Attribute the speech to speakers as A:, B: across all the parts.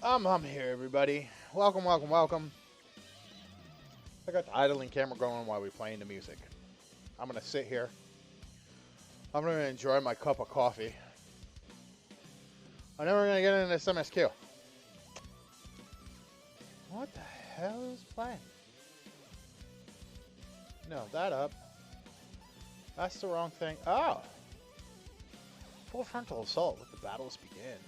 A: I'm here, everybody. Welcome, welcome, welcome. I got the idling camera going while we're playing the music. I'm gonna sit here. I'm gonna enjoy my cup of coffee. And then we're gonna get into this MSQ. What the hell is playing? No, that up. That's the wrong thing. Oh! Full frontal assault. Let the battles begin.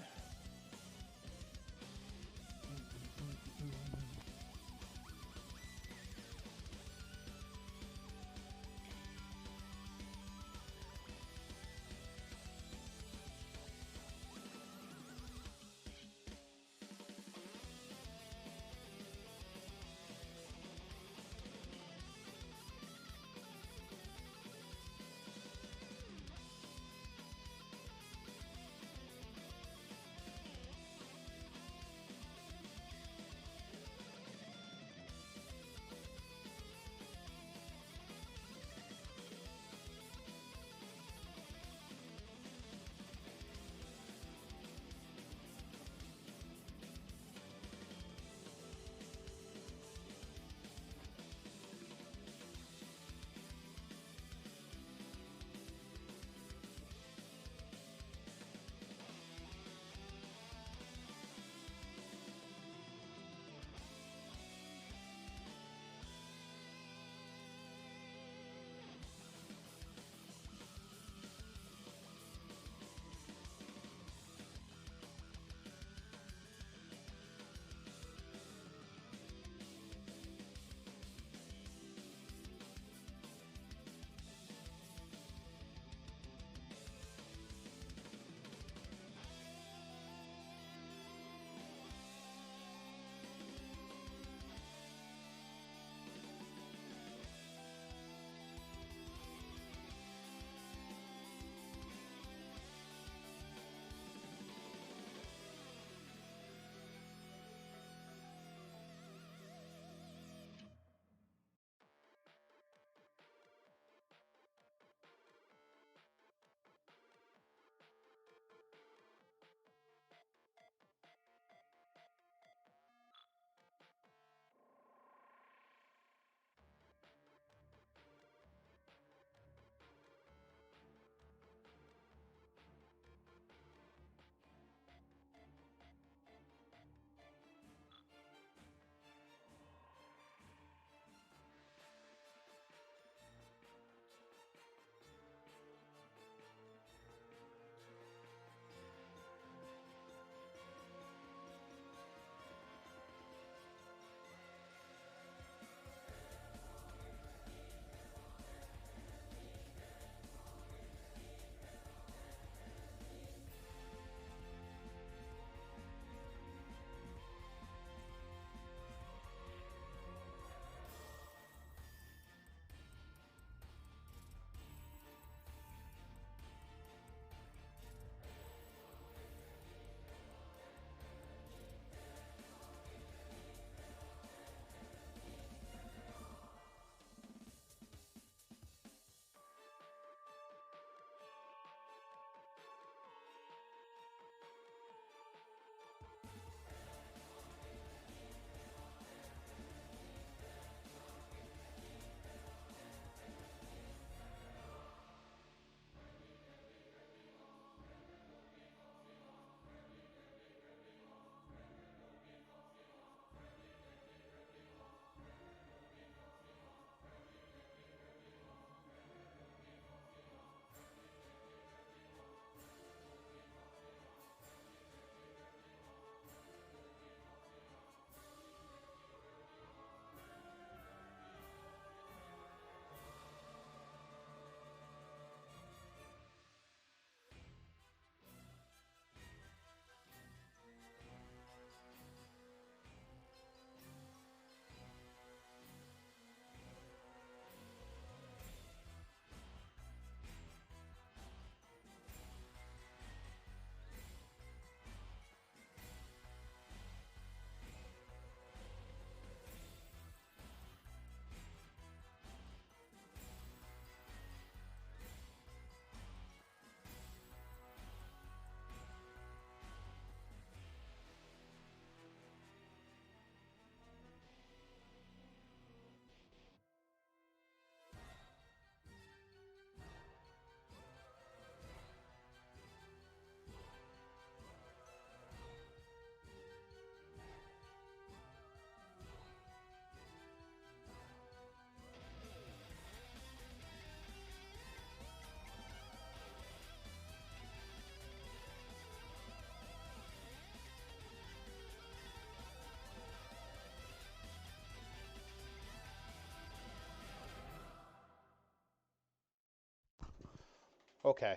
A: Okay,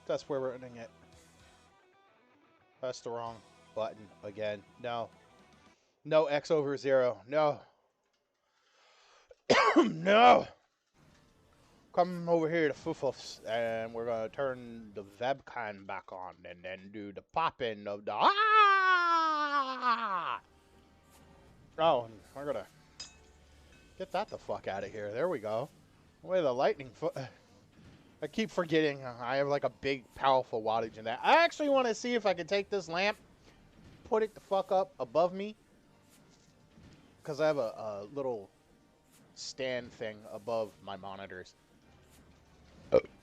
A: that's where we're ending it. That's the wrong button again. No. No X over 0. No. No. Come over here to Fufufs, and we're gonna turn the webcam back on, and then do the popping of the ah. Oh, and we're gonna get that the fuck out of here. There we go. Wait, the lightning foot. I keep forgetting I have like a big, powerful wattage in that. I actually want to see if I can take this lamp, put it the fuck up above me, because I have a little stand thing above my monitors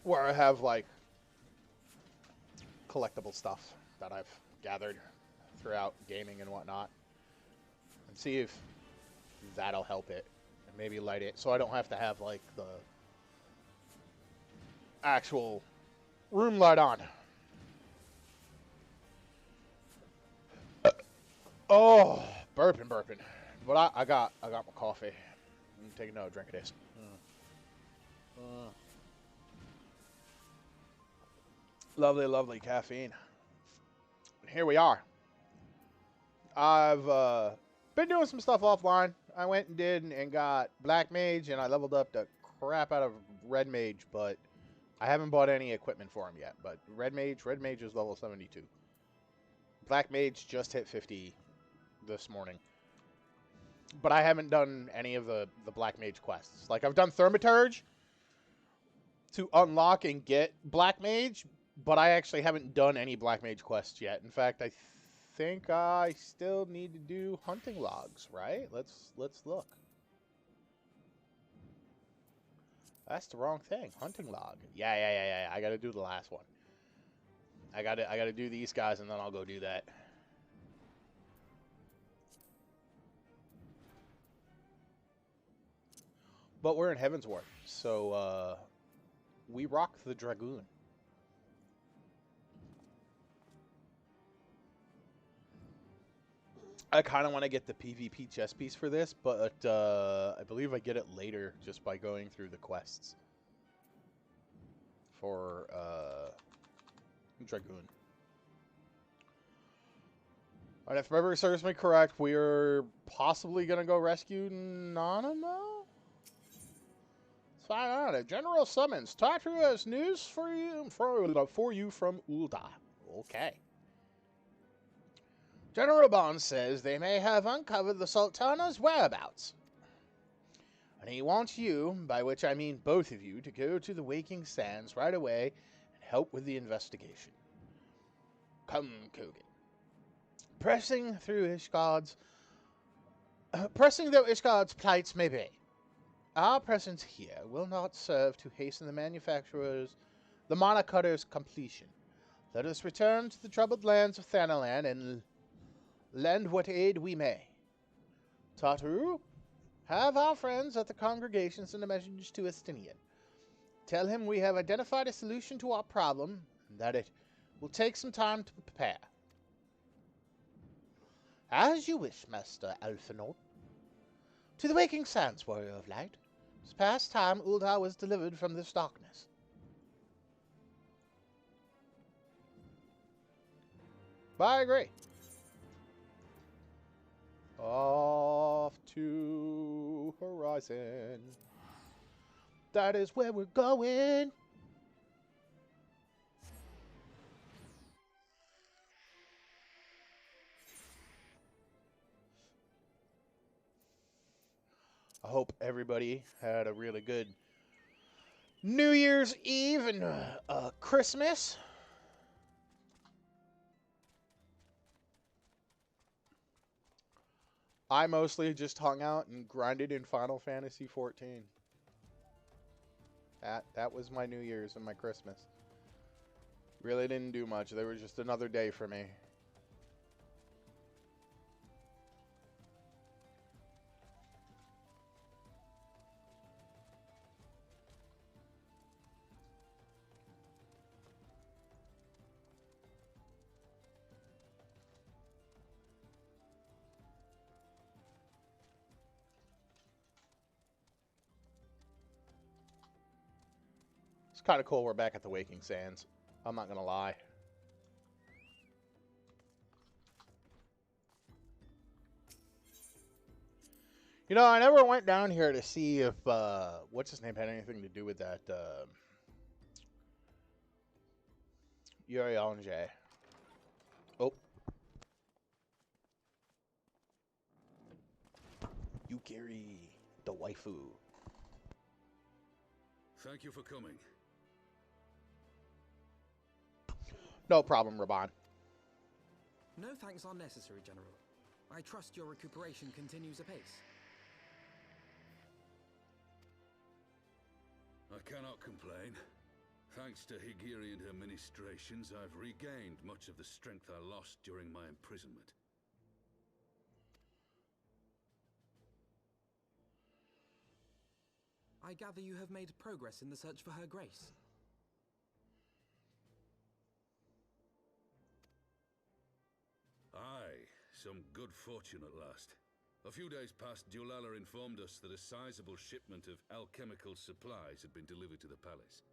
A: where I have like collectible stuff that I've gathered throughout gaming and whatnot, and see if that'll help it and maybe light it so I don't have to have like the actual room light on. Oh, burping. But I got my coffee. I'm taking another drink of this. Lovely caffeine. Here we are. I've been doing some stuff offline. I went and did and got Black Mage, and I leveled up the crap out of Red Mage, but I haven't bought any equipment for him yet. But Red Mage is level 72. Black Mage just hit 50 this morning. But I haven't done any of the Black Mage quests. Like, I've done Thaumaturge to unlock and get Black Mage, but I actually haven't done any Black Mage quests yet. In fact, I think I still need to do hunting logs, right? Let's look. That's the wrong thing. Hunting log. Yeah. I gotta do the last one. I gotta do these guys, and then I'll go do that. But we're in Heavensward, so we rock the Dragoon. I kind of want to get the PvP chess piece for this, but I believe I get it later just by going through the quests for Dragoon. And if memory serves me correct, we are possibly going to go rescue Nanamo? Let's find out. A general summons. Tatru has news for you from Ulta. Okay. General Bond says they may have uncovered the Sultana's whereabouts. And he wants you, by which I mean both of you, to go to the Waking Sands right away and help with the investigation. Come, Kogan. Pressing though Ishgard's plights may be, our presence here will not serve to hasten the Monocutter's completion. Let us return to the troubled lands of Thanalan and lend what aid we may. Tatru, have our friends at the congregation send a message to Estinian. Tell him we have identified a solution to our problem and that it will take some time to prepare. As you wish, Master Alphinaud. To the Waking Sands, Warrior of Light. It's past time Ulta was delivered from this darkness. I agree. Off to Horizon. That is where we're going. I hope everybody had a really good New Year's Eve and Christmas. I mostly just hung out and grinded in Final Fantasy XIV. That was my New Year's and my Christmas. Really didn't do much. They were just another day for me. It's kind of cool we're back at the Waking Sands. I'm not going to lie. You know, I never went down here to see if, what's his name had anything to do with that, Yuri Allenjay. Oh. Yukiri, the waifu.
B: Thank you for coming.
A: No problem, Raban.
C: No thanks are necessary, General. I trust your recuperation continues apace.
B: I cannot complain. Thanks to Higiri and her ministrations, I've regained much of the strength I lost during my imprisonment.
C: I gather you have made progress in the search for Her Grace.
B: Aye, some good fortune at last. A few days past, Dulala informed us that a sizable shipment of alchemical supplies had been delivered to the palace.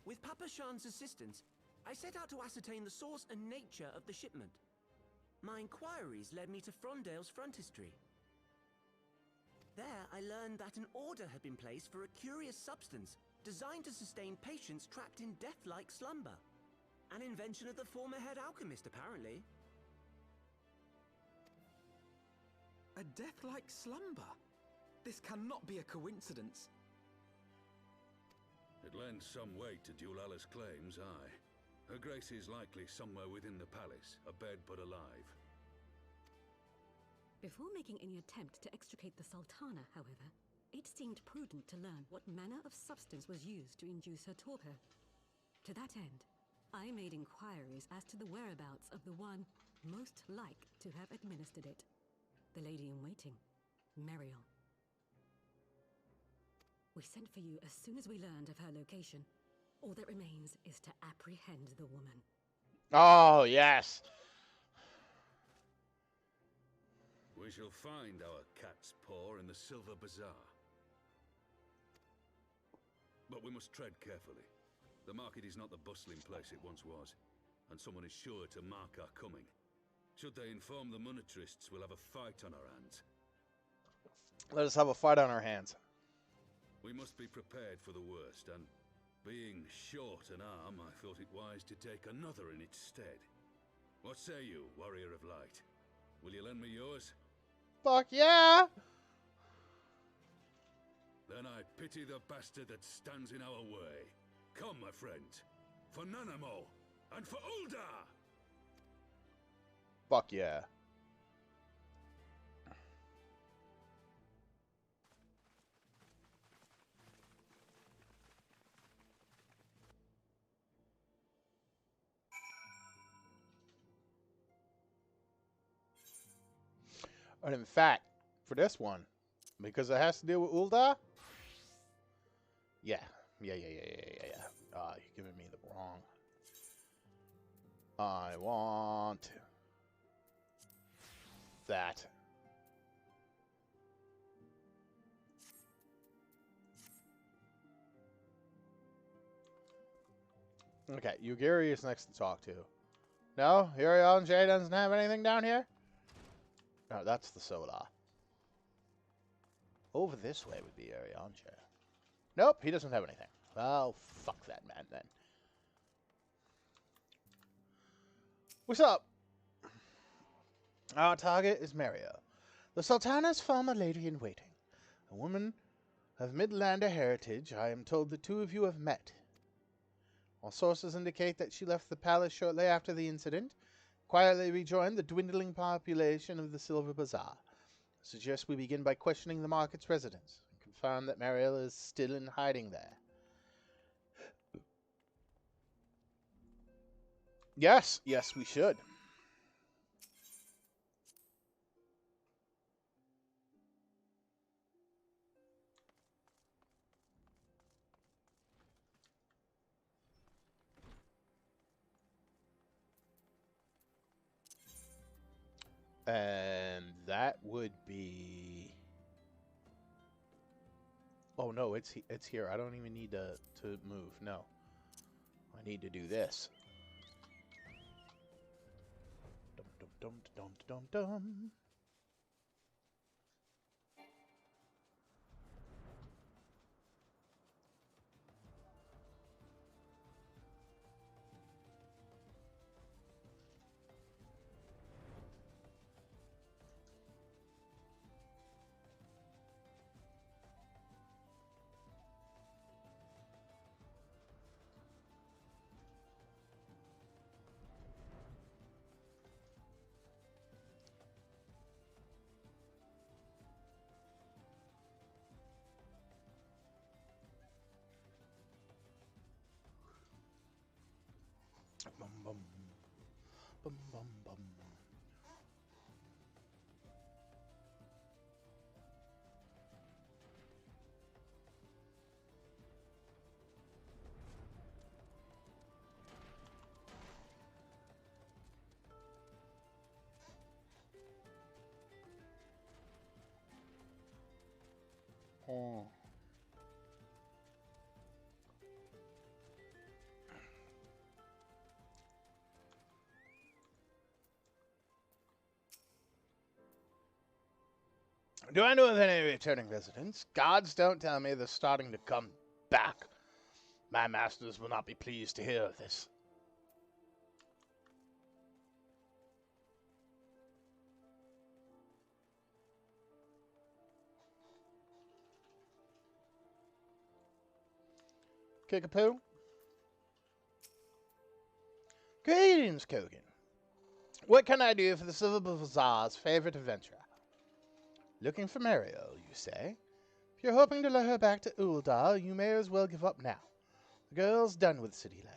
D: With Papa Shan's assistance, I set out to ascertain the source and nature of the shipment. My inquiries led me to Frondale's frontistery. There, I learned that an order had been placed for a curious substance designed to sustain patients trapped in death-like slumber. An invention of the former head alchemist, apparently.
C: A death-like slumber? This cannot be a coincidence.
B: It lends some weight to Dulala's claims, aye. Her Grace is likely somewhere within the palace, abed but alive.
E: Before making any attempt to extricate the Sultana, however, it seemed prudent to learn what manner of substance was used to induce her torpor. To that end, I made inquiries as to the whereabouts of the one most like to have administered it, the lady-in-waiting, Meriel. We sent for you as soon as we learned of her location. All that remains is to apprehend the woman.
A: Oh, yes.
B: We shall find our cat's paw in the Silver Bazaar. But we must tread carefully. The market is not the bustling place it once was, and someone is sure to mark our coming. Should they inform the monetarists, we'll have a fight on our hands.
A: Let us have a fight on our hands.
B: We must be prepared for the worst, and being short an arm, I thought it wise to take another in its stead. What say you, Warrior of Light? Will you lend me yours?
A: Fuck yeah!
B: Then I pity the bastard that stands in our way. Come, my friend, for Nanamo, and for Ulda!
A: Fuck yeah. And in fact, for this one, because it has to deal with Ulda, yeah. You're giving me the wrong. I want that. Okay, Yugiri is next to talk to. No? Uriel and Jay doesn't have anything down here? No, that's the soda. Over this way would be Uriel and Jay. Nope, he doesn't have anything. Oh, fuck that man then. What's up? Our target is Mario, the Sultana's former lady-in-waiting. A woman of Midlander heritage. I am told the two of you have met. All sources indicate that she left the palace shortly after the incident, quietly rejoined the dwindling population of the Silver Bazaar. I suggest we begin by questioning the market's residents and confirm that Mariel is still in hiding there. Yes, we should. And that would be... Oh, no, it's here. I don't even need to move. No. I need to do this. Dum, dum, dum, dum, dum, dum. Bum, bum. Bum, bum, bum. Oh. Do I know of any returning visitants? Gods don't tell me they're starting to come back. My masters will not be pleased to hear of this. Kickapoo? Greetings, Kogan. What can I do for the Silver Bazaar's favorite adventurer? Looking for Mariel, you say? If you're hoping to lure her back to Uldar, you may as well give up now. The girl's done with city life.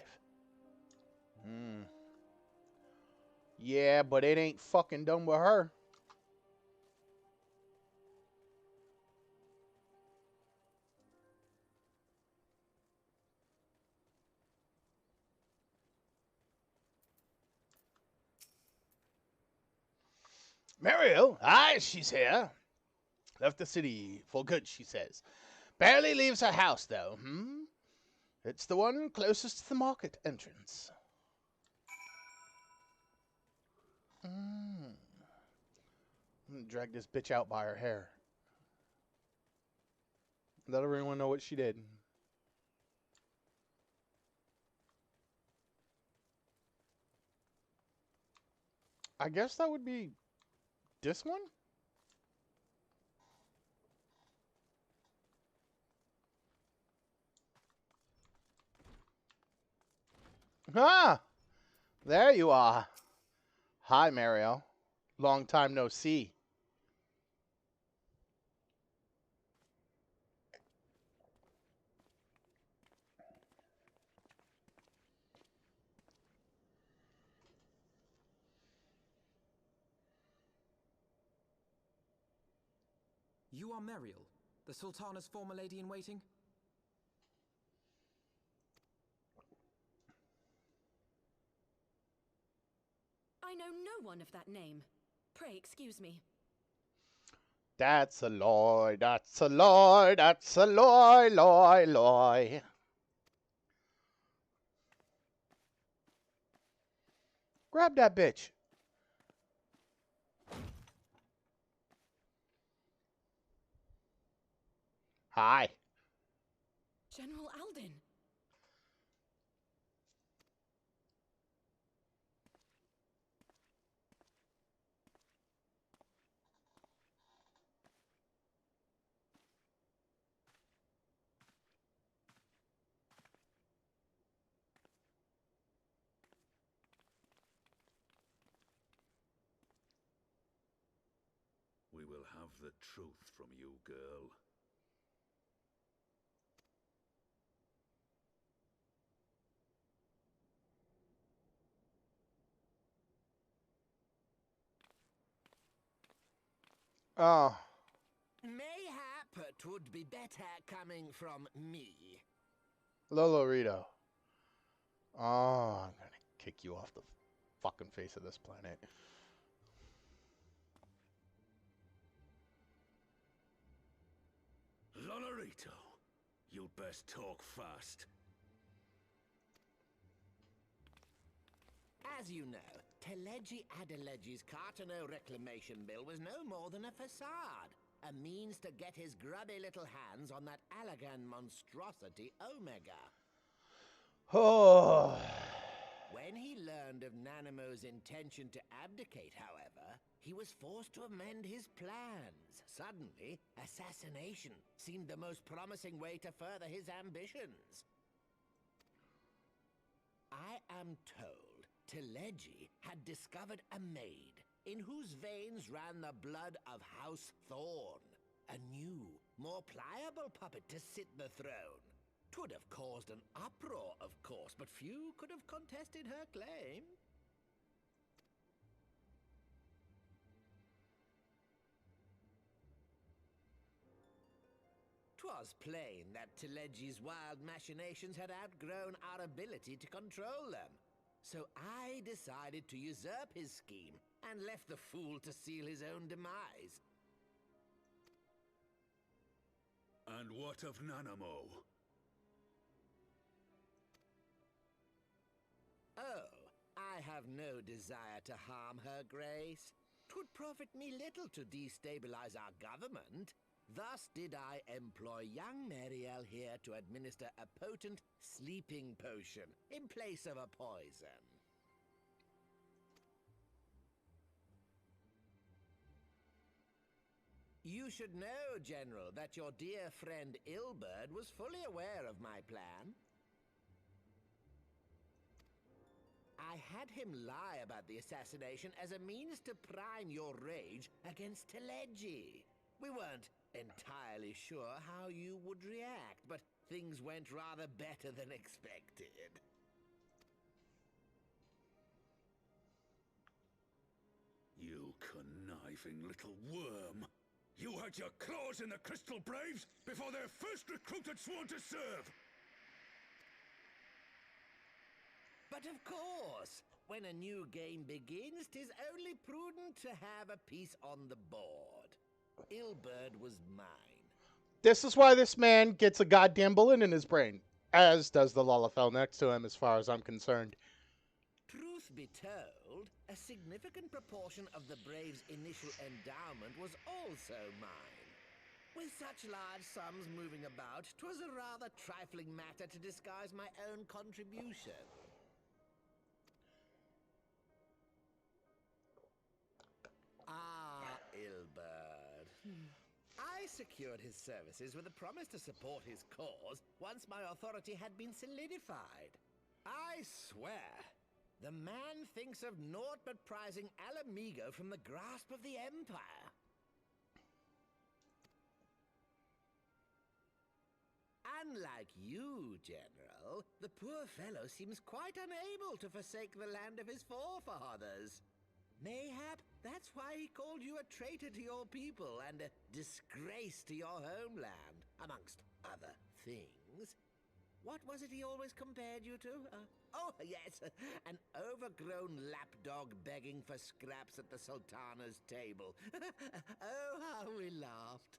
A: Yeah, but it ain't fucking done with her. Mariel? Aye, she's here. Left the city for good, she says. Barely leaves her house, though. It's the one closest to the market entrance. I'm gonna drag this bitch out by her hair. Let everyone know what she did. I guess that would be this one? Ah! There you are. Hi, Mario. Long time no see.
C: You are Meriel, the Sultana's former lady-in-waiting?
E: I know no one of that name. Pray excuse me.
A: That's a lie, that's a lie, that's a lie, lie, lie. Grab that bitch. Hi.
E: General Alden.
B: We will have the truth from you, girl.
A: Oh.
F: Mayhap it would be better coming from me.
A: Lolo Rito. Oh, I'm gonna kick you off the fucking face of this planet.
B: Rito, you'd best talk fast.
F: As you know, Teleji Adeleji's Cartano reclamation bill was no more than a facade. A means to get his grubby little hands on that Allagan monstrosity Omega.
A: Oh.
F: When he learned of Nanamo's intention to abdicate, however, he was forced to amend his plans. Suddenly, assassination seemed the most promising way to further his ambitions. I am told Teleji had discovered a maid in whose veins ran the blood of House Thorn. A new, more pliable puppet to sit the throne. 'Twould have caused an uproar, of course, but few could have contested her claim. Twas plain that Teleji's wild machinations had outgrown our ability to control them. So I decided to usurp his scheme and left the fool to seal his own demise.
B: And what of Nanamo?
F: Oh, I have no desire to harm her grace. 'Twould profit me little to destabilize our government. Thus did I employ young Mariel here to administer a potent sleeping potion in place of a poison. You should know, General, that your dear friend Ilberd was fully aware of my plan. I had him lie about the assassination as a means to prime your rage against Teleji. We weren't entirely sure how you would react, but things went rather better than expected.
B: You conniving little worm! You had your claws in the Crystal Braves before their first recruit had sworn to serve!
F: But of course, when a new game begins, 'tis only prudent to have a piece on the board. Ilberd was mine.
A: This is why this man gets a goddamn bullet in his brain, as does the Lullafell next to him, as far as I'm concerned.
F: Truth be told, a significant proportion of the Braves' initial endowment was also mine. With such large sums moving about, 'twas a rather trifling matter to disguise my own contribution. Ah, Ilberd. I secured his services with a promise to support his cause once my authority had been solidified. I swear, the man thinks of naught but prizing Alamigo from the grasp of the Empire. Unlike you, General, the poor fellow seems quite unable to forsake the land of his forefathers. Mayhap that's why he called you a traitor to your people and a disgrace to your homeland, amongst other things. What was it he always compared you to? Oh, yes, an overgrown lapdog begging for scraps at the Sultana's table. Oh, how we laughed.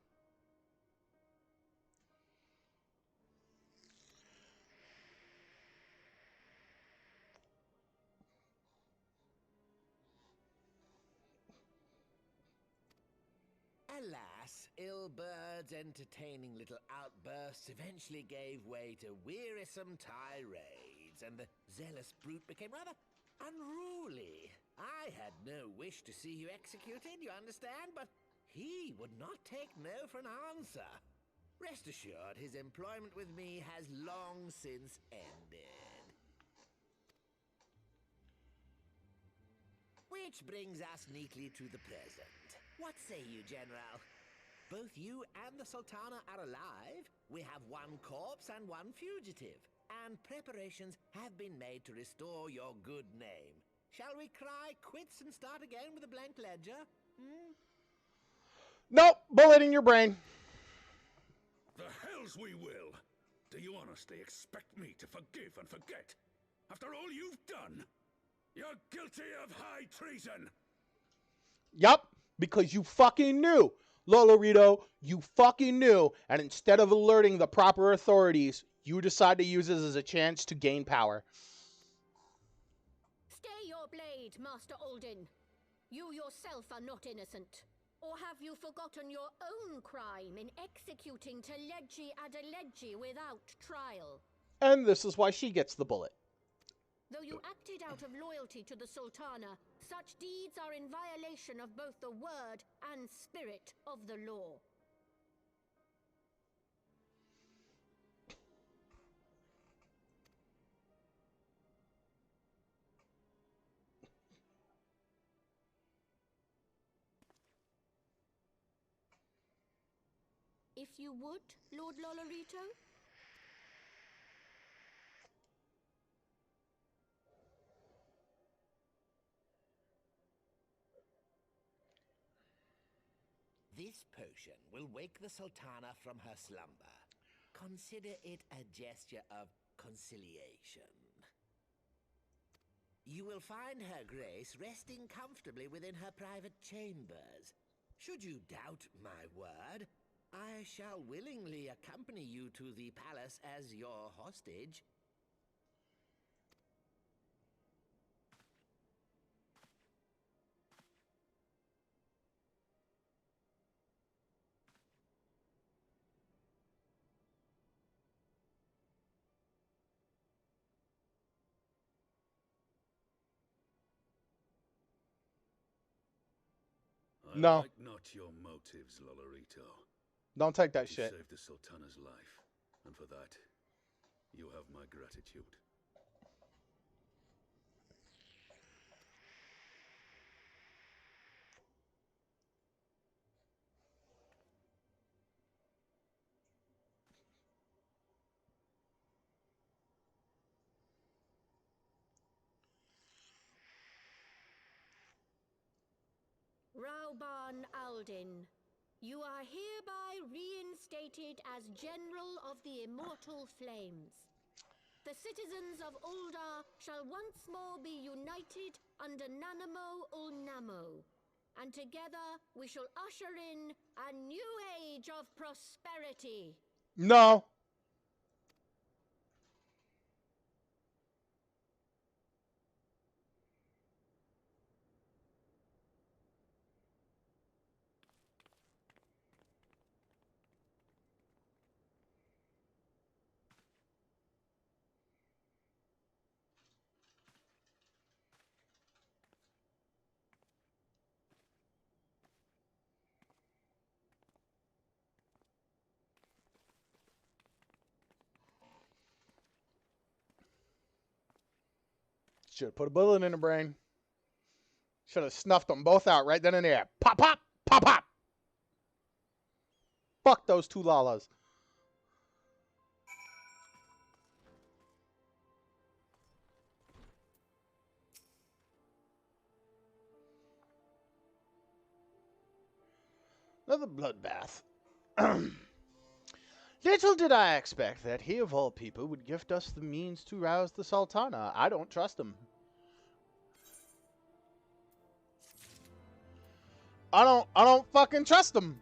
F: Alas, Ilberd's entertaining little outbursts eventually gave way to wearisome tirades, and the zealous brute became rather unruly. I had no wish to see you executed, you understand, but he would not take no for an answer. Rest assured, his employment with me has long since ended. Which brings us neatly to the present. What say you, General? Both you and the Sultana are alive. We have one corpse and one fugitive. And preparations have been made to restore your good name. Shall we cry quits and start again with a blank ledger?
A: Nope, bullet in your brain.
B: The hells we will! Do you honestly expect me to forgive and forget? After all you've done? You're guilty of high treason!
A: Yup, because you fucking knew. Lolorito, you fucking knew, and instead of alerting the proper authorities, you decide to use this as a chance to gain power.
G: Stay your blade, Master Alden. You yourself are not innocent. Or have you forgotten your own crime in executing Teledji Adeledji without trial?
A: And this is why she gets the bullet.
G: Though you acted out of loyalty to the Sultana, such deeds are in violation of both the word and spirit of the law. If you would, Lord Lolorito?
F: This potion will wake the Sultana from her slumber. Consider it a gesture of conciliation. You will find Her Grace resting comfortably within her private chambers. Should you doubt my word, I shall willingly accompany you to the palace as your hostage.
A: No.
B: I like not your motives, Lolorito.
A: Don't take that
B: You
A: shit.
B: saved the Sultana's life, and for that, you have my gratitude.
G: Rauban Aldin, you are hereby reinstated as General of the Immortal Flames. The citizens of Ul'dah shall once more be united under Nanamo Ul'Namo, and together we shall usher in a new age of prosperity.
A: No. Should have put a bullet in the brain. Should have snuffed them both out right then and there. Pop, pop, pop, pop. Fuck those two Lalas. Another bloodbath. Little did I expect that he of all people would gift us the means to rouse the Sultana. I don't trust him. I don't fucking trust him.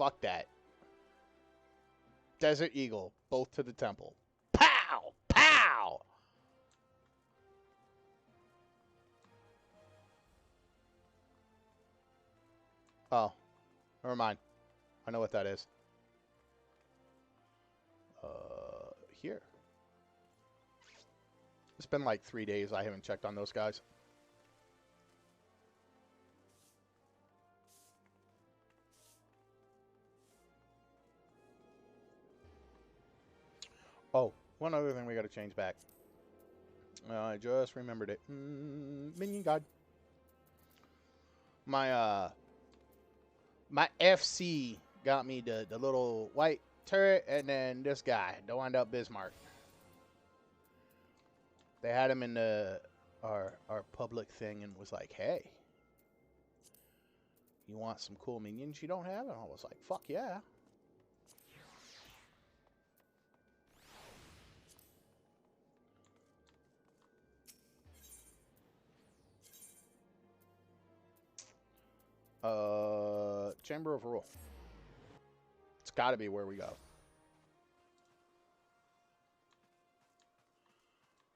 A: Fuck that. Desert Eagle, both to the temple. Pow! Pow! Oh, never mind. I know what that is. Here. It's been like 3 days. I haven't checked on those guys. Oh, one other thing we got to change back. I just remembered it. Minion God. My FC got me the little white turret, and then this guy, the wind up Bismarck. They had him in our public thing and was like, hey, you want some cool minions you don't have? And I was like, fuck yeah. Chamber of Rule. It's got to be where we go.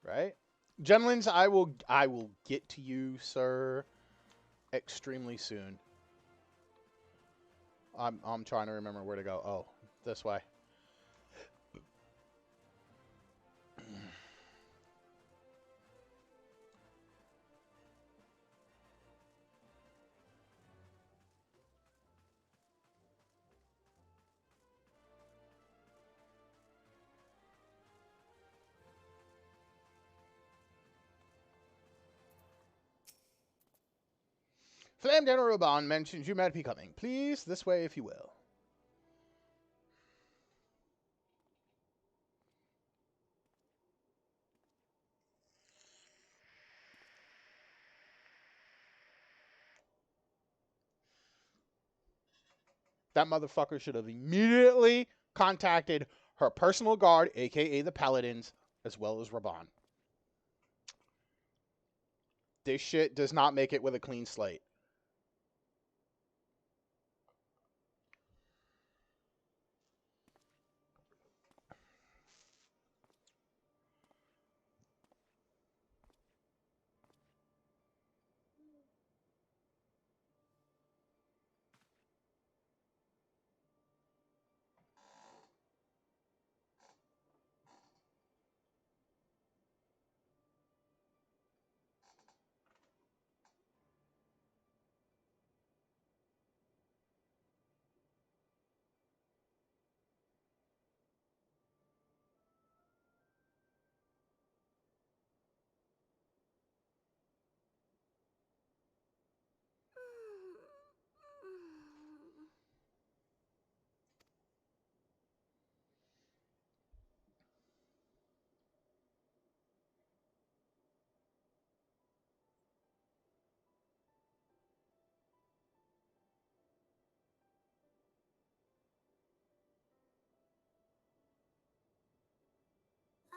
A: Right? Gemlins, I will get to you, sir, extremely soon. I'm trying to remember where to go. Oh, this way. Flame Dinner Ruban mentions you might be coming. Please, this way if you will. That motherfucker should have immediately contacted her personal guard, a.k.a. the Paladins, as well as Raban. This shit does not make it with a clean slate.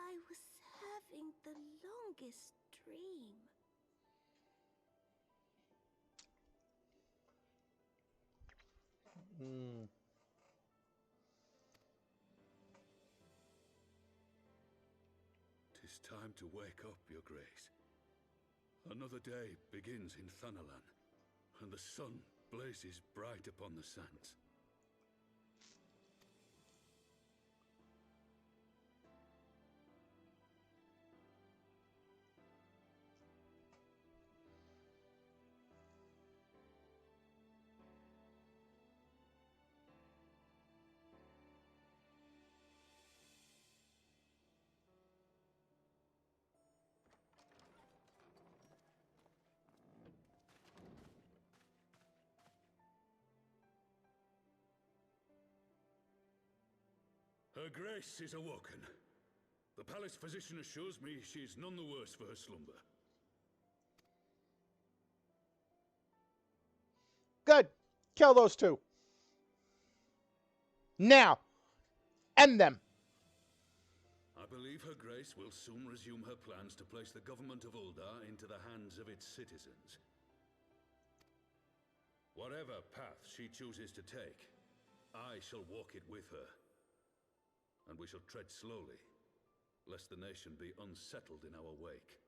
G: I was having the longest dream.
B: Tis time to wake up, Your Grace. Another day begins in Thanalan, and the sun blazes bright upon the sands. Her Grace is awoken. The palace physician assures me she is none the worse for her slumber.
A: Good. Kill those two. Now. End them.
B: I believe Her Grace will soon resume her plans to place the government of Uldar into the hands of its citizens. Whatever path she chooses to take, I shall walk it with her. And we shall tread slowly, lest the nation be unsettled in our wake.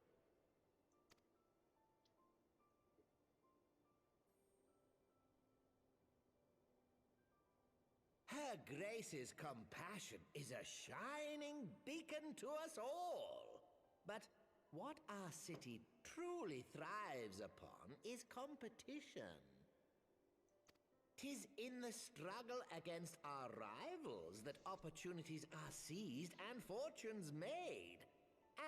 F: Her Grace's compassion is a shining beacon to us all. But what our city truly thrives upon is competition. 'Tis in the struggle against our rivals that opportunities are seized and fortunes made.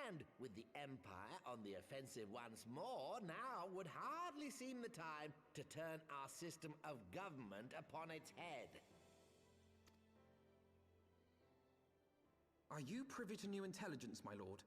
F: And with the Empire on the offensive once more, now would hardly seem the time to turn our system of government upon its head.
C: Are you privy to new intelligence, my lord?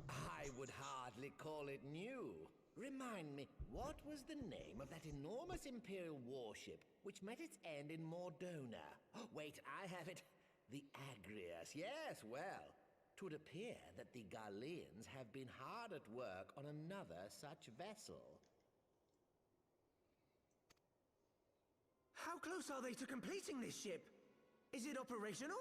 F: I would hardly call it new. Remind me, what was the name of that enormous Imperial warship which met its end in Mordona? Oh, wait, I have it. The Agrius. Yes, well, 'twould appear that the Garleans have been hard at work on another such vessel.
D: How close are they to completing this ship? Is it operational?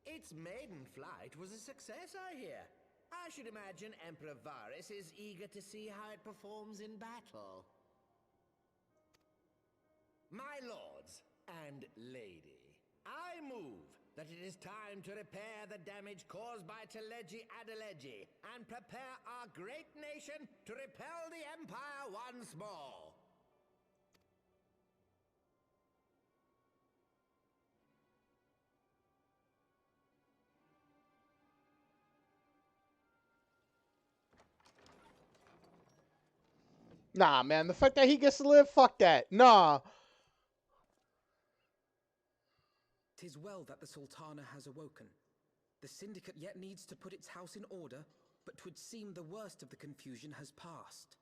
F: Its maiden flight was a success, I hear. I should imagine Emperor Varus is eager to see how it performs in battle. My lords and lady, I move that it is time to repair the damage caused by Telegi Adelegi and prepare our great nation to repel the Empire once more.
A: Nah, man, the fact that he gets to live, fuck that. Nah.
C: 'Tis well that the Sultana has awoken. The Syndicate yet needs to put its house in order, but 'twould seem the worst of the confusion has passed.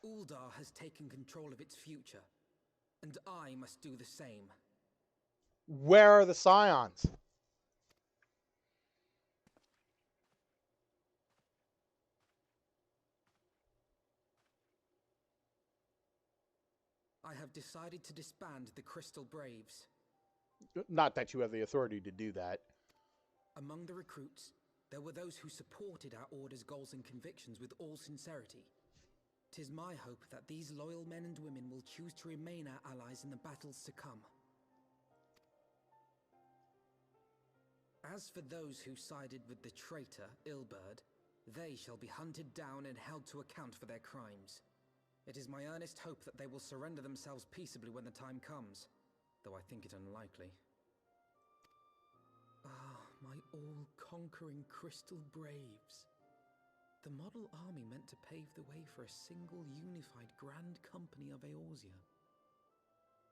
C: Uldar has taken control of its future, and I must do the same.
A: Where are the Scions?
C: I have decided to disband the Crystal Braves.
A: Not that you have the authority to do that.
C: Among the recruits, there were those who supported our order's goals and convictions with all sincerity. 'Tis my hope that these loyal men and women will choose to remain our allies in the battles to come. As for those who sided with the traitor, Ilberd, they shall be hunted down and held to account for their crimes. It is my earnest hope that they will surrender themselves peaceably when the time comes, though I think it unlikely. Ah, my all-conquering Crystal Braves. The model army meant to pave the way for a single unified grand company of Eorzea.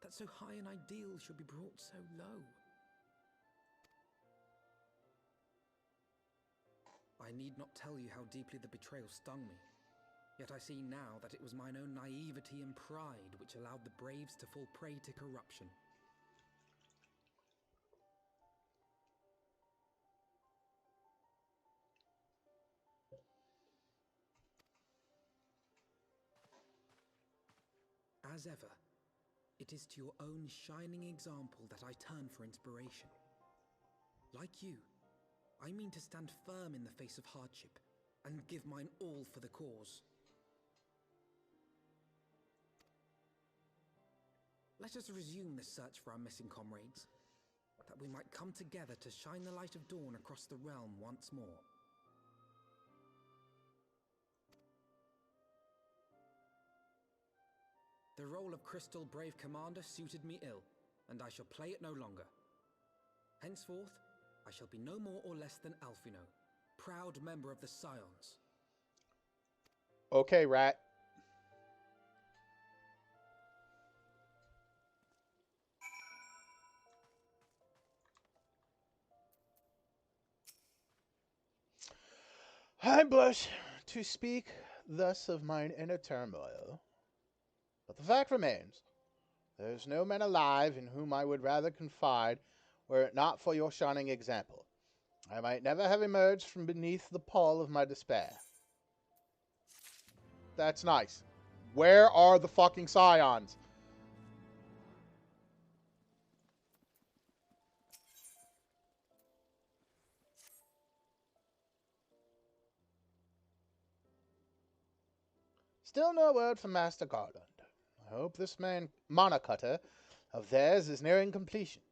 C: That so high an ideal should be brought so low. I need not tell you how deeply the betrayal stung me. Yet I see now that it was mine own naivety and pride which allowed the Braves to fall prey to corruption. As ever, it is to your own shining example that I turn for inspiration. Like you, I mean to stand firm in the face of hardship and give mine all for the cause. Let us resume the search for our missing comrades, that we might come together to shine the light of dawn across the realm once more. The role of Crystal Brave Commander suited me ill, and I shall play it no longer. Henceforth, I shall be no more or less than Alfino, proud member of the Scions.
A: Okay, Rat. I blush to speak thus of mine inner turmoil, but the fact remains, there is no man alive in whom I would rather confide were it not for your shining example. I might never have emerged from beneath the pall of my despair. That's nice. Where are the fucking scions? Still no word from Master Garland. I hope this man monocutter of theirs is nearing completion.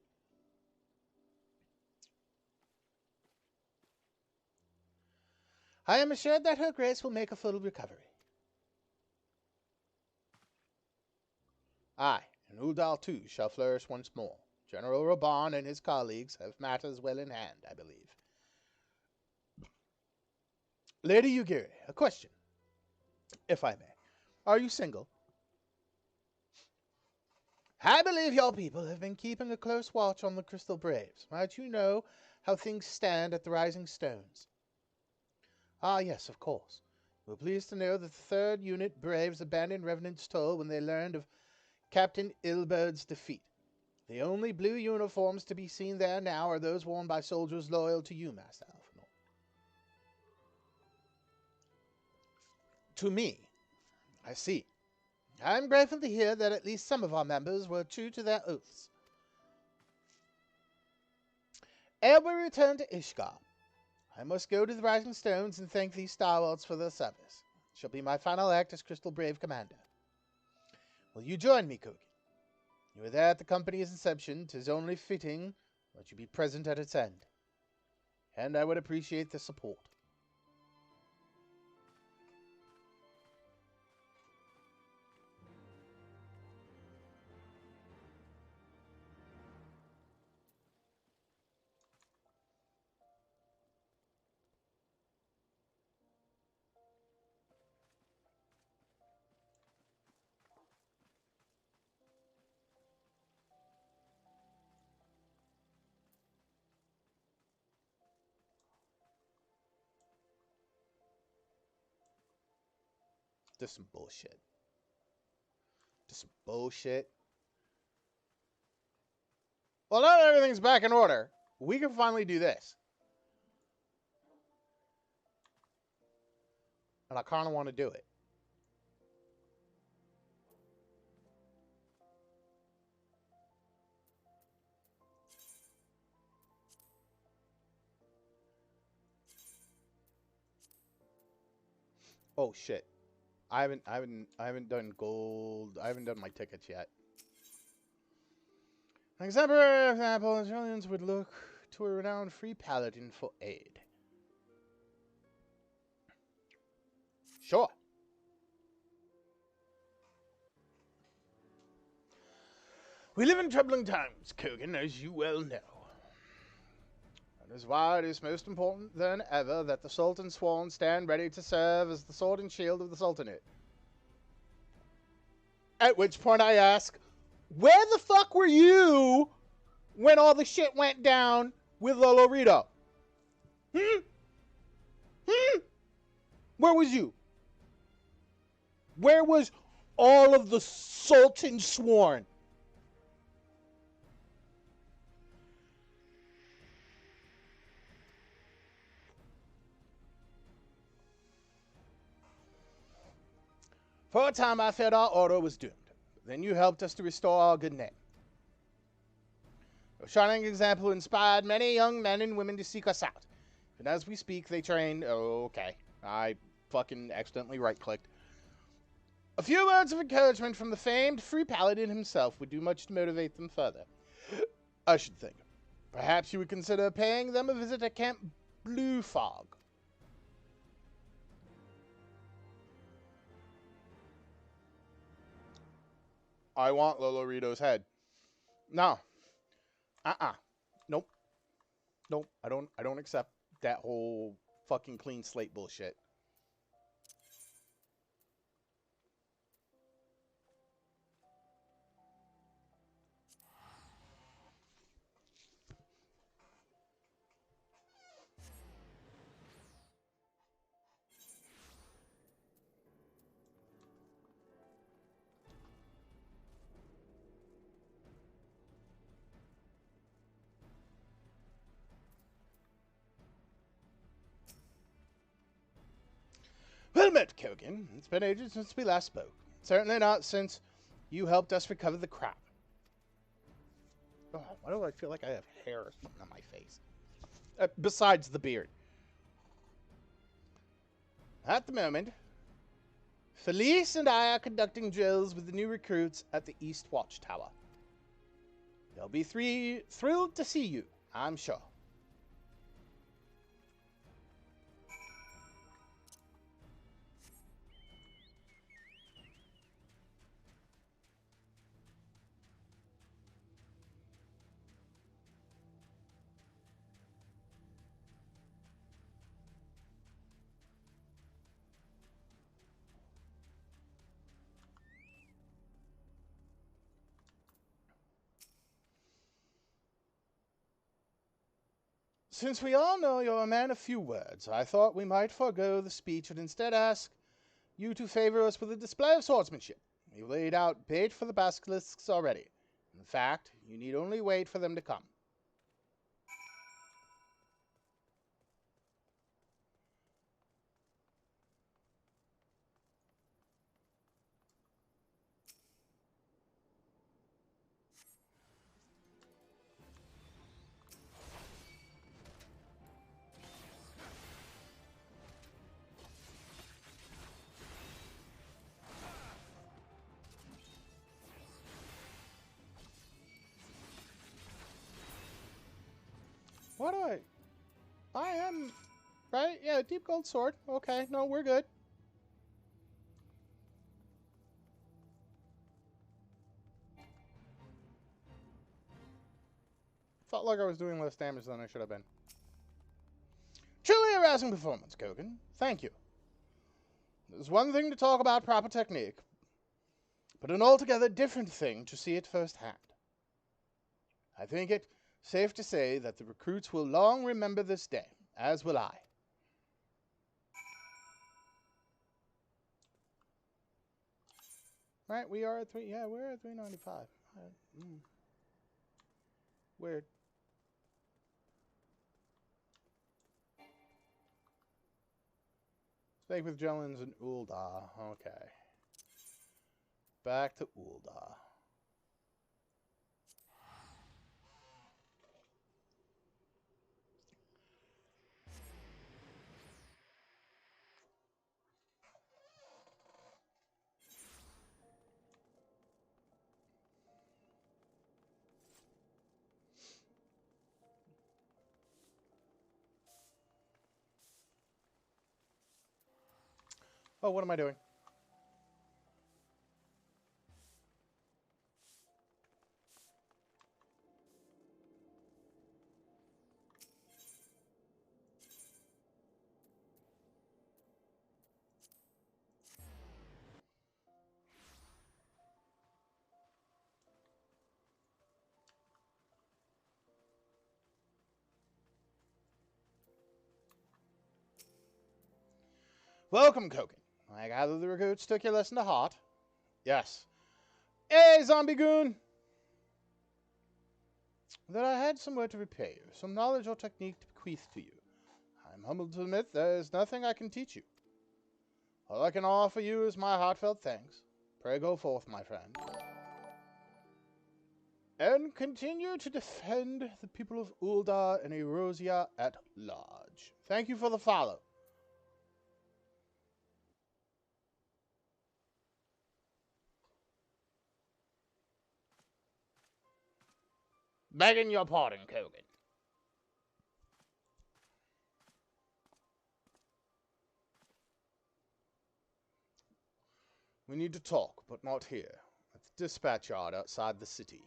A: I am assured that her grace will make a full recovery. Aye, and Uldal too shall flourish once more. General Raban and his colleagues have matters well in hand, I believe. Lady Yugiri, a question, if I may. Are you single? I believe your people have been keeping a close watch on the Crystal Braves. Might you know how things stand at the Rising Stones? Ah, yes, of course. You were pleased to know that the 3rd Unit Braves abandoned Revenant's Toll when they learned of Captain Ilbert's defeat. The only blue uniforms to be seen there now are those worn by soldiers loyal to you, Master Alphenor. To me. I see. I am grateful to hear that at least some of our members were true to their oaths. Ere we return to Ishgar, I must go to the Rising Stones and thank these stalwarts for their service. It shall be my final act as Crystal Brave Commander. Will you join me, Kogan? You were there at the company's inception. 'Tis only fitting that you be present at its end. And I would appreciate the support. This is some bullshit. Just some bullshit. Well, now that everything's back in order, we can finally do this. And I kind of want to do it. Oh shit. I haven't done gold. I haven't done my tickets yet. An exemplary example, Australians would look to a renowned free paladin for aid. Sure. We live in troubling times, Kogan, as you well know. That is why it is most important than ever that the Sultan's Sworn stand ready to serve as the sword and shield of the Sultanate. At which point I ask, where the fuck were you when all the shit went down with Lolorito? Where was you? Where was all of the Sultan Sworn? For a time, I feared our order was doomed. Then you helped us to restore our good name. Your shining example inspired many young men and women to seek us out. And as we speak, they train... Oh, okay. I fucking accidentally right-clicked. A few words of encouragement from the famed Free Paladin himself would do much to motivate them further. I should think. Perhaps you would consider paying them a visit at Camp Blue Fog. I want Lolorito's head. No. Nope. Nope. I don't accept that whole fucking clean slate bullshit. admit, Kogan, it's been ages since we last spoke. Certainly not since you helped us recover the crown. Oh, why do I feel like I have hair or something on my face? Besides the beard. At the moment, Felice and I are conducting drills with the new recruits at the East Watchtower. They'll be thrilled to see you, I'm sure. Since we all know you're a man of few words, I thought we might forego the speech and instead ask you to favor us with a display of swordsmanship. We've laid out bait for the basilisks already. In fact, you need only wait for them to come. What do I am... Right? Yeah, deep gold sword. Okay, no, we're good. Felt like I was doing less damage than I should have been. Truly a rousing performance, Kogan. Thank you. There's one thing to talk about proper technique, but an altogether different thing to see it firsthand. I think it safe to say that the recruits will long remember this day, as will I. Right, we are at we're at 395. Weird. Speak with Jellins and Ul'dah. Okay. Back to Ul'dah. Oh, what am I doing? Welcome, Kogan. I gather the recruits took your lesson to heart. Yes. Hey, zombie goon! That I had somewhere to repay you, some knowledge or technique to bequeath to you. I'm humbled to admit there is nothing I can teach you. All I can offer you is my heartfelt thanks. Pray go forth, my friend. And continue to defend the people of Ul'dah and Erosia at large. Thank you for the follow. Begging your pardon, Kogan. We need to talk, but not here. At the dispatch yard outside the city.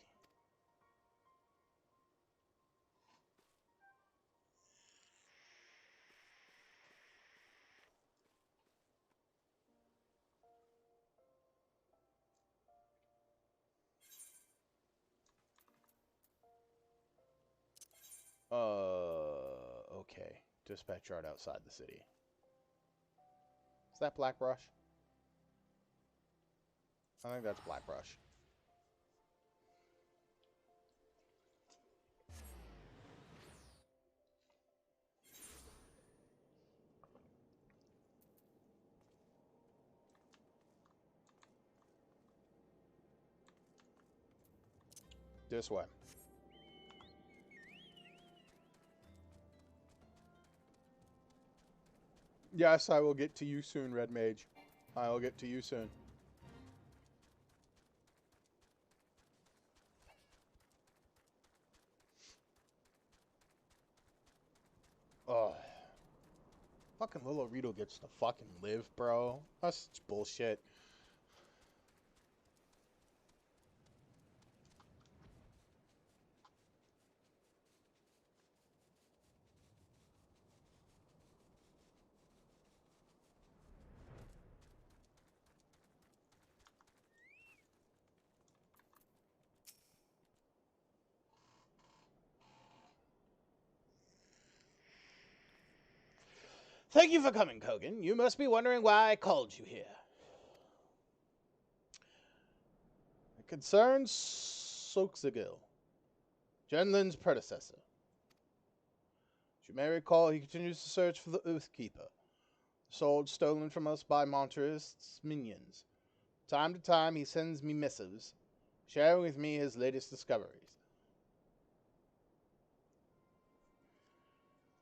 A: Okay. Dispatch yard outside the city. Is that Blackbrush? I think that's Blackbrush. This way. Yes, I will get to you soon, Red Mage. I will get to you soon. Oh. Fucking Little Rito gets to fucking live, bro. That's such bullshit. Thank you for coming, Kogan. You must be wondering why I called you here. It concerns Soxigil, Genlin's predecessor. As you may recall, he continues to search for the Oathkeeper, the sword stolen from us by Monterist's minions. From time to time, he sends me missives, sharing with me his latest discoveries.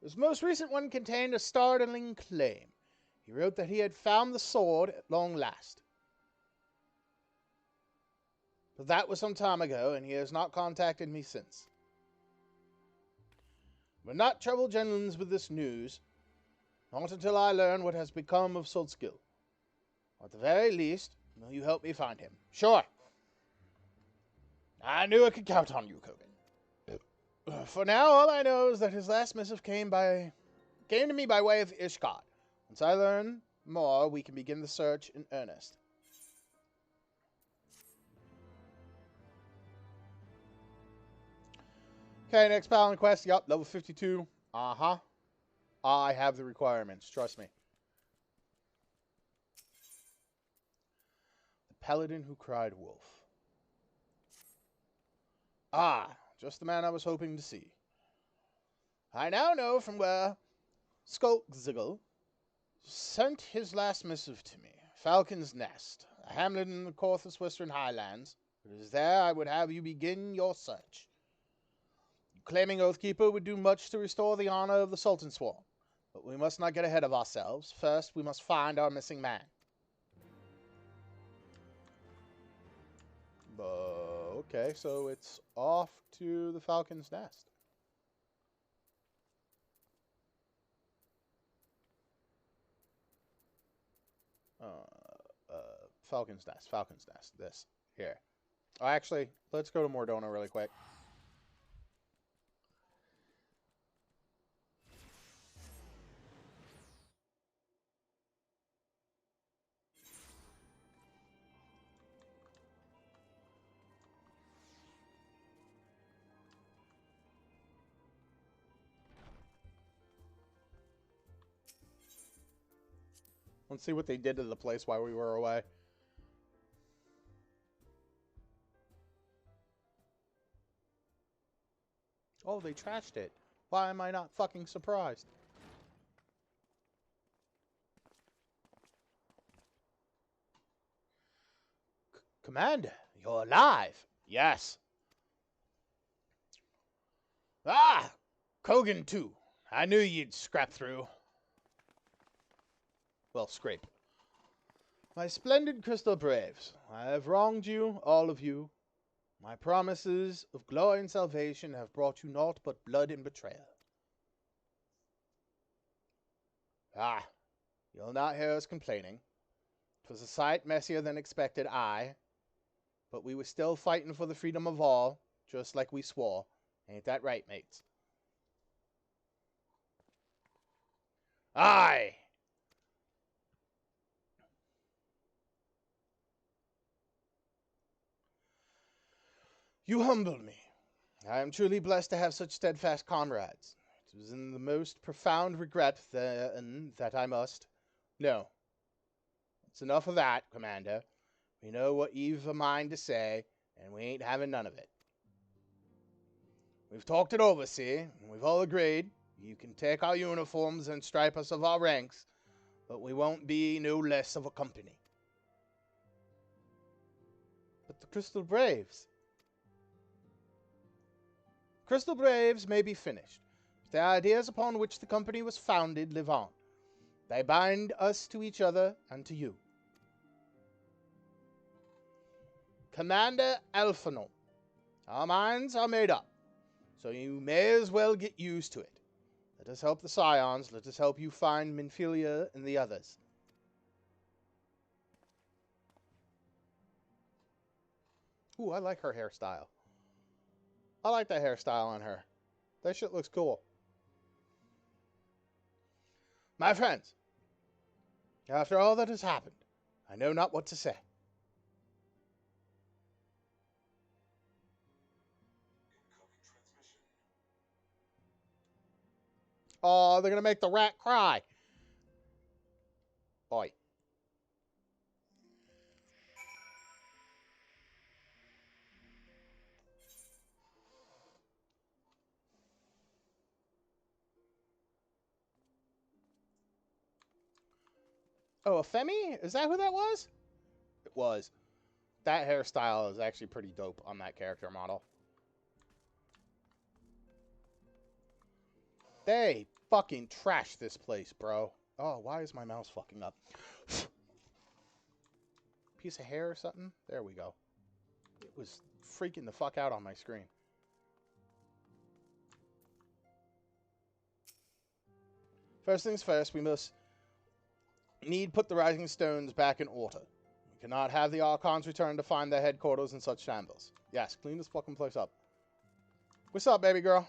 A: His most recent one contained a startling claim. He wrote that he had found the sword at long last. But that was some time ago, and he has not contacted me since. But not trouble Genlins with this news, not until I learn what has become of Solskil. At the very least, will you help me find him? Sure. I knew I could count on you, Kogan. For now, all I know is that his last missive came to me by way of Ishgard. Once I learn more, we can begin the search in earnest. Okay, next Paladin quest. Yup, level 52. Uh-huh. I have the requirements. Trust me. The Paladin who cried wolf. Ah, just the man I was hoping to see. I now know from where Skulkziggle sent his last missive to me. Falcon's Nest, a hamlet in the Corthus Western Highlands. It is there I would have you begin your search. Claiming Oathkeeper would do much to restore the honor of the Sultan Swarm. But we must not get ahead of ourselves. First, we must find our missing man. Okay, so it's off to the Falcon's Nest. Falcon's Nest. This. Here. Oh, actually, let's go to Mordona really quick. Let's see what they did to the place while we were away. Oh, they trashed it. Why am I not fucking surprised? Commander, you're alive. Yes. Ah! Kogan too. I knew you'd scrap through. Well, scrape. My splendid Crystal Braves, I have wronged you, all of you. My promises of glory and salvation have brought you naught but blood and betrayal. Ah, you'll not hear us complaining. 'Twas a sight messier than expected, aye. But we were still fighting for the freedom of all, just like we swore. Ain't that right, mates? Aye! You humble me. I am truly blessed to have such steadfast comrades. It was in the most profound regret that I must. No. It's enough of that, Commander. We know what you've a mind to say, and we ain't having none of it. We've talked it over, see, and we've all agreed. You can take our uniforms and stripe us of our ranks, but we won't be no less of a company. But the Crystal Braves... Crystal Braves may be finished, but the ideas upon which the company was founded live on. They bind us to each other and to you. Commander Alphanol, our minds are made up, so you may as well get used to it. Let us help the Scions. Let us help you find Minfilia and the others. Ooh, I like her hairstyle. I like that hairstyle on her. That shit looks cool. My friends, after all that has happened, I know not what to say. Oh, they're going to make the rat cry. Oi. Oh, a Femi? Is that who that was? It was. That hairstyle is actually pretty dope on that character model. They fucking trashed this place, bro. Oh, why is my mouse fucking up? Piece of hair or something? There we go. It was freaking the fuck out on my screen. First things first, we must put the Rising Stones back in order. We cannot have the Archons return to find their headquarters in such shambles. Yes, clean this fucking place up. What's up, baby girl?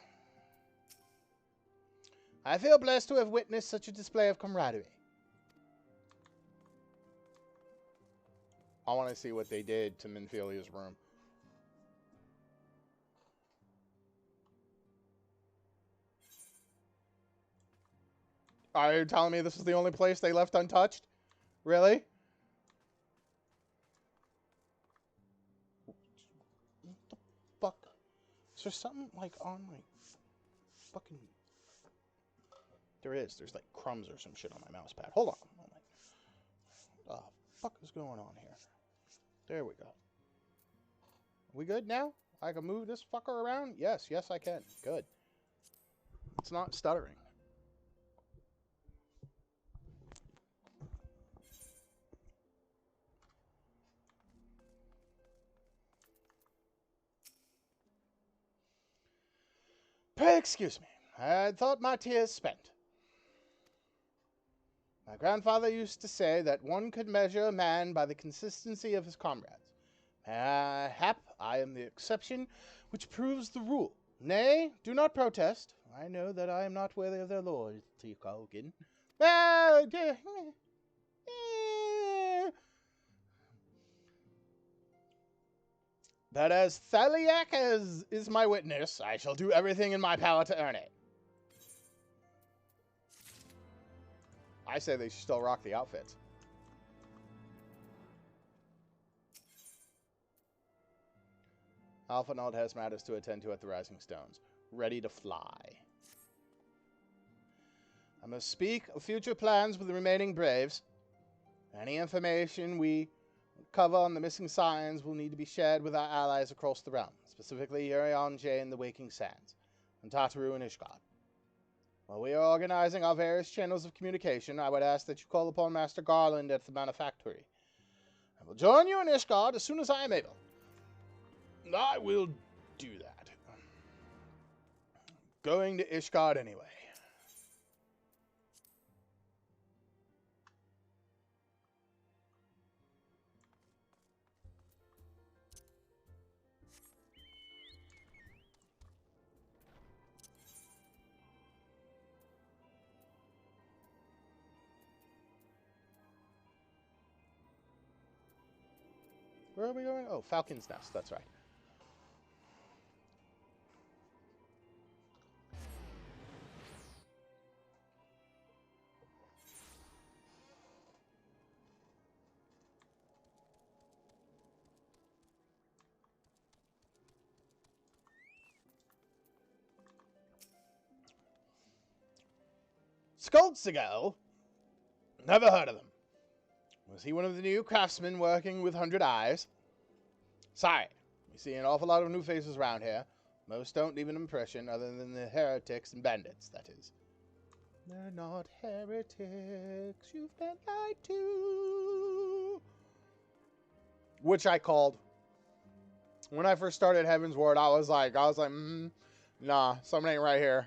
A: I feel blessed to have witnessed such a display of camaraderie. I want to see what they did to Minfilia's room. Are you telling me this is the only place they left untouched? Really? What the fuck? Is there something like on my fucking... There is. There's like crumbs or some shit on my mouse pad. Hold on a moment. What the fuck is going on here? There we go. We good now? I can move this fucker around? Yes, yes I can. Good. It's not stuttering. Pray excuse me. I had thought my tears spent. My grandfather used to say that one could measure a man by the consistency of his comrades. Hap, I am the exception which proves the rule. Nay, do not protest. I know that I am not worthy of their loyalty, Colgan. But as Thaliak is my witness, I shall do everything in my power to earn it. I say they should still rock the outfits. Alphanald has matters to attend to at the Rising Stones. Ready to fly. I must speak of future plans with the remaining Braves. Any information we cover on the missing Scions will need to be shared with our allies across the realm, specifically Urion J and the Waking Sands, and Tataru and Ishgard. While we are organizing our various channels of communication, I would ask that you call upon Master Garland at the Manufactory. I will join you in Ishgard as soon as I am able. I will do that. Going to Ishgard anyway. Where are we going? Oh, Falcon's Nest, that's right. Skuldsegal? Never heard of them. Was he one of the new craftsmen working with 100 Eyes? Sorry, we see an awful lot of new faces around here. Most don't leave an impression other than the heretics and bandits, that is. They're not heretics, you've been lied to. Which I called. When I first started Heavensward, I was like, nah, something ain't right here.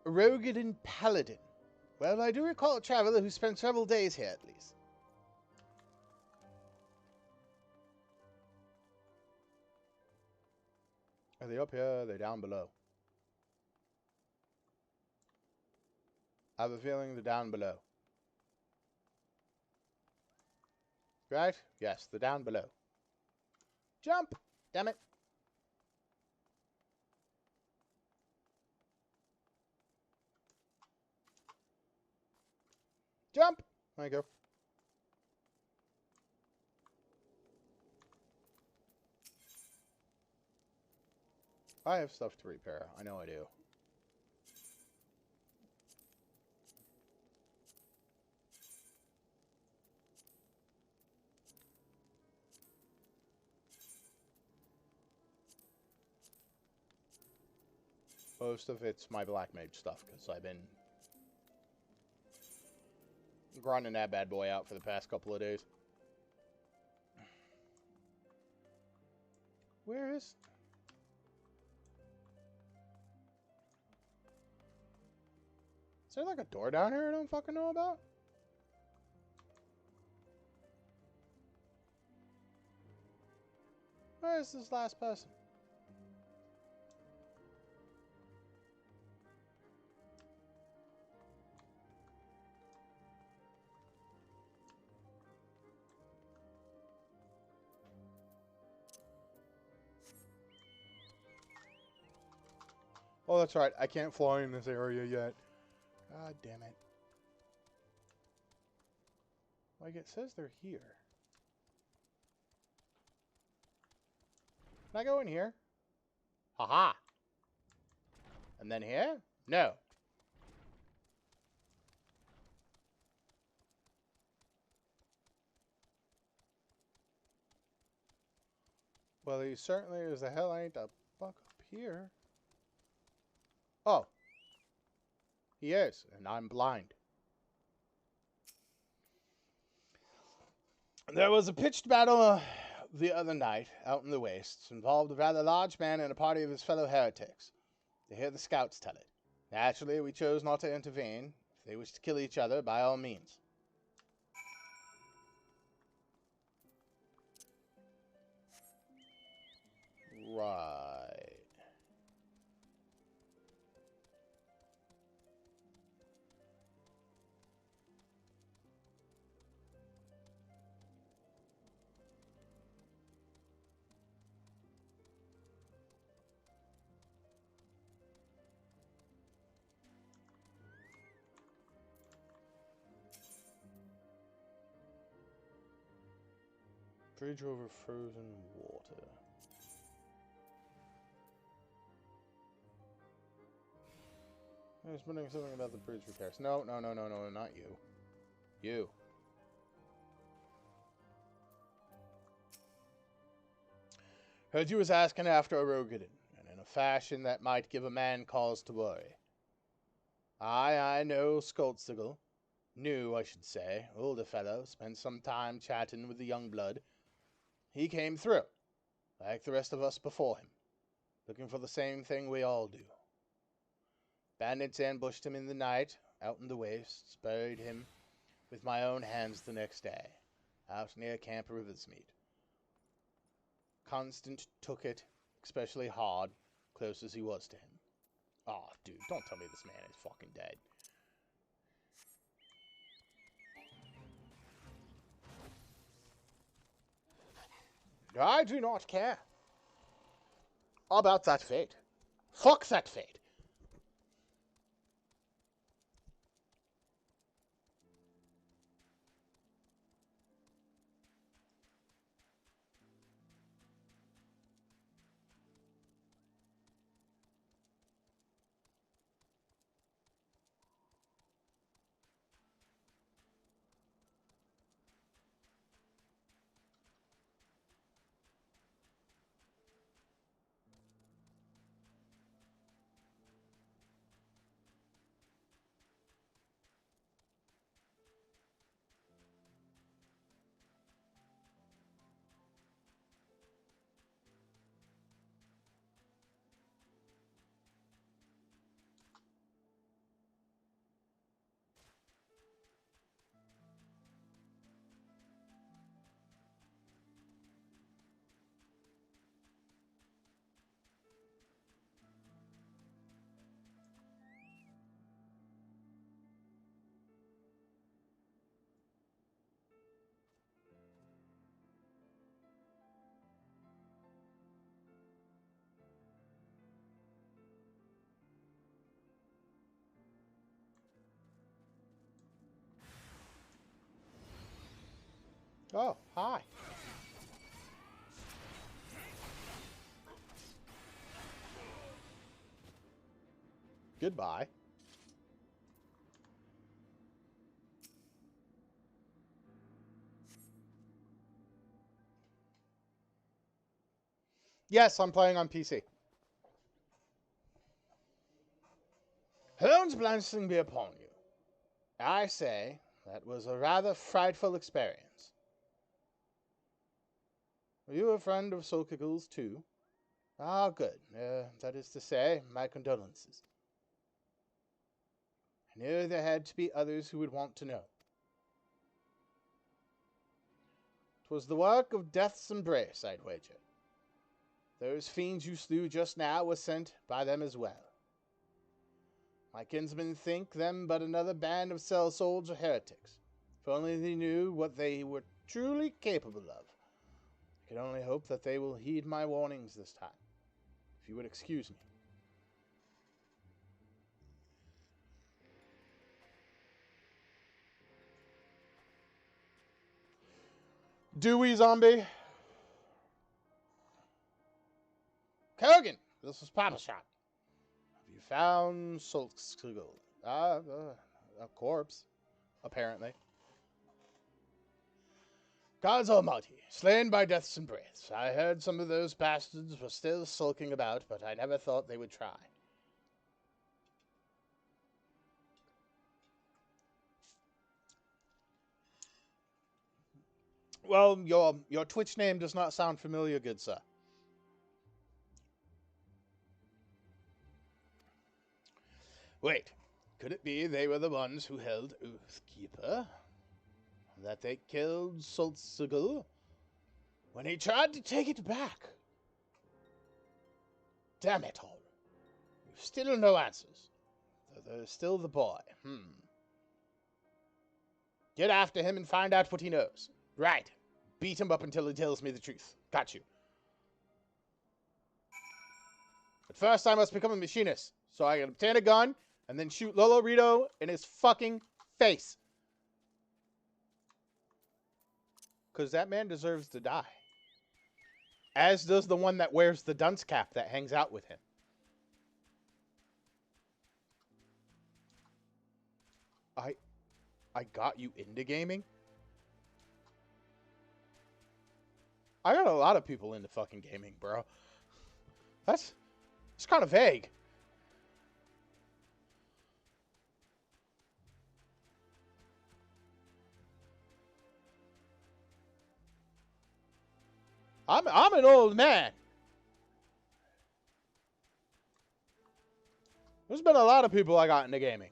A: Rogadin Paladin. Well, I do recall a traveler who spent several days here, at least. Are they up here? Are they down below? I have a feeling they're down below. Right? Yes, they're down below. Jump! Damn it. Jump! There you go. I have stuff to repair. I know I do. Most of it's my black mage stuff, because I've been grinding that bad boy out for the past couple of days. Where is... Is there like a door down here I don't fucking know about? Where is this last person? Oh, that's right. I can't fly in this area yet. God damn it. Like, it says they're here. Can I go in here? Haha. And then here? No. Well, he certainly as the hell ain't a fuck up here. Oh. He is, and I'm blind. There was a pitched battle the other night out in the wastes. Involved a rather large man and a party of his fellow heretics. To hear the scouts tell it. Naturally, we chose not to intervene. If they wish to kill each other, by all means. Right. Bridge over frozen water. I was wondering something about the bridge repairs. No, not you. You. Heard you was asking after a Rogadin, and in a fashion that might give a man cause to worry. I know Skoltsigel. New, I should say. Older fellow. Spent some time chatting with the young blood. He came through, like the rest of us before him, looking for the same thing we all do. Bandits ambushed him in the night, out in the wastes, buried him with my own hands the next day, out near Camp Riversmeet. Constant took it, especially hard, close as he was to him. Oh, dude, don't tell me this man is fucking dead. I do not care about that fate. Fuck that fate. Oh, hi. Goodbye. Yes, I'm playing on PC. Heaven's blessing be upon you. I say, that was a rather frightful experience. Were you a friend of Solkigul's too? Ah, good. That is to say, my condolences. I knew there had to be others who would want to know. 'Twas the work of Death's embrace, I'd wager. Those fiends you slew just now were sent by them as well. My kinsmen think them but another band of sellswords or heretics. If only they knew what they were truly capable of. I can only hope that they will heed my warnings this time. If you would excuse me. Dewey zombie. Kogan, this is Papa Shot. Have you found Solskigul? A corpse, apparently. Gods almighty, slain by Death's embrace. I heard some of those bastards were still sulking about, but I never thought they would try. Well, your Twitch name does not sound familiar, good sir. Wait, could it be they were the ones who held Oathkeeper? That they killed Solskigul when he tried to take it back? Damn it all. We've still no answers. Though there's still the boy. Get after him and find out what he knows. Right. Beat him up until he tells me the truth. Got you. But first I must become a machinist, so I can obtain a gun and then shoot Lolo Rito in his fucking face. Because that man deserves to die. As does the one that wears the dunce cap that hangs out with him. I got you into gaming? I got a lot of people into fucking gaming, bro. It's kind of vague. I'm an old man. There's been a lot of people I got into gaming.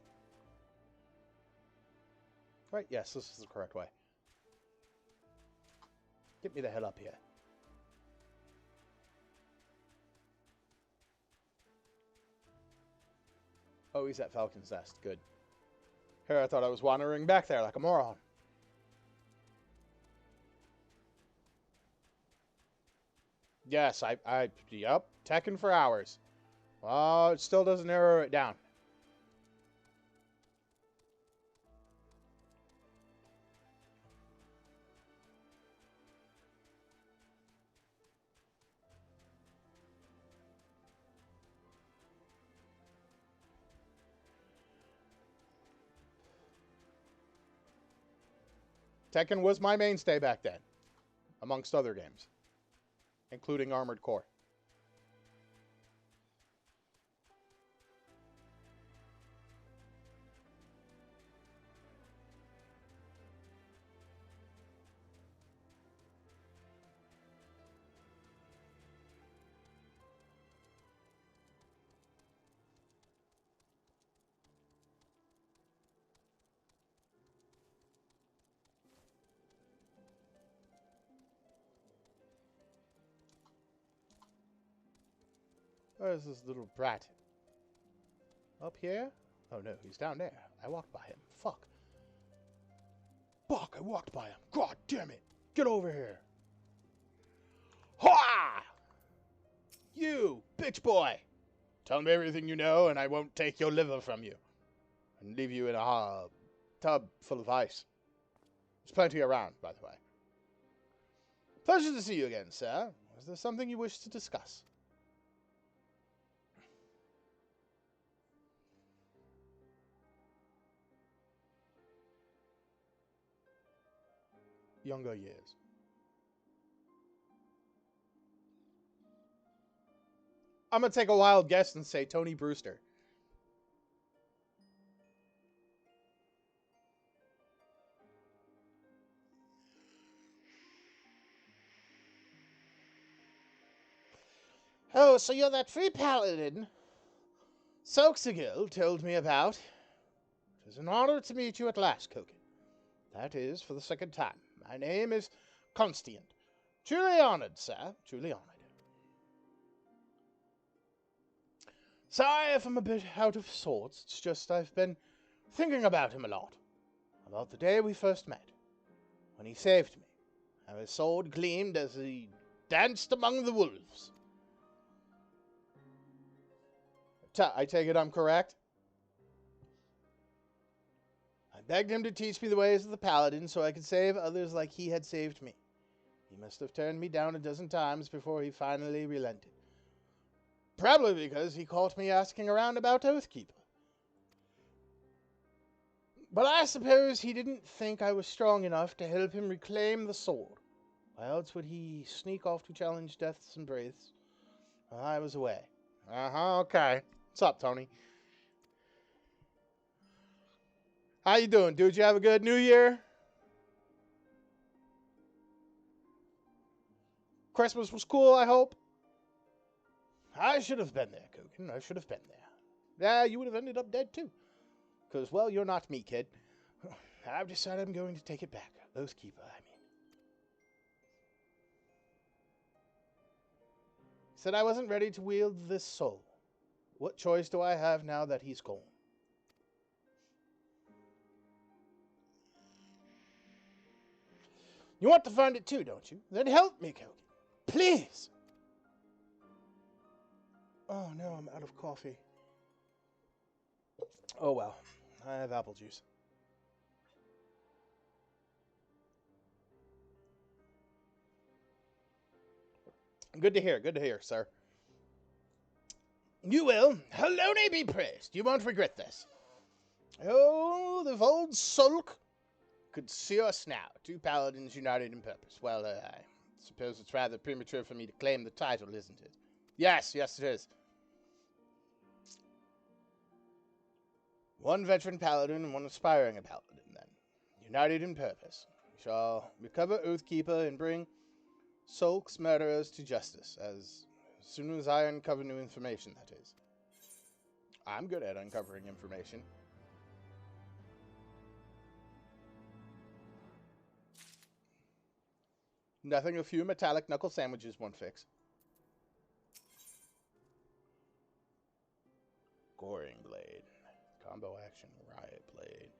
A: Right? Yes, this is the correct way. Get me the hell up here. Oh, he's at Falcon's Nest. Good. Here, I thought I was wandering back there like a moron. Yes, yep, Tekken for hours. Oh, it still doesn't narrow it down. Tekken was my mainstay back then, amongst other games, including Armored Core. Where's this little brat? Up here? Oh no, he's down there. I walked by him. Fuck. Fuck, I walked by him. God damn it. Get over here. Ha! You, bitch boy. Tell me everything you know and I won't take your liver from you. And leave you in a tub full of ice. There's plenty around, by the way. Pleasure to see you again, sir. Is there something you wish to discuss? Younger years. I'm going to take a wild guess and say Tony Brewster. Oh, so you're that free paladin Soxigil told me about. It is an honor to meet you at last, Kogan. That is for the second time. My name is Constant. Truly honored, sir. Truly honored. Sorry if I'm a bit out of sorts. It's just I've been thinking about him a lot. About the day we first met. When he saved me. How his sword gleamed as he danced among the wolves. I take it I'm correct? I begged him to teach me the ways of the paladin so I could save others like he had saved me. He must have turned me down a dozen times before he finally relented. Probably because he caught me asking around about Oathkeeper. But I suppose he didn't think I was strong enough to help him reclaim the sword. Why else would he sneak off to challenge Death's Embrace while I was away? Okay. What's up, Tony? How you doing, dude? You have a good New Year? Christmas was cool, I hope? I should have been there, Kogan. I should have been there. Yeah, you would have ended up dead, too. Because, well, you're not me, kid. I've decided I'm going to take it back. Oathkeeper, I mean. Said I wasn't ready to wield this soul. What choice do I have now that he's gone? You want to find it too, don't you? Then help me, Kogan. Please! Oh, no, I'm out of coffee. Oh, well. I have apple juice. Good to hear, sir. You will. Hallowney be praised. You won't regret this. Oh, the old sulk could see us now. Two paladins united in purpose. Well, I suppose it's rather premature for me to claim the title, isn't it? Yes, it is. One veteran paladin and one aspiring paladin, then. United in purpose. We shall recover Oathkeeper and bring Sulk's murderers to justice, as soon as I uncover new information, that is. I'm good at uncovering information. Nothing a few metallic knuckle sandwiches won't fix. Goring Blade. Combo action, Riot Blade.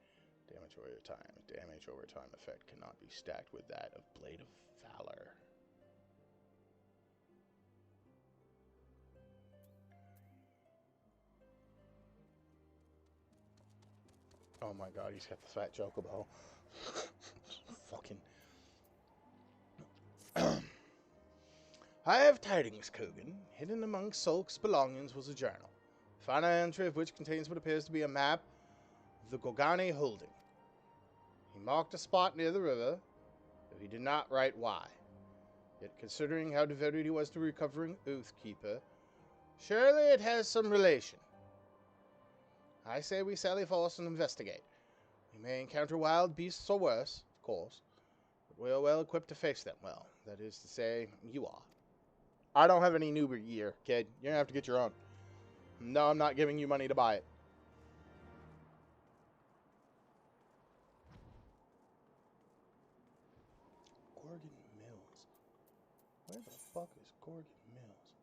A: Damage over time. Damage over time effect cannot be stacked with that of Blade of Valor. Oh my god, he's got the fat chocobo. Fucking. I have tidings, Kogan. Hidden among Sulk's belongings was a journal. The final entry of which contains what appears to be a map of the Gorgani holding. He marked a spot near the river, though he did not write why. Yet considering how devoted he was to recovering Oathkeeper, surely it has some relation. I say we sally forth and investigate. We may encounter wild beasts or worse, of course, but we are well equipped to face them. Well, that is to say, you are. I don't have any new gear, kid. You're gonna have to get your own. No, I'm not giving you money to buy it. Gorgon Mills. Where the fuck is Gorgon Mills?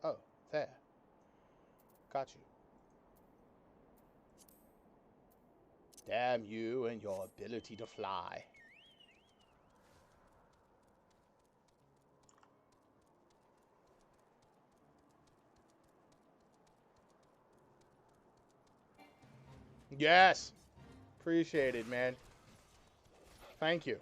A: Oh, there. Got you. Damn you and your ability to fly. Yes. Appreciated, man. Thank you.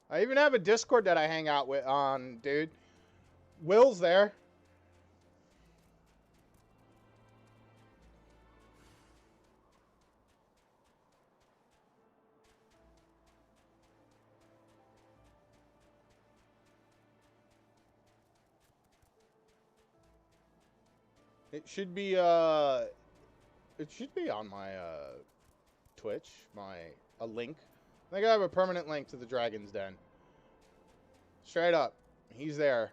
A: I even have a Discord that I hang out with on, dude. Will's there. It should be on my Twitch, a link. I think I have a permanent link to the Dragon's Den. Straight up. He's there.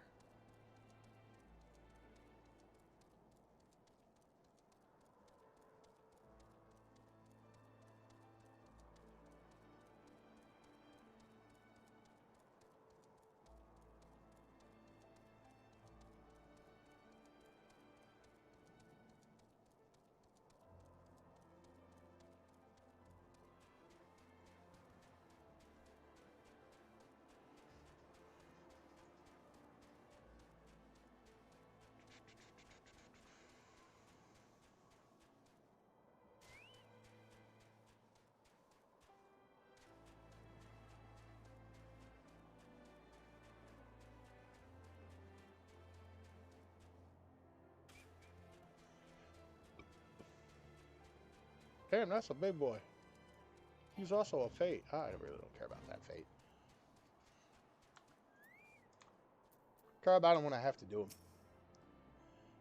A: Damn, that's a big boy. He's also a Fate. I really don't care about that Fate. Care about him when I have to do him.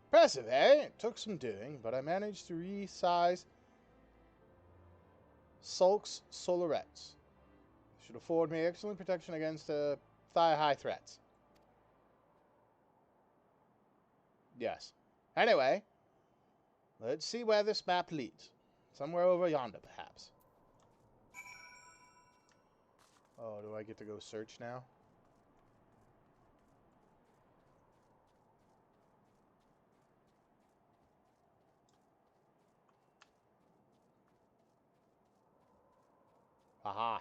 A: Impressive, eh? It took some doing, but I managed to resize Sulk's Solarettes. Should afford me excellent protection against thigh-high threats. Yes. Anyway, let's see where this map leads. Somewhere over yonder, perhaps. Oh, do I get to go search now? Aha.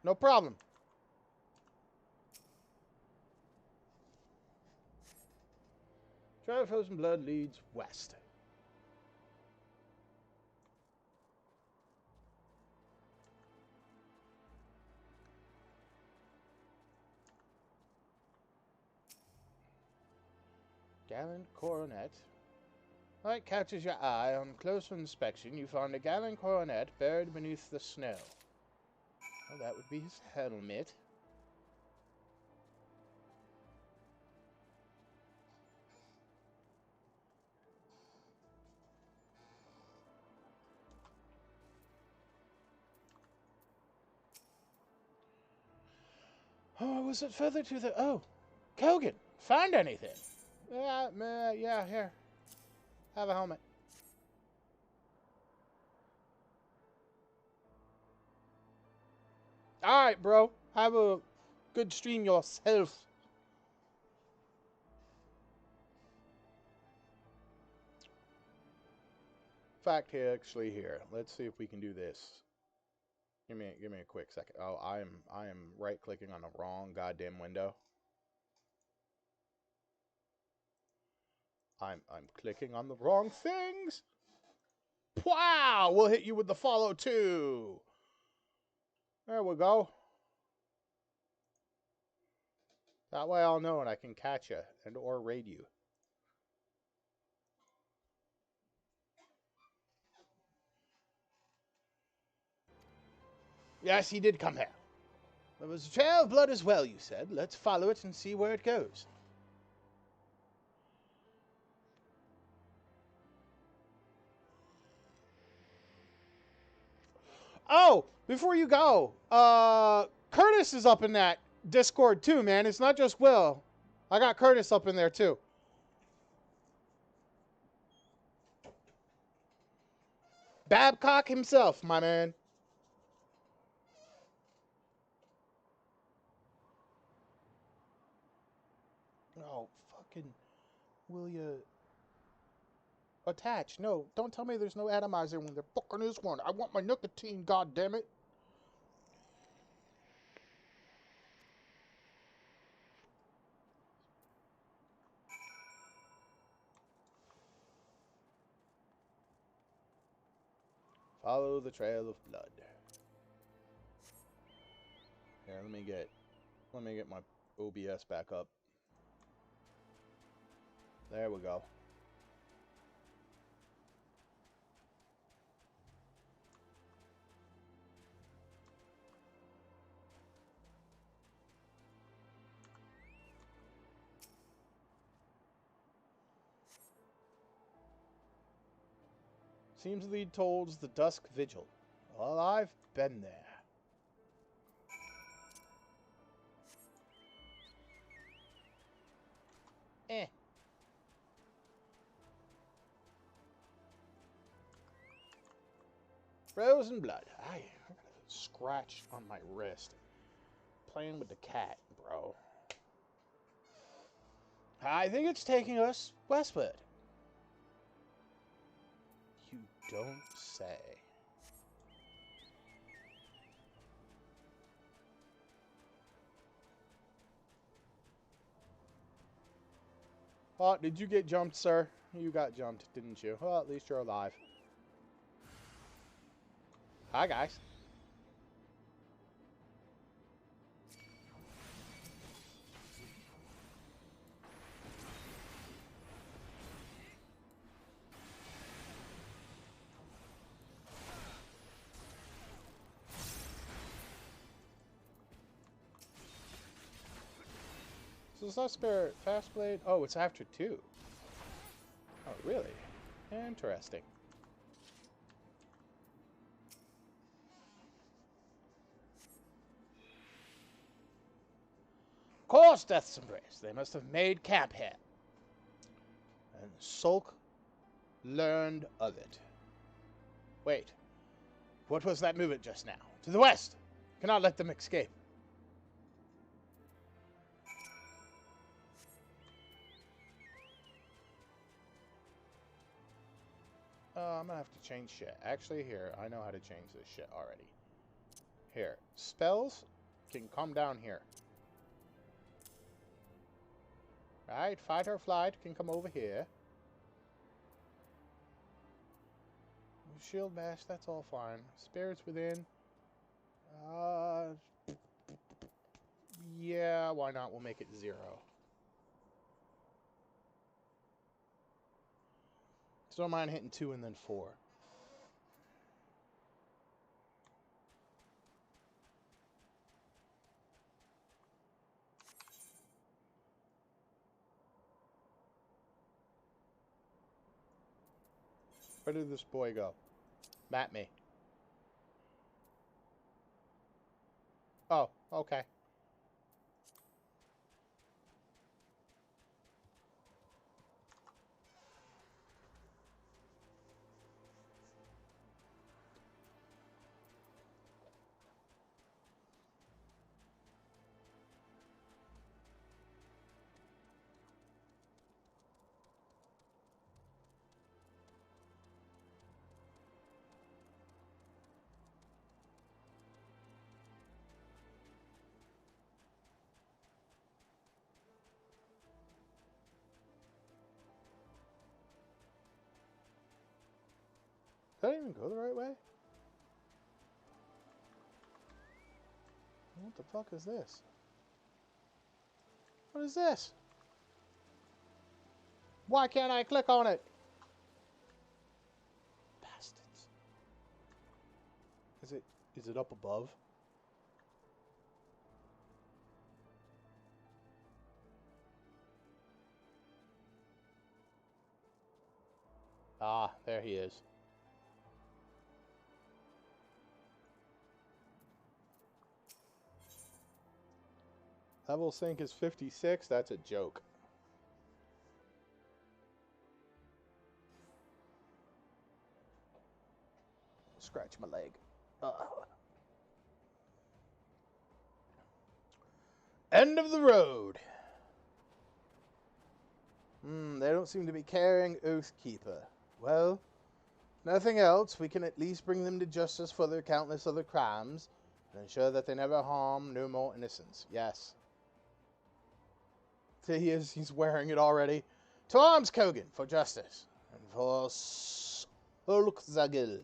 A: No problem. Trail of Frozen Blood leads west. Gallant coronet. Light catches your eye. On closer inspection, you find a gallant coronet buried beneath the snow. Well, that would be his helmet. Oh, was it further to the... Oh, Kogan, find anything? Yeah, here. Have a helmet. Alright, bro. Have a good stream yourself. Fact here, actually here. Let's see if we can do this. Give me a quick second. Oh, I am right-clicking on the wrong goddamn window. I'm clicking on the wrong things. Wow! We'll hit you with the follow too. There we go. That way I'll know and I can catch you and or raid you. Yes, he did come here. There was a trail of blood as well, you said. Let's follow it and see where it goes. Oh, before you go, Curtis is up in that Discord too, man. It's not just Will. I got Curtis up in there too. Babcock himself, my man. Oh, fucking... Will you... Attach. No, don't tell me there's no atomizer when there fucking is one. I want my nicotine, goddammit. Follow the trail of blood. Here, let me get my OBS back up. There we go. Seems to lead towards the Dusk Vigil. Well, I've been there. Eh. Frozen blood. I got a scratch on my wrist. Playing with the cat, bro. I think it's taking us westward. You don't say. Oh, did you get jumped, sir? You got jumped, didn't you? Well, at least you're alive. Hi, guys. So it's not Spirit Fast Blade? Oh, it's after 2. Oh, really? Interesting. Of course, Death's Embrace. They must have made camp here. And Sulk learned of it. Wait. What was that movement just now? To the west! Cannot let them escape. I'm gonna have to change shit. Actually, here, I know how to change this shit already. Here, spells can come down here. Right, fight or flight can come over here. Shield bash, that's all fine. Spirits within. Yeah, why not? We'll make it 0. So don't mind hitting 2 and then 4. Where did this boy go? Map me. Oh, okay. Did I even go the right way? What the fuck is this? What is this? Why can't I click on it? Bastards. Is it up above? Ah, there he is. Level sync is 56. That's a joke. Scratch my leg. End of the road. They don't seem to be carrying Oathkeeper. Well, nothing else. We can at least bring them to justice for their countless other crimes and ensure that they never harm no more innocents. Yes. He's wearing it already. To arms, Kogan, for justice. And for Sulk Zagil.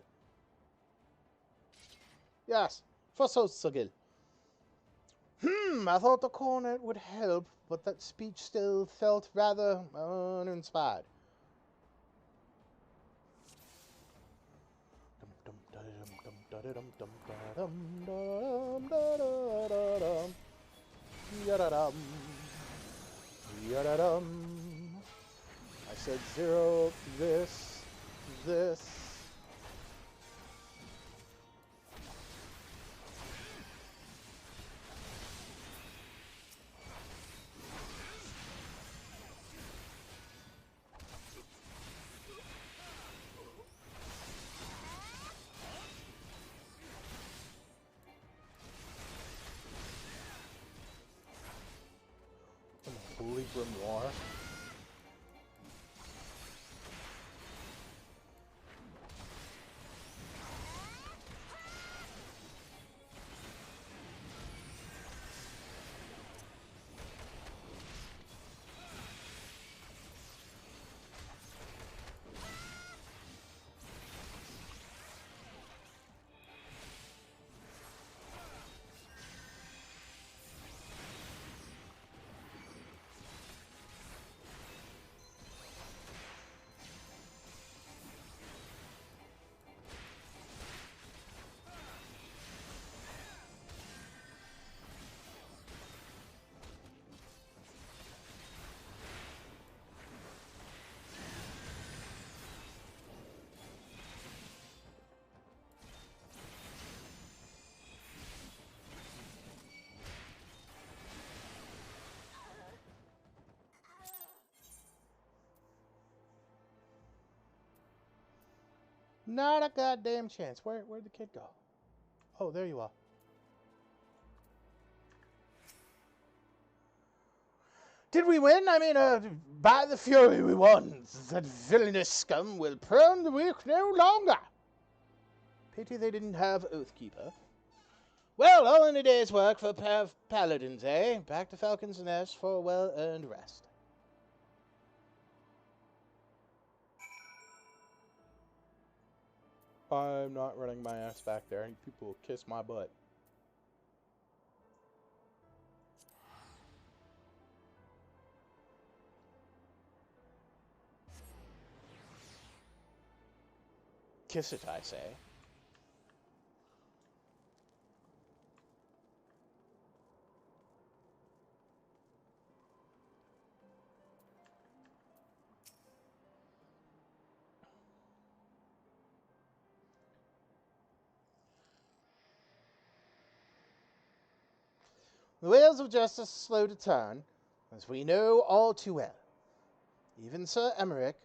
A: Yes, for Sosagil. I thought the cornet would help, but that speech still felt rather uninspired. I said 0, this. Holy Grimoire. Not a goddamn chance. Where'd the kid go? Oh, there you are. Did we win? I mean, by the fury we won. That villainous scum will prone the weak no longer. Pity they didn't have Oathkeeper. Well, all in a day's work for a pair of paladins, eh? Back to Falcon's Nest for a well-earned rest. I'm not running my ass back there, and people will kiss my butt. Kiss it, I say. The wheels of justice are slow to turn, as we know all too well. Even Sir Emmerich,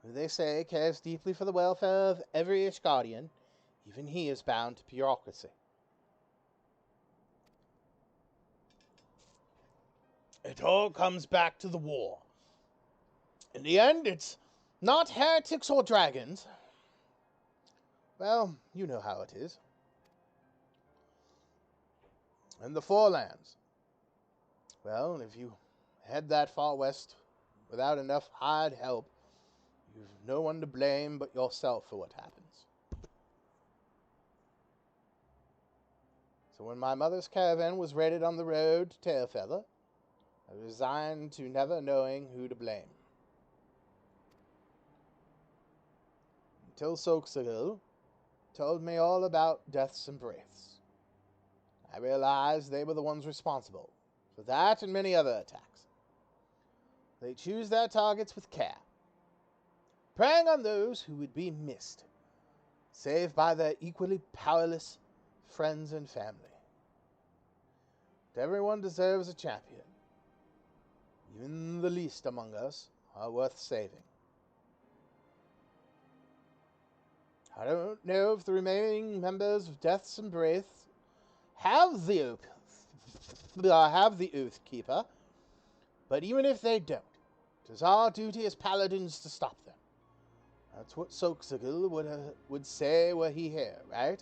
A: who they say cares deeply for the welfare of every Ishgardian, even he is bound to bureaucracy. It all comes back to the war. In the end, it's not heretics or dragons. Well, you know how it is. And the Forelands. Well, if you head that far west without enough hired help, you've no one to blame but yourself for what happens. So when my mother's caravan was raided on the road to Tailfeather, I resigned to never knowing who to blame. Until Soxagil told me all about deaths and breaths. I realized they were the ones responsible for that and many other attacks. They choose their targets with care, preying on those who would be missed, save by their equally powerless friends and family. But everyone deserves a champion. Even the least among us are worth saving. I don't know if the remaining members of Deaths and Breath have the Oathkeeper, but even if they don't, it is our duty as paladins to stop them. That's what Soxagil would say were he here, right?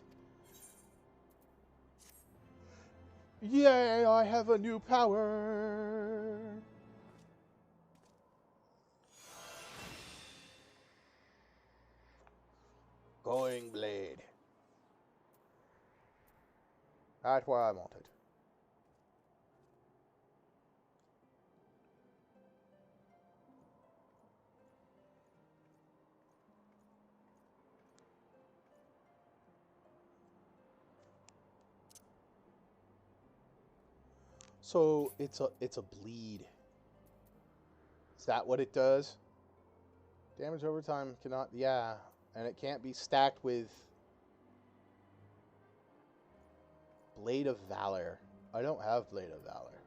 A: Yay, I have a new power! Going Blade. Right where I want it. So it's a bleed. Is that what it does? Damage over time cannot, yeah, and it can't be stacked with Blade of Valor. I don't have Blade of Valor.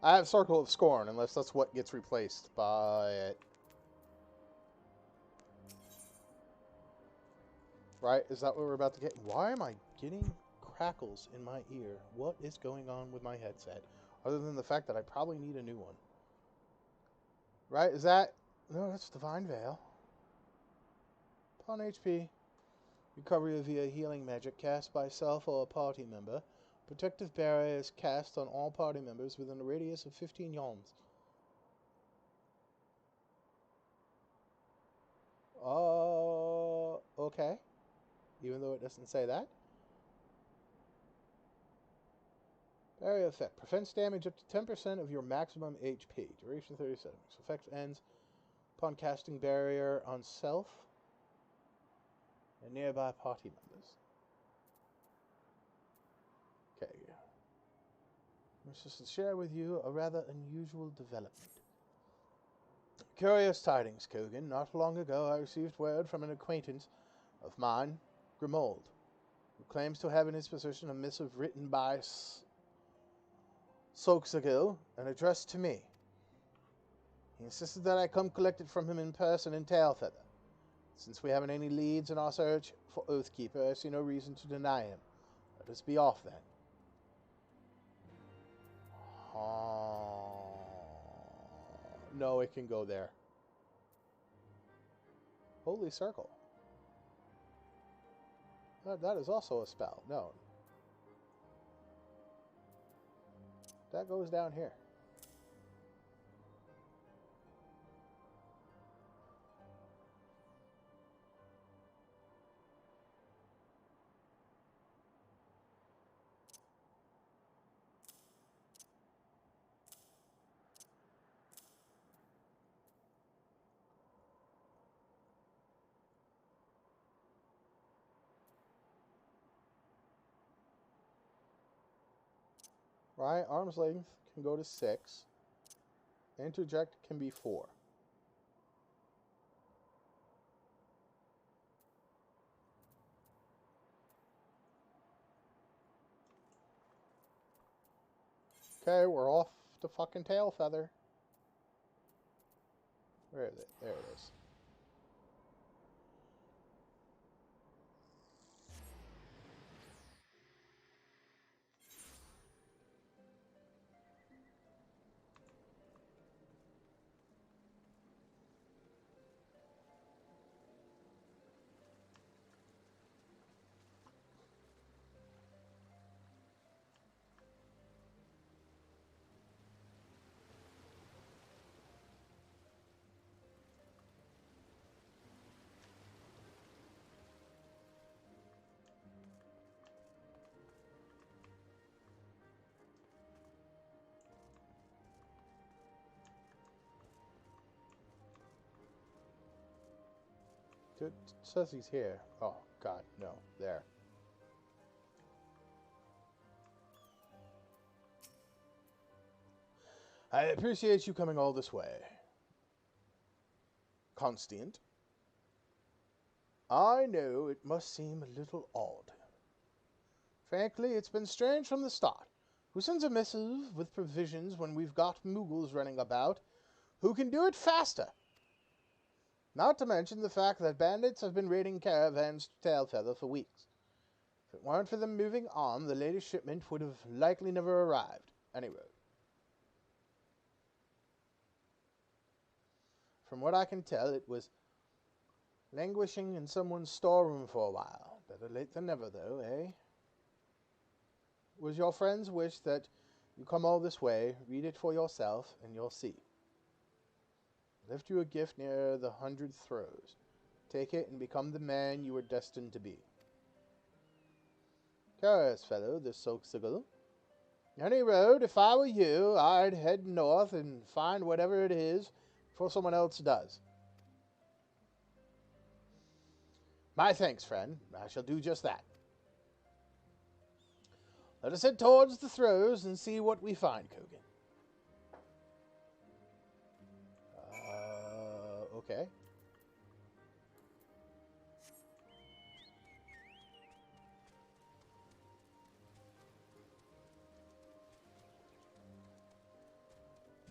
A: I have Circle of Scorn, unless that's what gets replaced by it. Right? Is that what we're about to get? Why am I getting crackles in my ear? What is going on with my headset? Other than the fact that I probably need a new one. Right? Is that... No, that's Divine Veil. Upon HP. Recovery via healing magic cast by self or a party member. Protective barrier is cast on all party members within a radius of 15 yalms. Okay. Even though it doesn't say that. Barrier effect. Prevents damage up to 10% of your maximum HP. Duration 30 seconds. Effect ends upon casting barrier on self and nearby party members. Okay. I'm just to share with you a rather unusual development. Curious tidings, Kogan. Not long ago I received word from an acquaintance of mine, Grimold, who claims to have in his possession a missive written by Soxagil and addressed to me. He insisted that I come collect it from him in person in Tailfeather. Since we haven't any leads in our search for Oathkeeper, I see no reason to deny him. Let us be off then. No, it can go there. Holy Circle. That is also a spell. No. That goes down here. Right? Arm's length can go to 6. Interject can be 4. Okay, we're off to fucking Tailfeather. Where is it? There it is. It says he's here. Oh, God, no. There. I appreciate you coming all this way. Constant. I know it must seem a little odd. Frankly, it's been strange from the start. Who sends a missive with provisions when we've got Moogles running about? Who can do it faster? Not to mention the fact that bandits have been raiding caravans to Tailfeather for weeks. If it weren't for them moving on, the latest shipment would have likely never arrived. Anyway. From what I can tell, it was languishing in someone's storeroom for a while. Better late than never, though, eh? Was your friend's wish that you come all this way, read it for yourself, and you'll see. Left you a gift near the 100 Throws. Take it and become the man you were destined to be. Curious fellow, this Soxigal. Any road, if I were you, I'd head north and find whatever it is before someone else does. My thanks, friend. I shall do just that. Let us head towards the throws and see what we find, Kogan. Okay.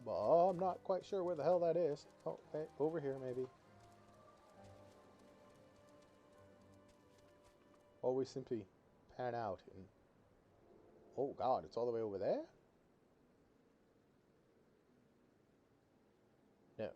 A: Well, I'm not quite sure where the hell that is. Oh, hey, over here maybe. Or we simply pan out and... Oh god, it's all the way over there? No.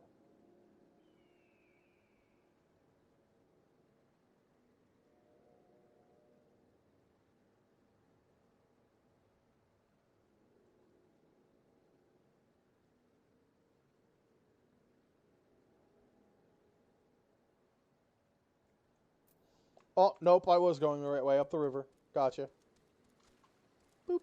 A: Oh, nope, I was going the right way up the river. Gotcha. Boop.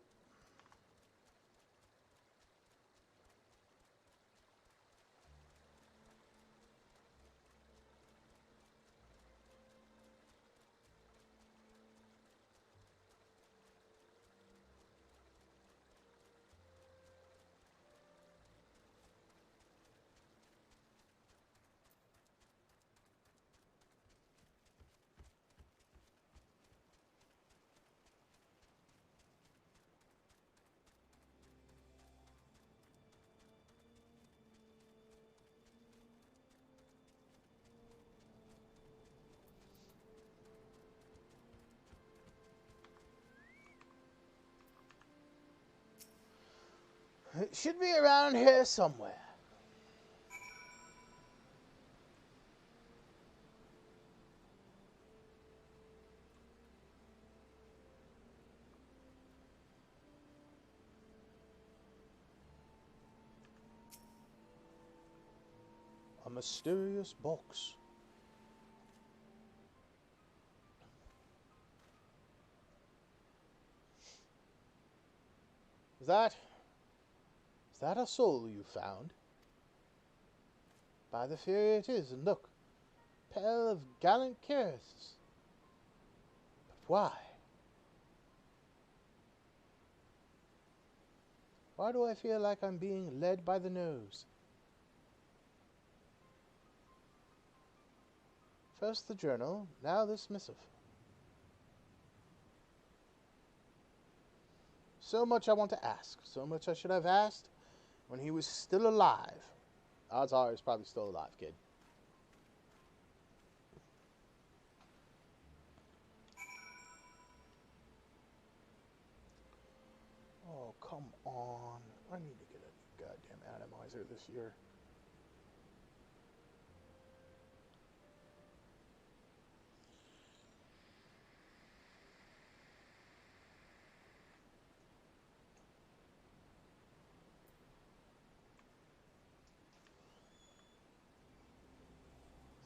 A: It should be around here somewhere. A mysterious box. Is that a soul you found? By the fury it is, and look, pair of gallant cuirass. But why? Why do I feel like I'm being led by the nose? First the journal, now this missive. So much I want to ask, so much I should have asked when he was still alive. Odds are he's probably still alive, kid. Oh, come on. I need to get a goddamn atomizer this year.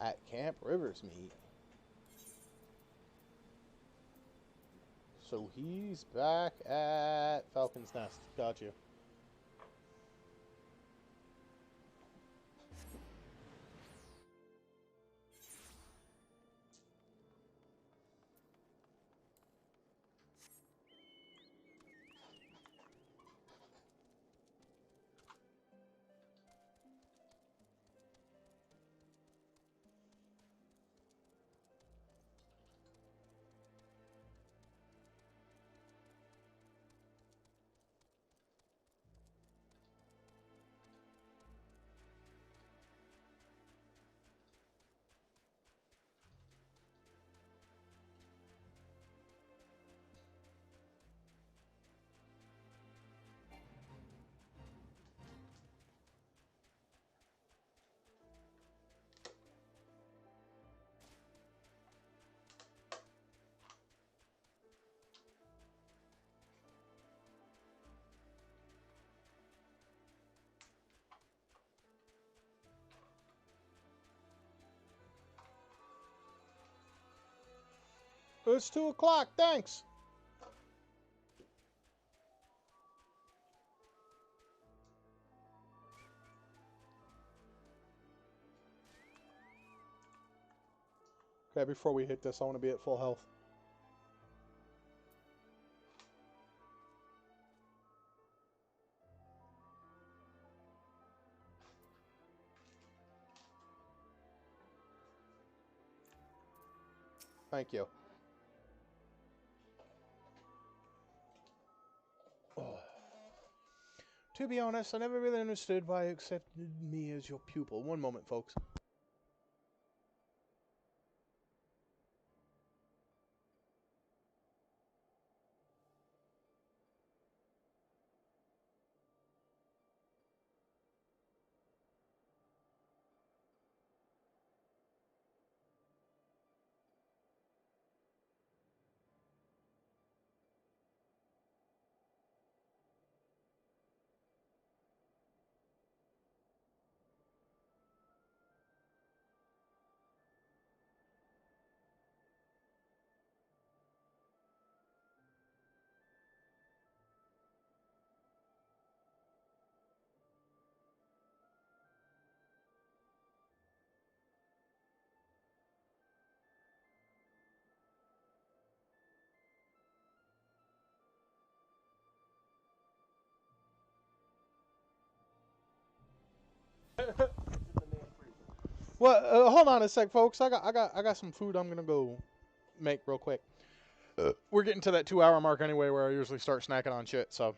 A: At Camp Rivers meet. So he's back at Falcon's Nest. Got you. It's 2 o'clock. Thanks. Okay, before we hit this, I want to be at full health. Thank you. To be honest, I never really understood why you accepted me as your pupil. One moment, folks. Well, hold on a sec, folks. I got some food I'm gonna go make real quick. We're getting to that 2-hour mark anyway, where I usually start snacking on shit. So.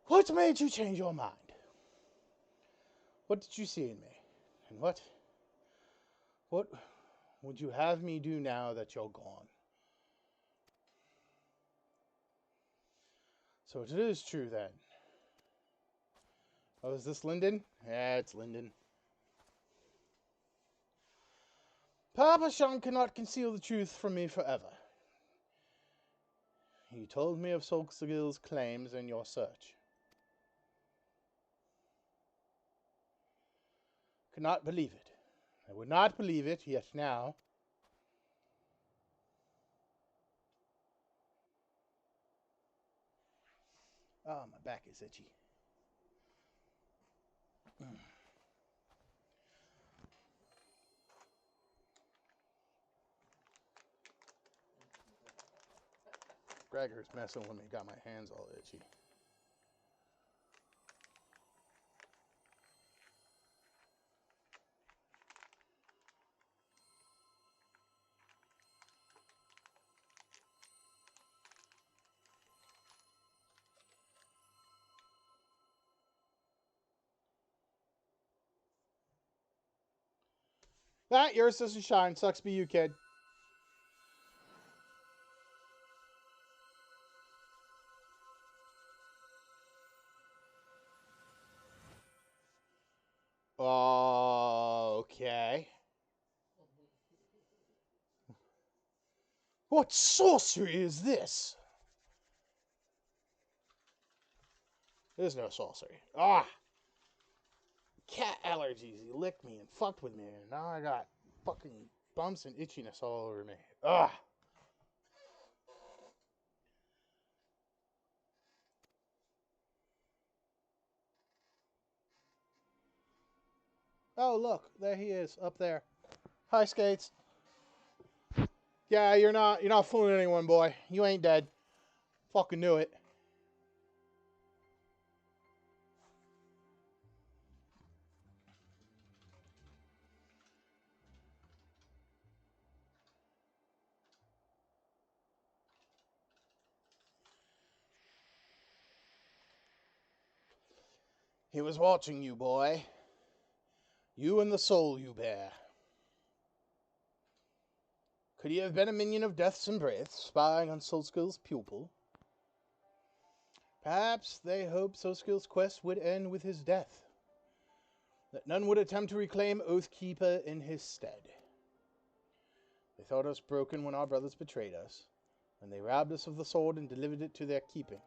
A: What made you change your mind? What did you see in me? And what would you have me do now that you're gone? So it is true then. Oh, is this Lyndon? Yeah, it's Lyndon. Papa Sean cannot conceal the truth from me forever. He told me of Solskjaer's claims in your search. Could not believe it. I would not believe it, yet now. Oh, my back is itchy. Gregor's messing with me, got my hands all itchy. That yours doesn't shine. Sucks to be you, kid. Okay. What sorcery is this? There's no sorcery. Ah! Cat allergies. He licked me and fucked with me, and now I got fucking bumps and itchiness all over me. Ah! Oh, look, there he is, up there. Hi, Skates. Yeah, you're not fooling anyone, boy. You ain't dead. Fucking knew it. He was watching you, boy. You and the soul you bear. Could he have been a minion of Death's Embrace, spying on Solskjaer's pupil? Perhaps they hoped Solskjaer's quest would end with his death, that none would attempt to reclaim Oathkeeper in his stead. They thought us broken when our brothers betrayed us, when they robbed us of the sword and delivered it to their keeping.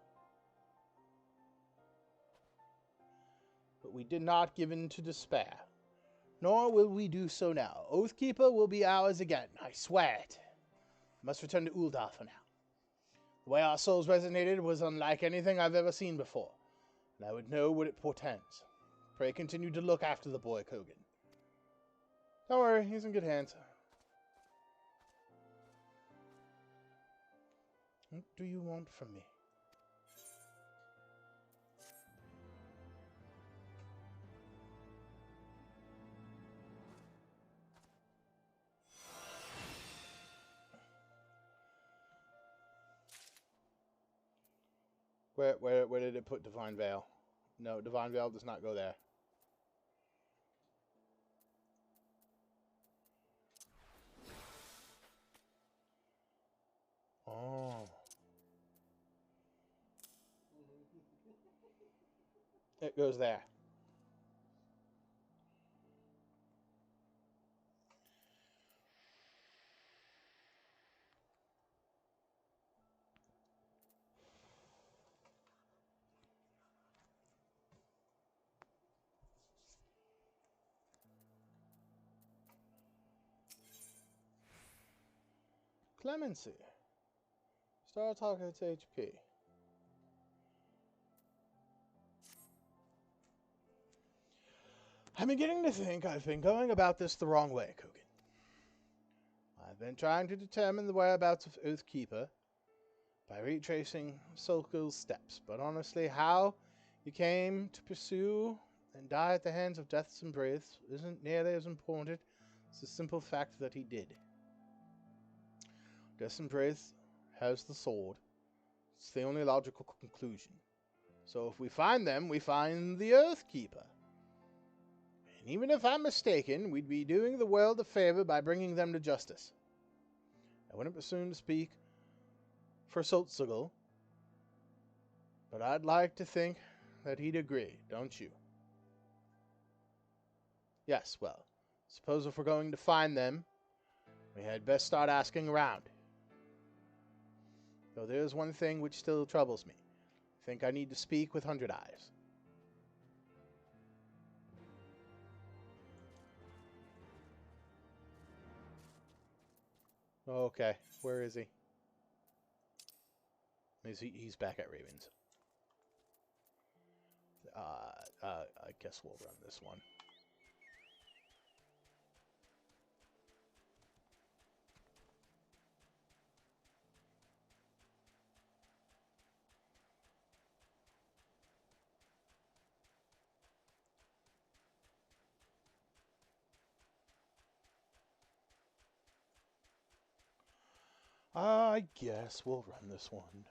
A: But we did not give in to despair, nor will we do so now. Oathkeeper will be ours again, I swear it. I must return to Uldar for now. The way our souls resonated was unlike anything I've ever seen before, and I would know what it portends. Pray continue to look after the boy, Kogan. Don't worry, he's in good hands. What do you want from me? Where did it put Divine Veil? No, Divine Veil does not go there. Oh. It goes there. Clemency. Star target's HP. I'm beginning to think I've been going about this the wrong way, Kogan. I've been trying to determine the whereabouts of Oathkeeper by retracing Solskjaer's steps, but honestly, how he came to pursue and die at the hands of Death's Embrace isn't nearly as important as the simple fact that he did. Death's Embrace has the sword. It's the only logical conclusion. So if we find them, we find the Earthkeeper. And even if I'm mistaken, we'd be doing the world a favor by bringing them to justice. I wouldn't presume to speak for Sultsugal, but I'd like to think that he'd agree, don't you? Yes, well, suppose if we're going to find them, we had best start asking around. Though there's one thing which still troubles me. I think I need to speak with 100 Eyes. Okay, where is he? He's back at Ravens. I guess we'll run this one. I guess we'll run this one.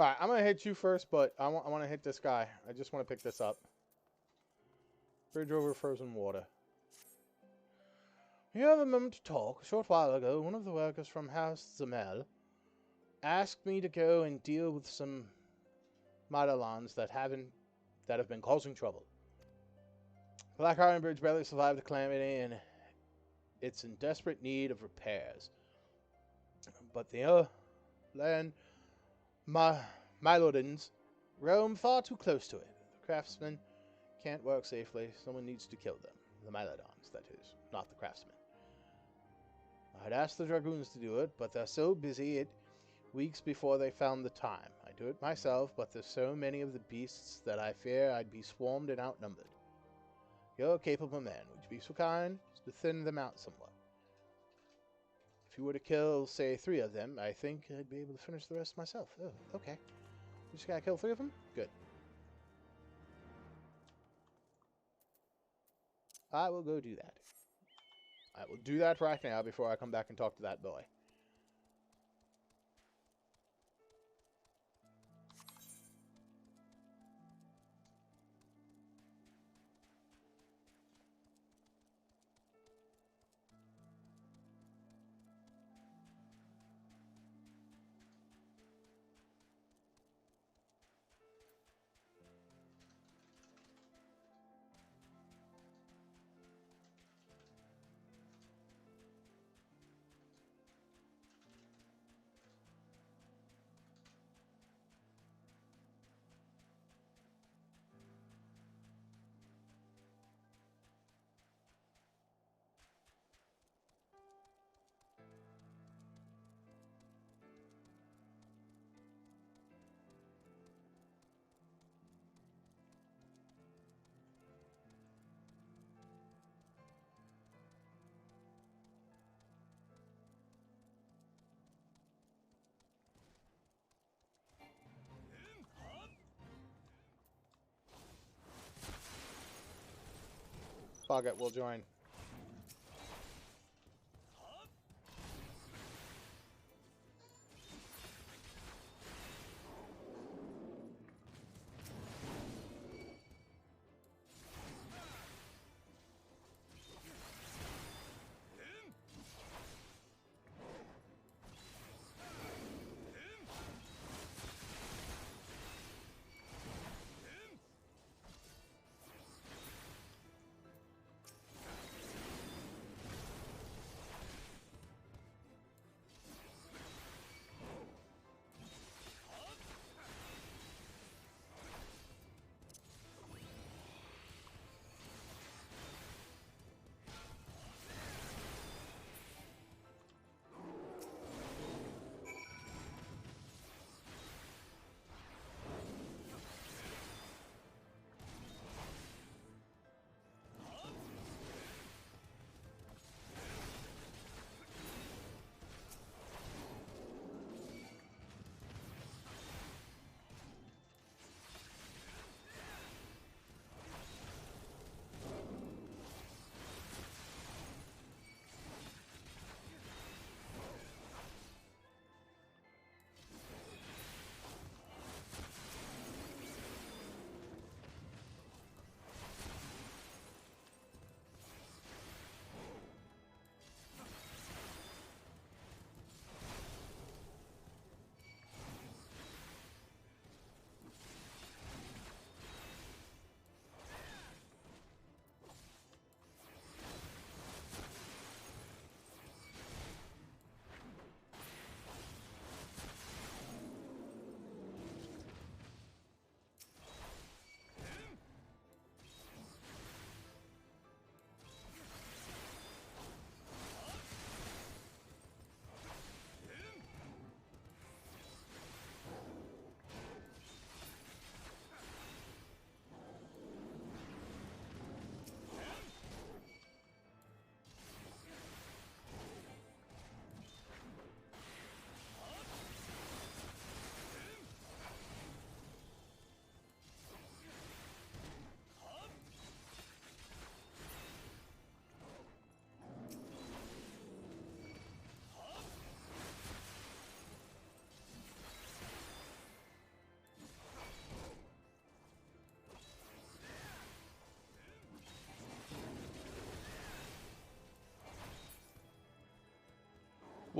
A: Alright, I'm going to hit you first, but I want to hit this guy. I just want to pick this up. Bridge over frozen water. You have a moment to talk. A short while ago, one of the workers from House Zamel asked me to go and deal with some Madalans that have been causing trouble. Black Iron Bridge barely survived the calamity, and it's in desperate need of repairs. But the land Mylodins roam far too close to it. The craftsmen can't work safely. Someone needs to kill them. The Mylodons, that is, not the craftsmen. I'd asked the Dragoons to do it, but they're so busy weeks before they found the time. I do it myself, but there's so many of the beasts that I fear I'd be swarmed and outnumbered. You're a capable man. Would you be so kind as to thin them out somewhat? If you were to kill, say, 3 of them, I think I'd be able to finish the rest myself. Oh, okay. You just gotta kill 3 of them? Good. I will go do that. I will do that right now before I come back and talk to that boy. Fuck it, we'll join.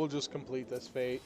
A: We'll just complete this fate.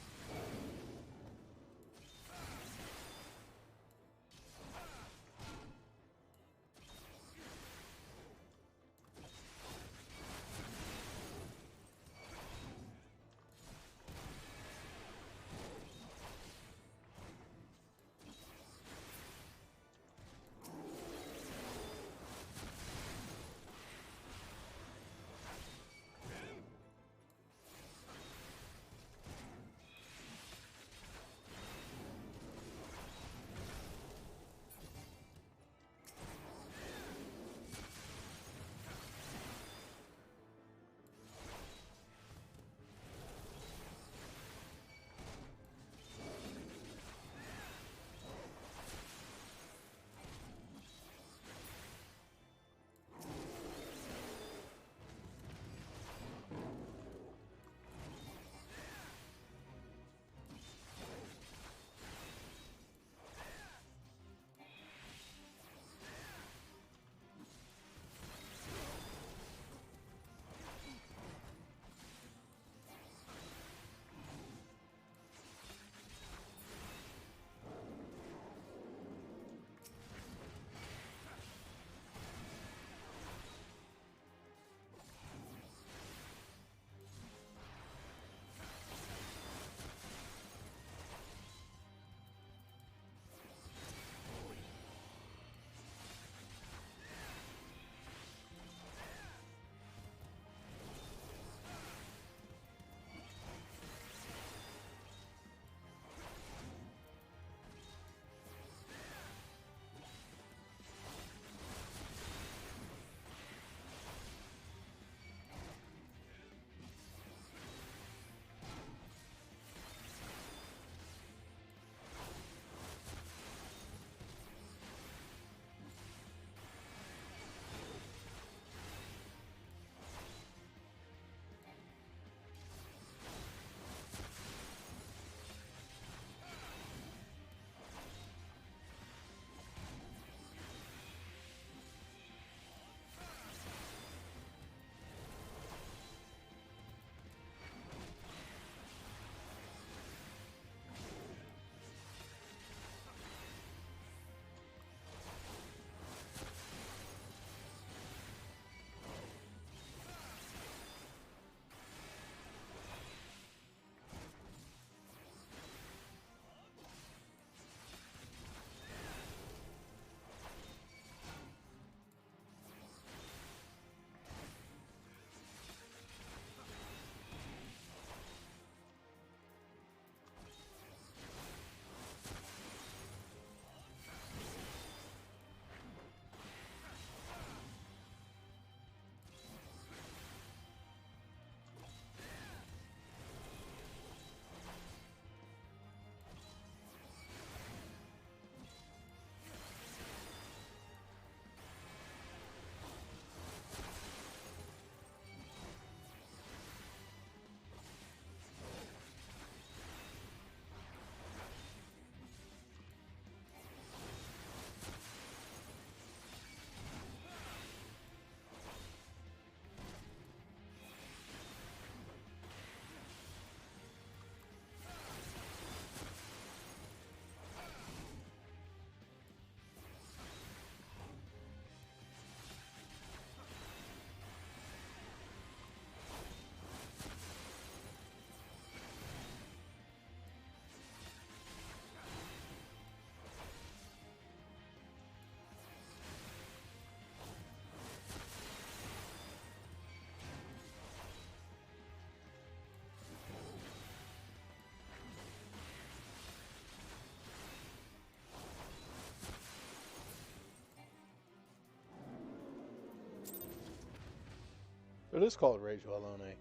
A: It is called Rage Valone.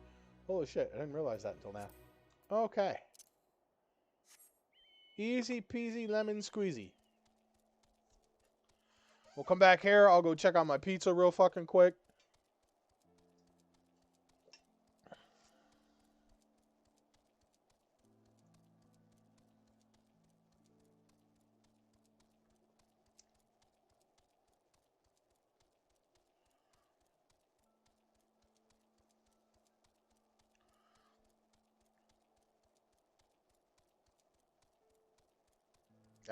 A: Holy shit, I didn't realize that until now. Okay. Easy peasy lemon squeezy. We'll come back here. I'll go check out my pizza real fucking quick.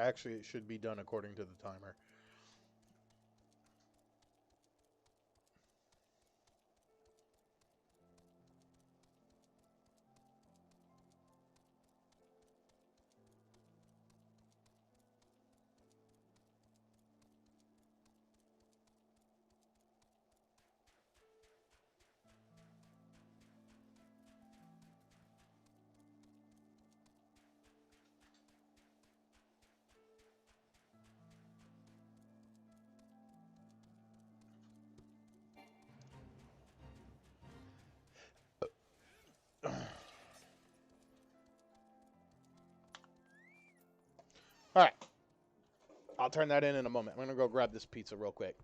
A: Actually, it should be done according to the timer. All right. I'll turn that in a moment. I'm going to go grab this pizza real quick.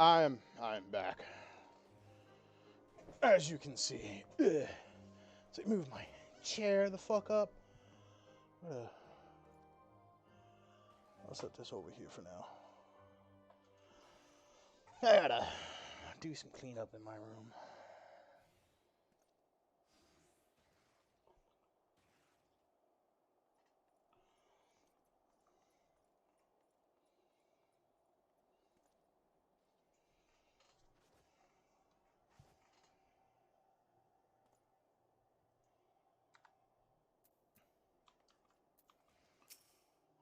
A: I'm back. As you can see. Ugh. So move my chair the fuck up. I'll set this over here for now. I gotta do some cleanup in my room.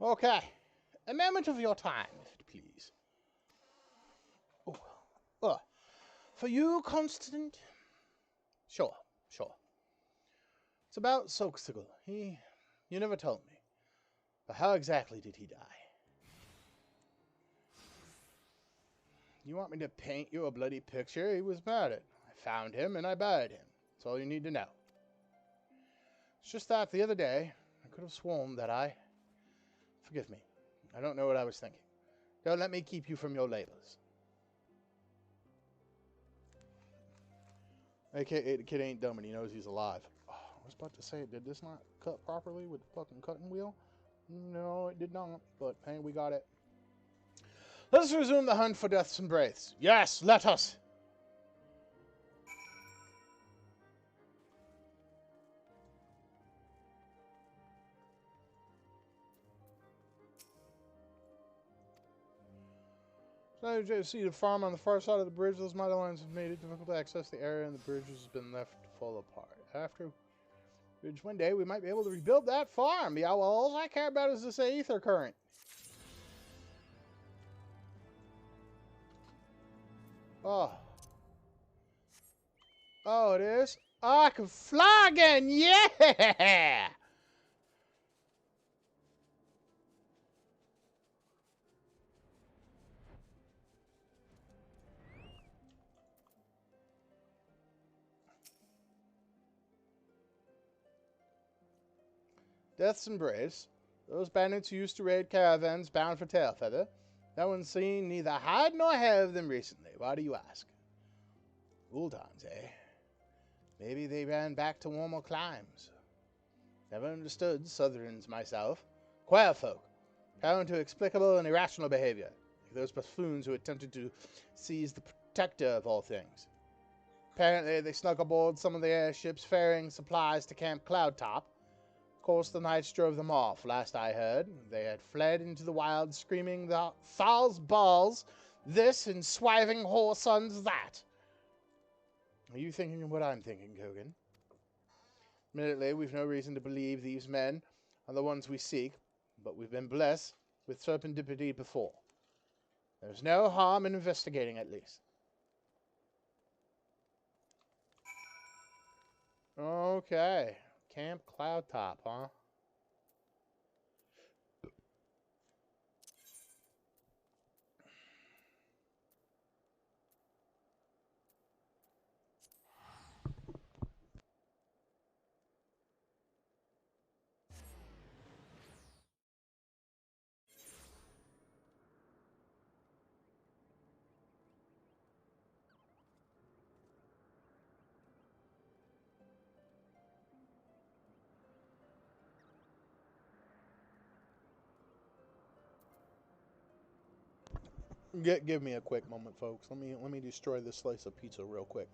A: Okay. A moment of your time, if it please. Oh. For you, Constant? Sure. It's about Soxigal. You never told me. But how exactly did he die? You want me to paint you a bloody picture? He was murdered. I found him and I buried him. That's all you need to know. It's just that the other day, I could have sworn that Forgive me. I don't know what I was thinking. Don't let me keep you from your labors. AKA the kid ain't dumb and he knows he's alive. Oh, I was about to say, did this not cut properly with the fucking cutting wheel? No, it did not. But hey, we got it. Let us resume the hunt for Death's Embrace. Yes, let us. So you see the farm on the far side of the bridge. Those miter lines have made it difficult to access the area, and the bridge has been left to fall apart. After bridge one day, we might be able to rebuild that farm. Yeah, well, all I care about is this aether current. Oh, it is? Oh, I can fly again! Yeah! Death's Embrace. Those bandits who used to raid caravans bound for Tailfeather. No one's seen neither hide nor hair of them recently. Why do you ask? Old times, eh? Maybe they ran back to warmer climes. Never understood Southrons myself. Queer folk, prone to explicable and irrational behavior, like those buffoons who attempted to seize the protector of all things. Apparently, they snuck aboard some of the airships ferrying supplies to Camp Cloudtop. Of course, the knights drove them off, last I heard. They had fled into the wild, screaming the Thal's balls, this and swiving whoresons that. Are you thinking of what I'm thinking, Kogan? Admittedly, we've no reason to believe these men are the ones we seek, but we've been blessed with serendipity before. There's no harm in investigating, at least. Okay. Camp Cloudtop, huh? Give me a quick moment, folks. Let me destroy this slice of pizza real quick.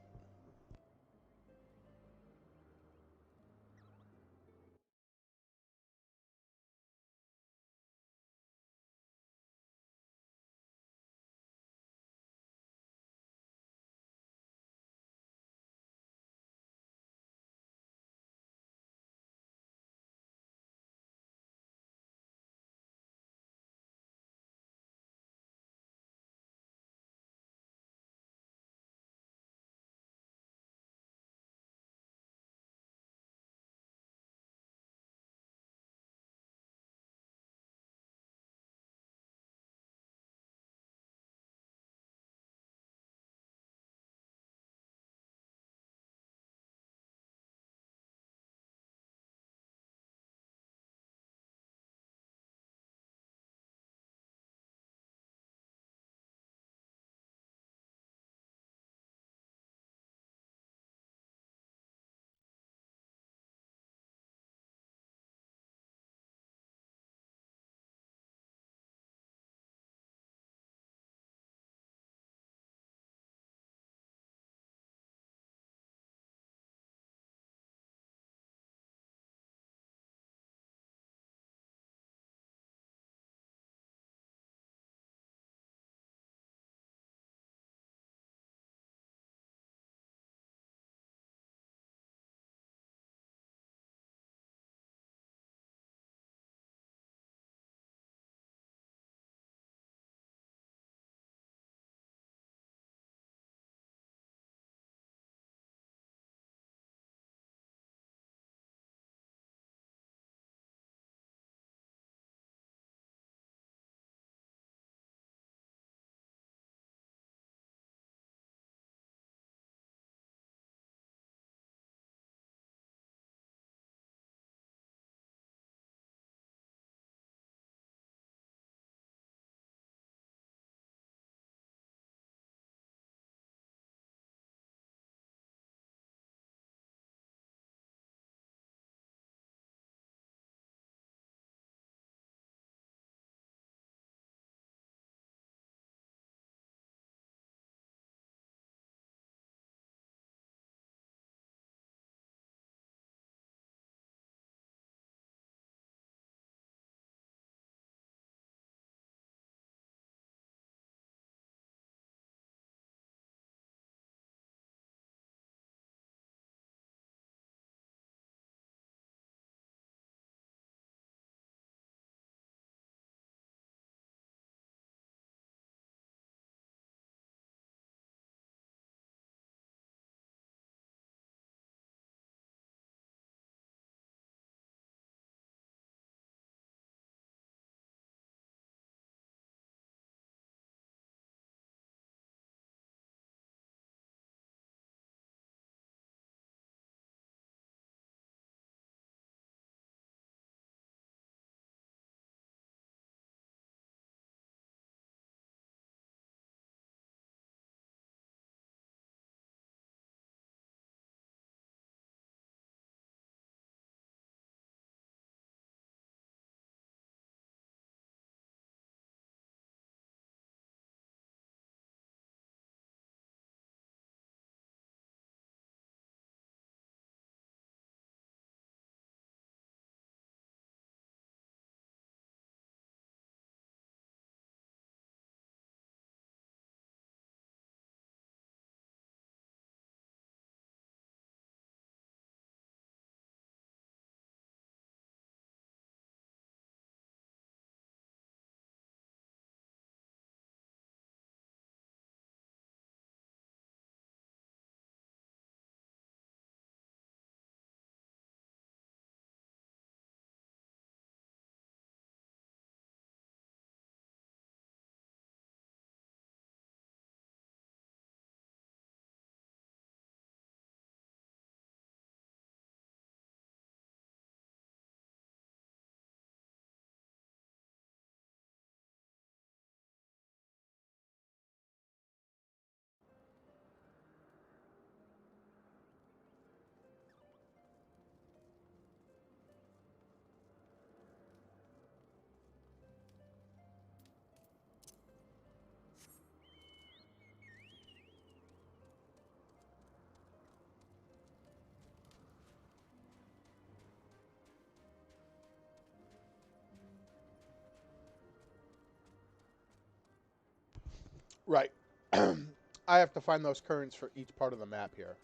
A: Right. I have to find those currents for each part of the map here.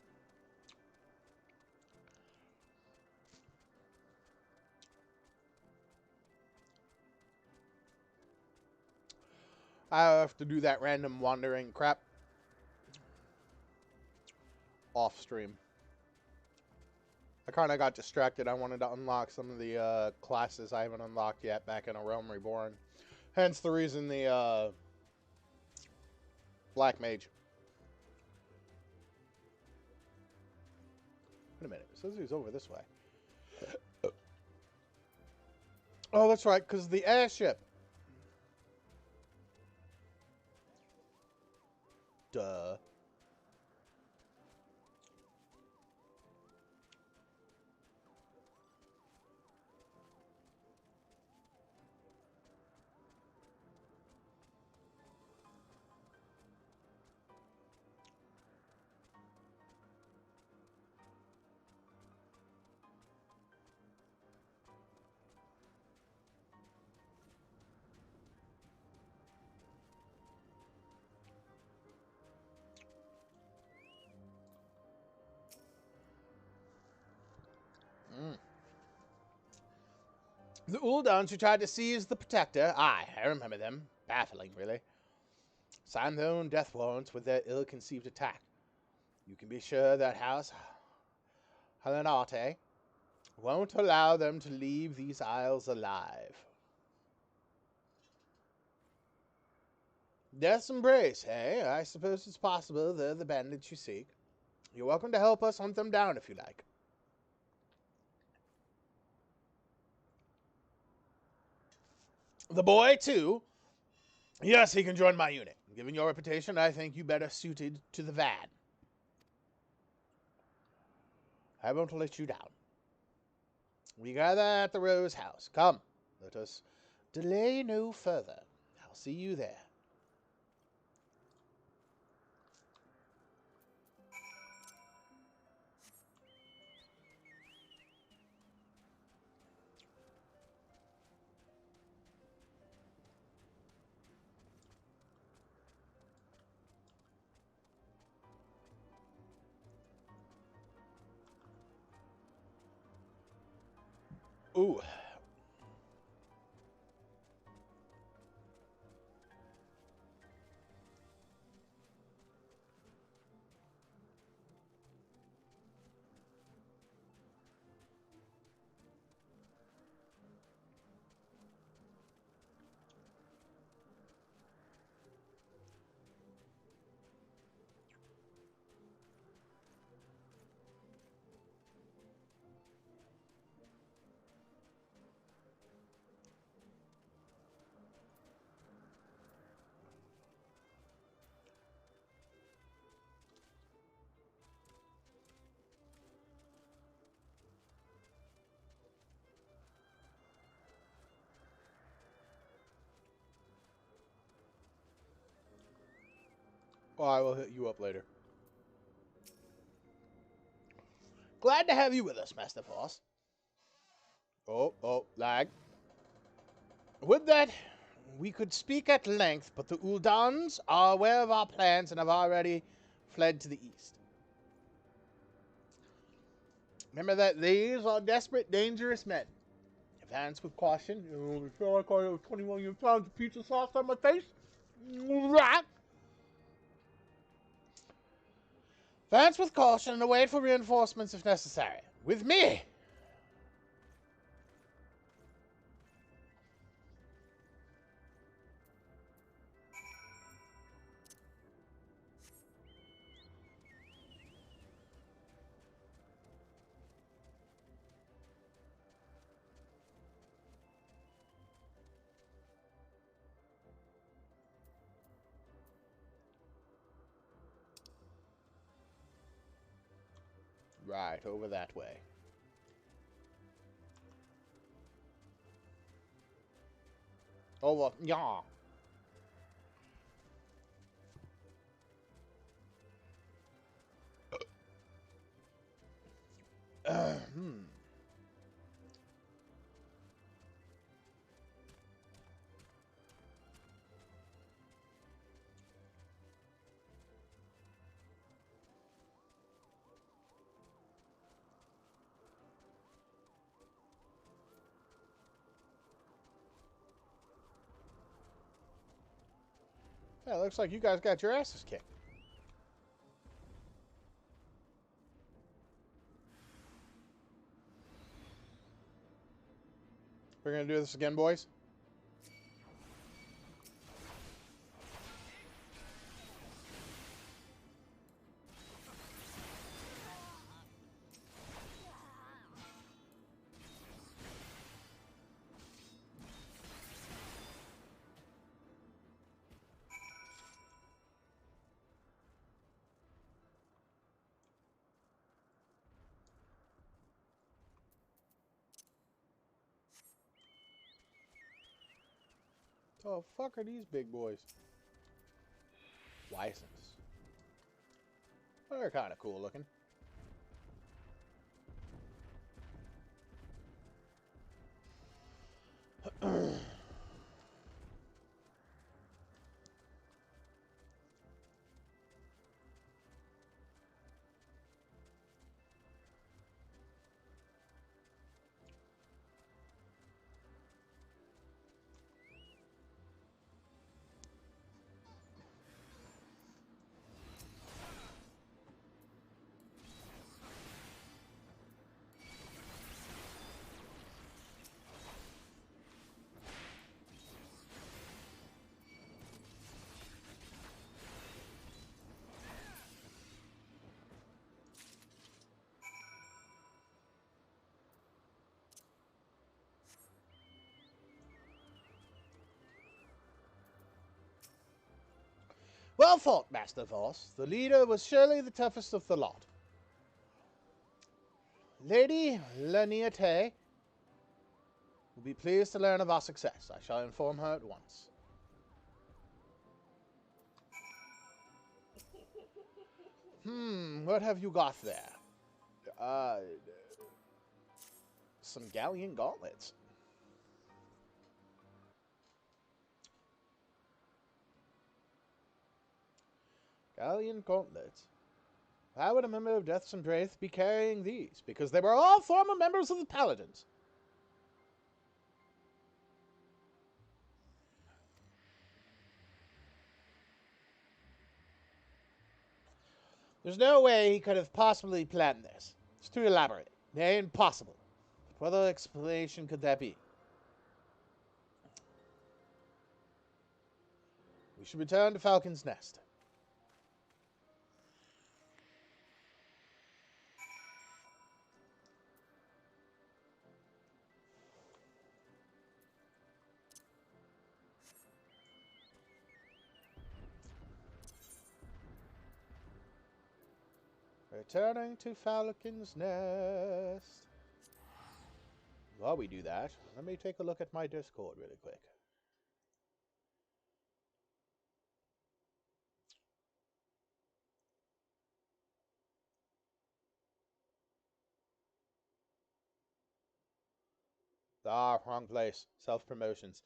A: I have to do that random wandering crap off stream. I kind of got distracted. I wanted to unlock some of the classes I haven't unlocked yet back in A Realm Reborn. Hence the reason the Black Mage. Wait a minute. It says he's over this way. Oh, that's right, because the airship. Duh. The Uldans who tried to seize the Protector. Aye, I remember them. Baffling, really. Signed their own death warrants with their ill-conceived attack. You can be sure that House Helenate won't allow them to leave these isles alive. Death's embrace, eh? I suppose it's possible they're the bandits you seek. You're welcome to help us hunt them down if you like. The boy, too. Yes, he can join my unit. Given your reputation, I think you better suited to the van. I won't let you down. We gather at the Rose House. Come, let us delay no further. I'll see you there. Ooh. Oh, I will hit you up later. Glad to have you with us, Master Foss. Oh, lag. With that, we could speak at length, but the Uldans are aware of our plans and have already fled to the east. Remember that these are desperate, dangerous men. Advance with caution. You feel like I have 20 million pounds of pizza sauce on my face? Advance with caution and await for reinforcements if necessary. With me! Right, over that way. Over, yeah. Yeah, looks like you guys got your asses kicked. We're gonna do this again, boys. Oh, fuck are these big boys? License. They're kind of cool looking. Well fought, Master Voss. The leader was surely the toughest of the lot. Lady Laniate will be pleased to learn of our success. I shall inform her at once. What have you got there? Some galleon gauntlets. Galleon gauntlets? Why would a member of Death's Embrace be carrying these? Because they were all former members of the Paladins. There's no way he could have possibly planned this. It's too elaborate. Nay, impossible. What other explanation could that be? We should return to Falcon's Nest. Returning to Falcon's Nest. While we do that, let me take a look at my Discord really quick. Ah, wrong place. Self-promotions.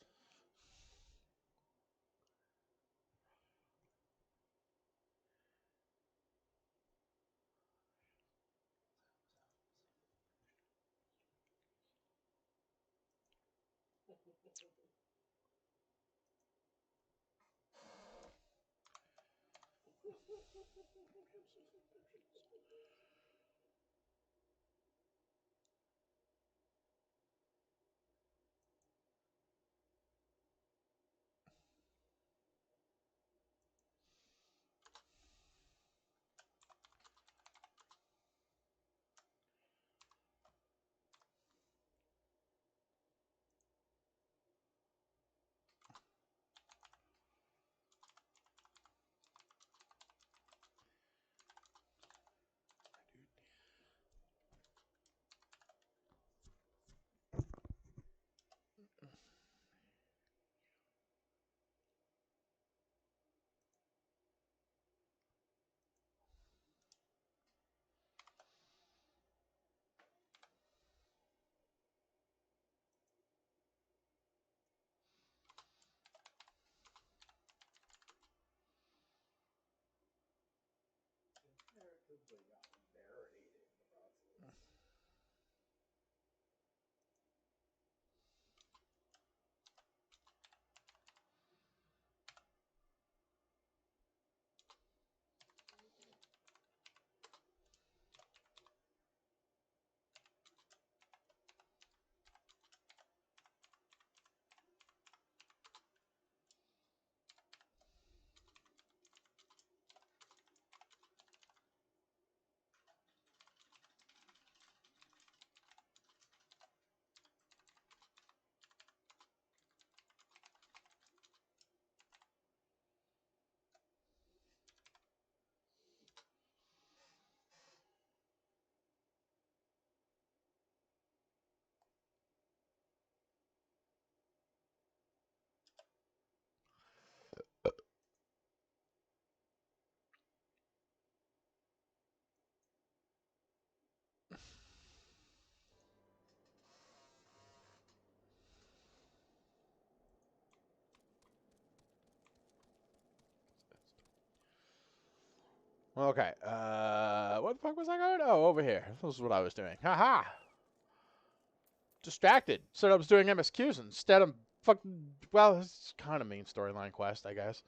A: Okay. What the fuck was I going? Oh, over here. This is what I was doing. Haha. Distracted. Said I was doing MSQs instead of fucking. Well, it's kind of main storyline quest, I guess.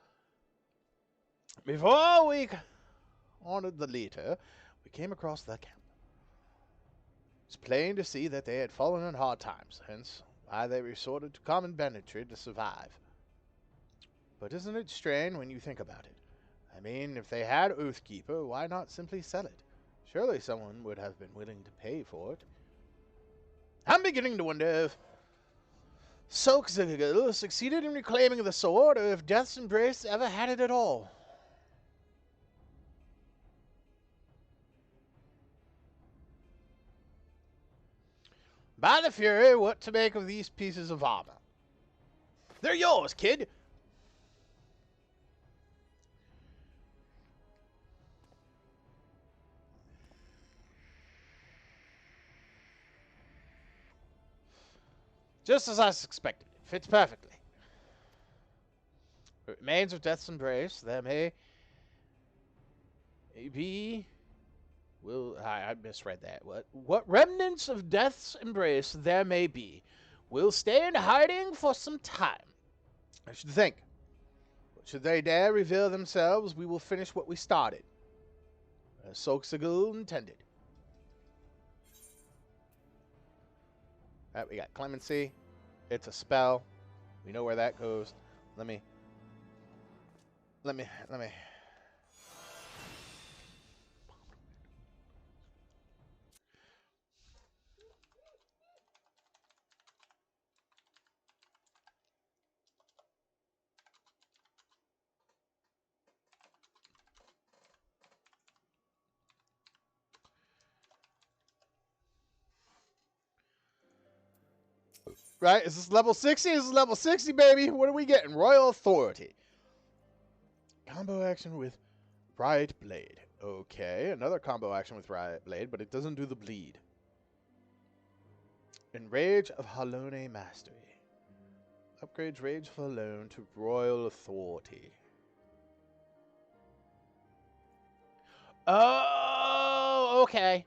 A: Before we honored the leader, we came across their camp. It's plain to see that they had fallen in hard times, hence why they resorted to common banditry to survive. But isn't it strange when you think about it? I mean, if they had Oathkeeper, why not simply sell it? Surely someone would have been willing to pay for it. I'm beginning to wonder if Solkzigil succeeded in reclaiming the sword, or if Death's Embrace ever had it at all. By the Fury, what to make of these pieces of armor? They're yours, kid! Just as I suspected. It fits perfectly. The remains of Death's Embrace, there may be... I misread that. What remnants of Death's Embrace there may be will stay in hiding for some time. I should think. But should they dare reveal themselves, we will finish what we started. As Solkzigil intended. Alright, we got Clemency. It's a spell. We know where that goes. Let me. Right? Is this level 60? This is level 60, baby. What are we getting? Royal Authority. Combo action with Riot Blade. Okay, another combo action with Riot Blade, but it doesn't do the bleed. Enrage of Halone Mastery. Upgrades Rage of Halone to Royal Authority. Oh, okay.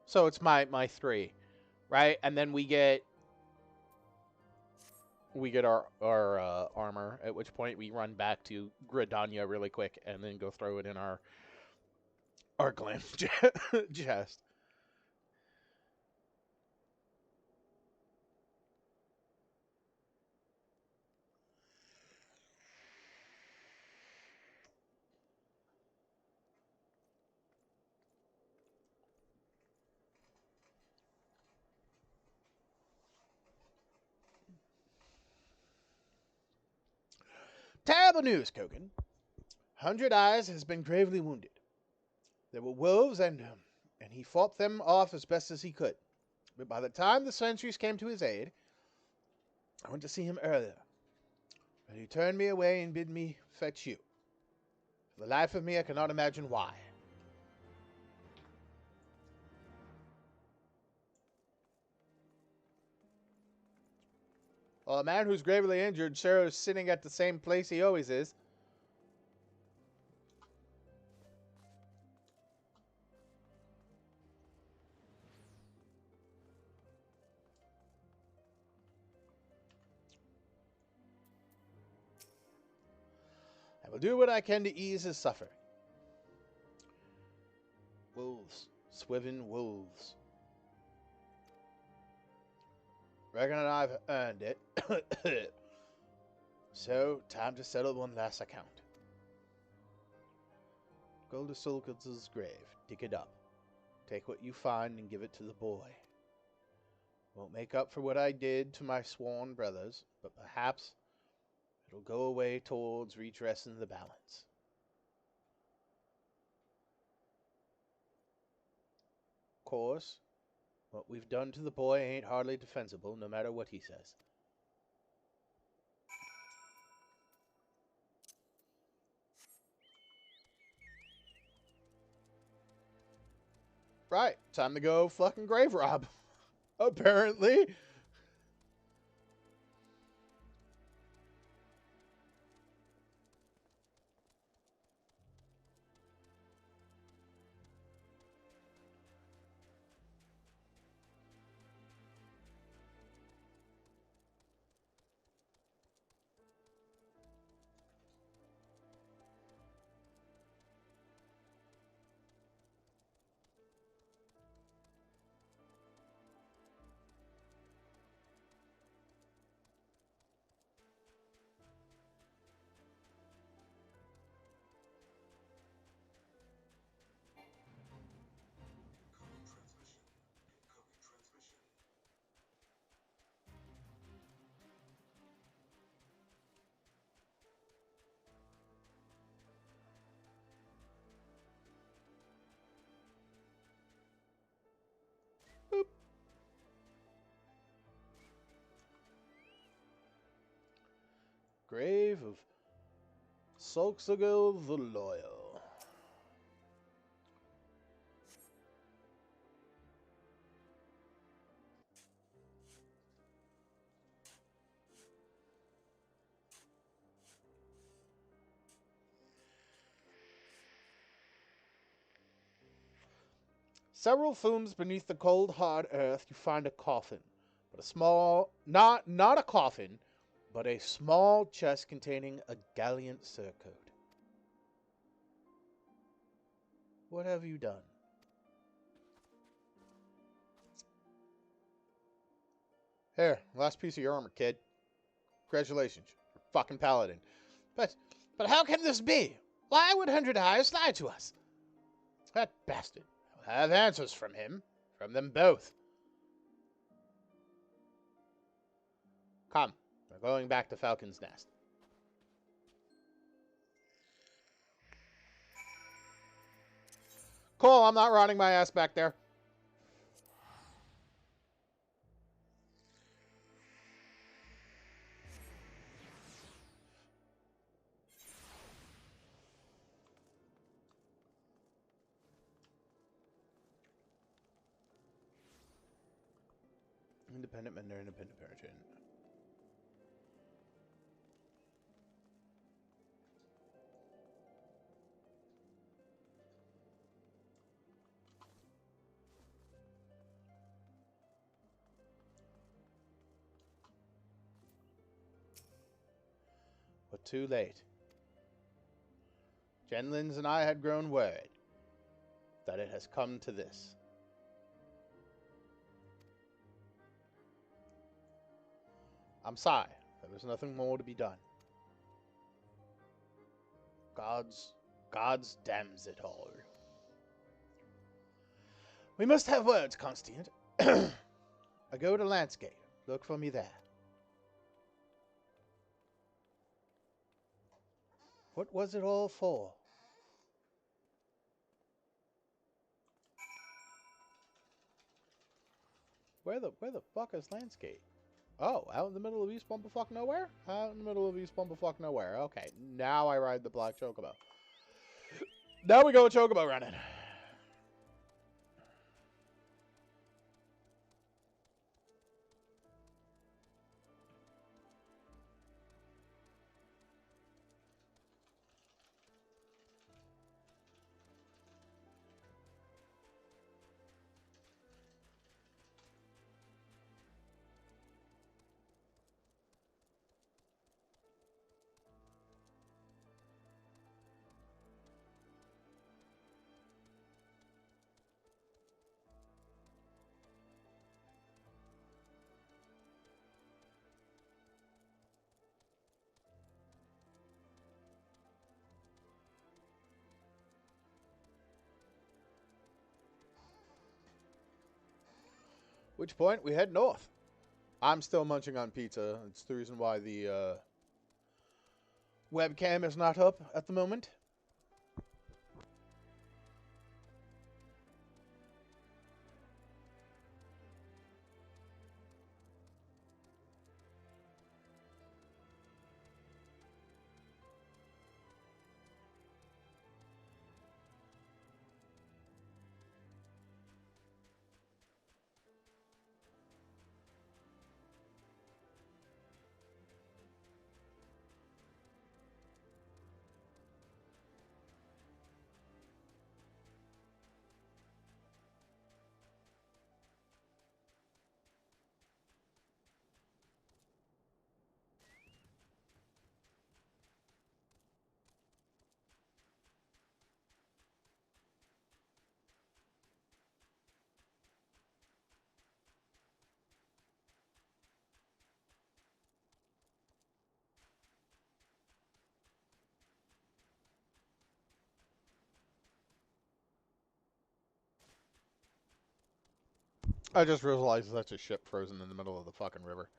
A: So it's my 3, right? And then we get our armor, at which point we run back to Gridania really quick and then go throw it in our glam chest. Terrible news, Kogan. 100 Eyes has been gravely wounded. There were wolves, and he fought them off as best as he could. But by the time the sentries came to his aid, I went to see him earlier. But he turned me away and bid me fetch you. For the life of me, I cannot imagine why. Well, a man who's gravely injured sure is sitting at the same place he always is. I will do what I can to ease his suffering. Wolves. Swiven wolves. Reckon I've earned it. So, time to settle one last account. Go to Solkz's grave. Dig it up. Take what you find and give it to the boy. Won't make up for what I did to my sworn brothers, but perhaps it'll go away towards redressing the balance. Of course, what we've done to the boy ain't hardly defensible, no matter what he says. Right, time to go fucking grave rob. Apparently. grave of Solxagil the Loyal. Several fooms beneath the cold, hard earth, you find a coffin. But a small, not a coffin, but a small chest containing a gallant surcoat. What have you done? Here, last piece of your armor, kid. Congratulations, you're a fucking paladin. But how can this be? Why would 100 Eyes lie to us? That bastard. I'll have answers from him. From them both. Come, we're going back to Falcon's Nest. Cool, I'm not running my ass back there. Independent Mender, Independent Parent. But too late. Jenlins and I had grown worried that it has come to this. I'm sorry. There was nothing more to be done. God's damns it all. We must have words, Constant. I go to Landscape. Look for me there. What was it all for? Where the fuck is Landscape? Oh, out in the middle of East Bumblefuck Nowhere? Out in the middle of East Bumblefuck Nowhere. Okay, now I ride the Black Chocobo. Now we go Chocobo running. Which point we head north. I'm still munching on pizza. It's the reason why the webcam is not up at the moment. I just realized that's a ship frozen in the middle of the fucking river.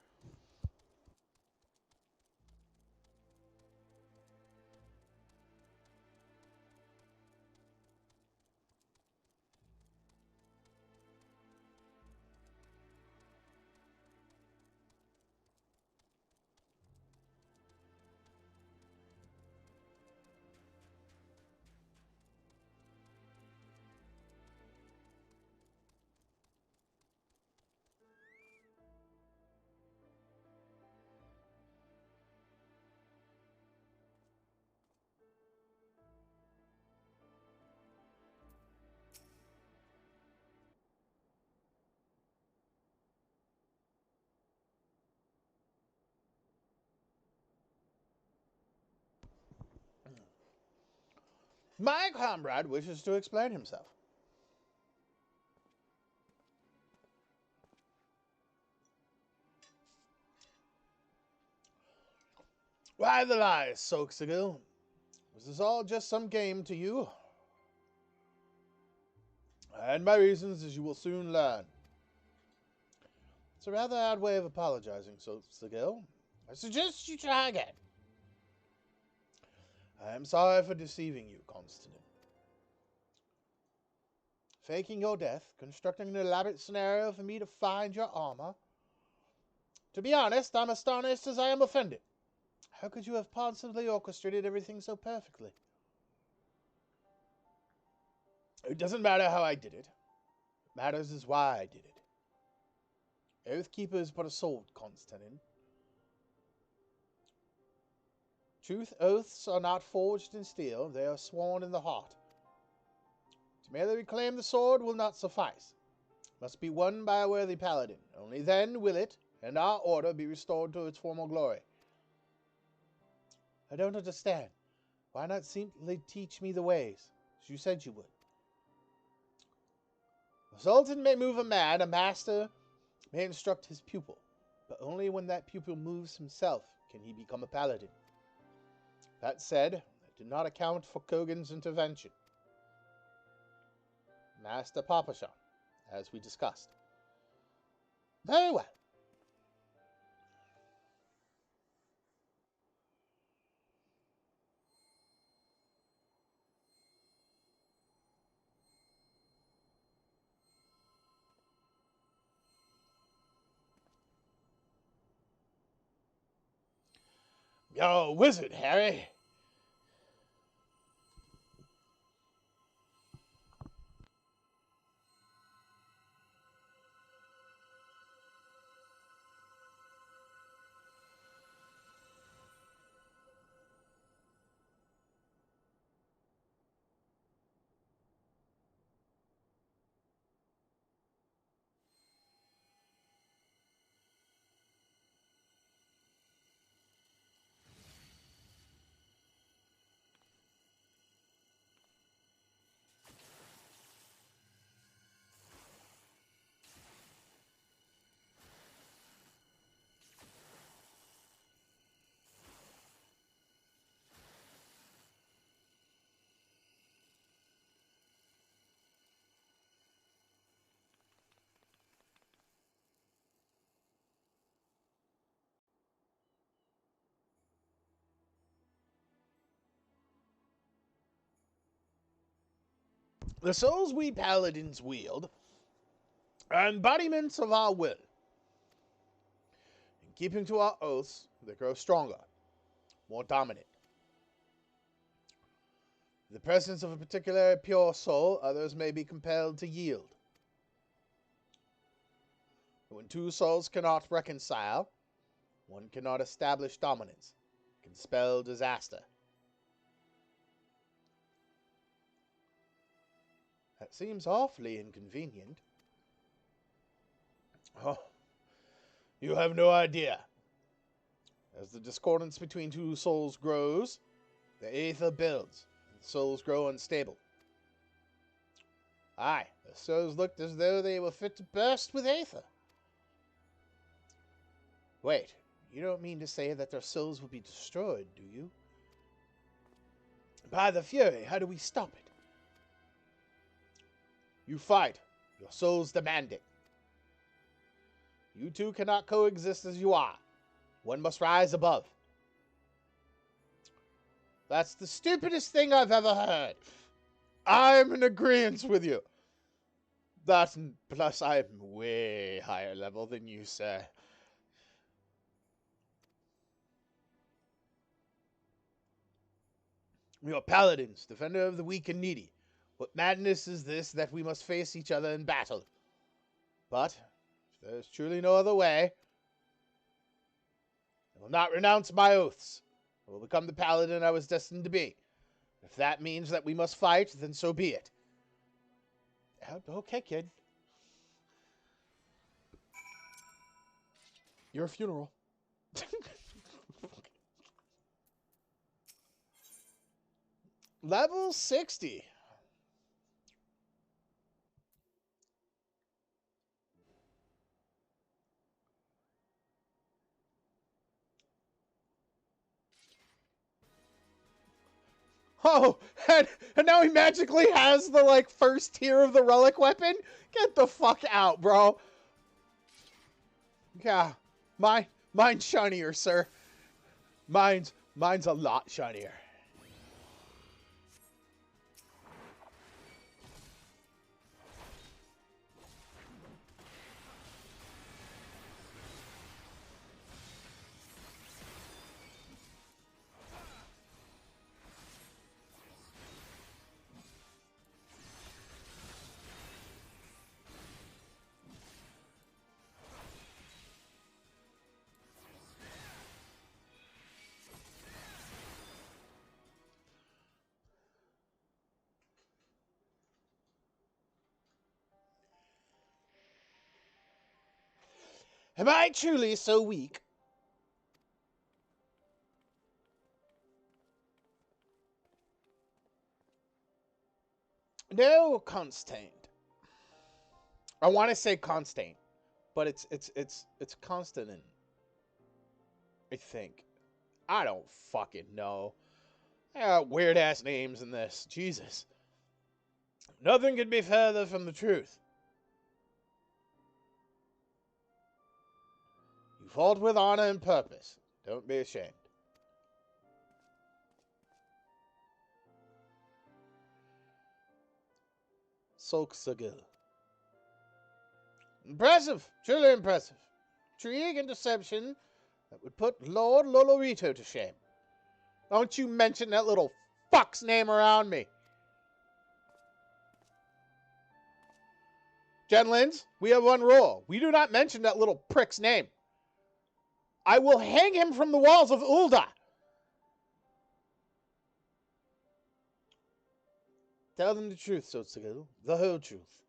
A: My comrade wishes to explain himself. Why the lies, Soxigil? Was this all just some game to you? And my reasons, as you will soon learn. It's a rather odd way of apologizing, Soxigil. I suggest you try again. I am sorry for deceiving you, Constantine. Faking your death, constructing an elaborate scenario for me to find your armor. To be honest, I'm astonished as I am offended. How could you have possibly orchestrated everything so perfectly? It doesn't matter how I did it. What matters is why I did it. Oathkeeper is but a sword, Constantine. Truth oaths are not forged in steel, they are sworn in the heart. To merely reclaim the sword will not suffice. It must be won by a worthy paladin. Only then will it, and our order, be restored to its former glory. I don't understand. Why not simply teach me the ways, as you said you would? The Sultan may move a man, a master may instruct his pupil, but only when that pupil moves himself can he become a paladin. That said, I did not account for Kogan's intervention. Master Papashan, as we discussed. Very well. You're a wizard, Harry. The souls we paladins wield are embodiments of our will. In keeping to our oaths, they grow stronger, more dominant. In the presence of a particular pure soul, others may be compelled to yield. When two souls cannot reconcile, one cannot establish dominance, can spell disaster. That seems awfully inconvenient. Oh, you have no idea. As the discordance between two souls grows, the aether builds, and the souls grow unstable. Aye, the souls looked as though they were fit to burst with aether. Wait, you don't mean to say that their souls will be destroyed, do you? By the Fury, how do we stop it? You fight. Your souls demand it. You two cannot coexist as you are. One must rise above. That's the stupidest thing I've ever heard. I'm in agreement with you. That, and plus I'm way higher level than you, sir. We are paladins, defender of the weak and needy. What madness is this that we must face each other in battle? But, if there is truly no other way, I will not renounce my oaths. I will become the paladin I was destined to be. If that means that we must fight, then so be it. Okay, kid. Your funeral. Level 60. Oh, and now he magically has the, like, first tier of the relic weapon? Get the fuck out, bro. Yeah, mine's shinier, sir. Mine's a lot shinier. Am I truly so weak? No, Constant. I want to say Constant, but it's Constant. I think. I don't fucking know. I got weird ass names in this. Jesus. Nothing could be further from the truth. You fought with honor and purpose. Don't be ashamed. Solksagil. Impressive. Truly impressive. Intrigue and deception that would put Lord Lolorito to shame. Don't you mention that little fuck's name around me. Genlins, we have one rule. We do not mention that little prick's name. I will hang him from the walls of Ulda. Tell them the truth, Solskjaer. The whole truth.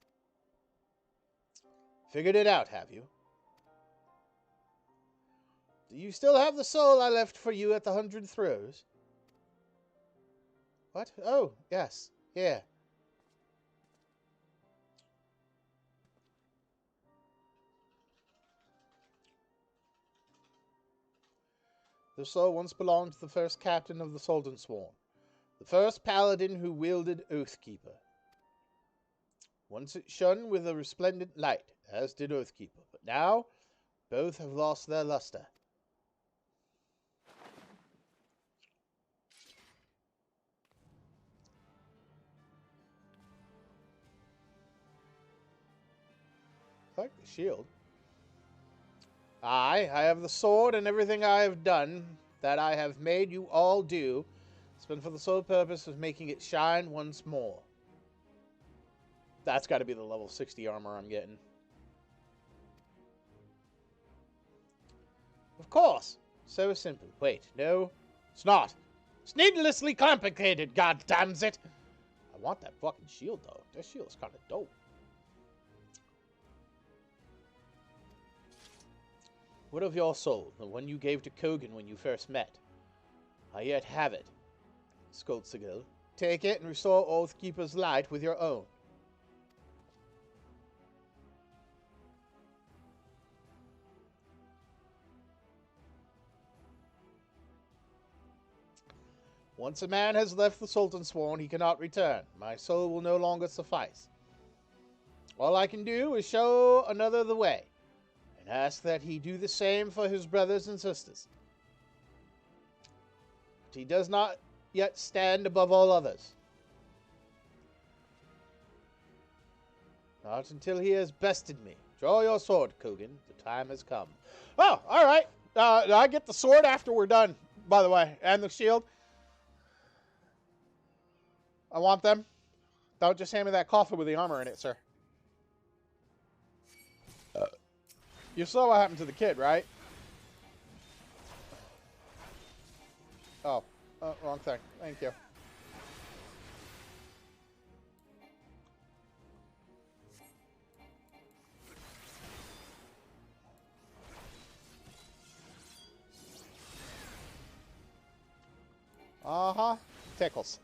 A: Figured it out, have you? Do you still have the soul I left for you at the 100 Throws? What? Oh, yes. Yeah. The soul once belonged to the first captain of the Sultan Sworn, the first paladin who wielded Oathkeeper. Once it shone with a resplendent light, as did Oathkeeper, but now both have lost their luster. I like the shield. I have the sword, and everything I have done, that I have made you all do, has been for the sole purpose of making it shine once more. That's got to be the level 60 armor I'm getting. Of course. So simple. Wait, no, it's not. It's needlessly complicated, goddammit. I want that fucking shield, though. That shield's kind of dope. What of your soul, the one you gave to Kogan when you first met? I yet have it, Skoltsigil. Take it and restore Oathkeeper's light with your own. Once a man has left the Sultan Sworn, he cannot return. My soul will no longer suffice. All I can do is show another the way, and ask that he do the same for his brothers and sisters. But he does not yet stand above all others. Not until he has bested me. Draw your sword, Kogan. The time has come. Oh, all right. I get the sword after we're done, by the way, and the shield. I want them. Don't just hand me that coffin with the armor in it, sir. You saw what happened to the kid, right? Oh, wrong thing. Thank you. Uh-huh. Tickles.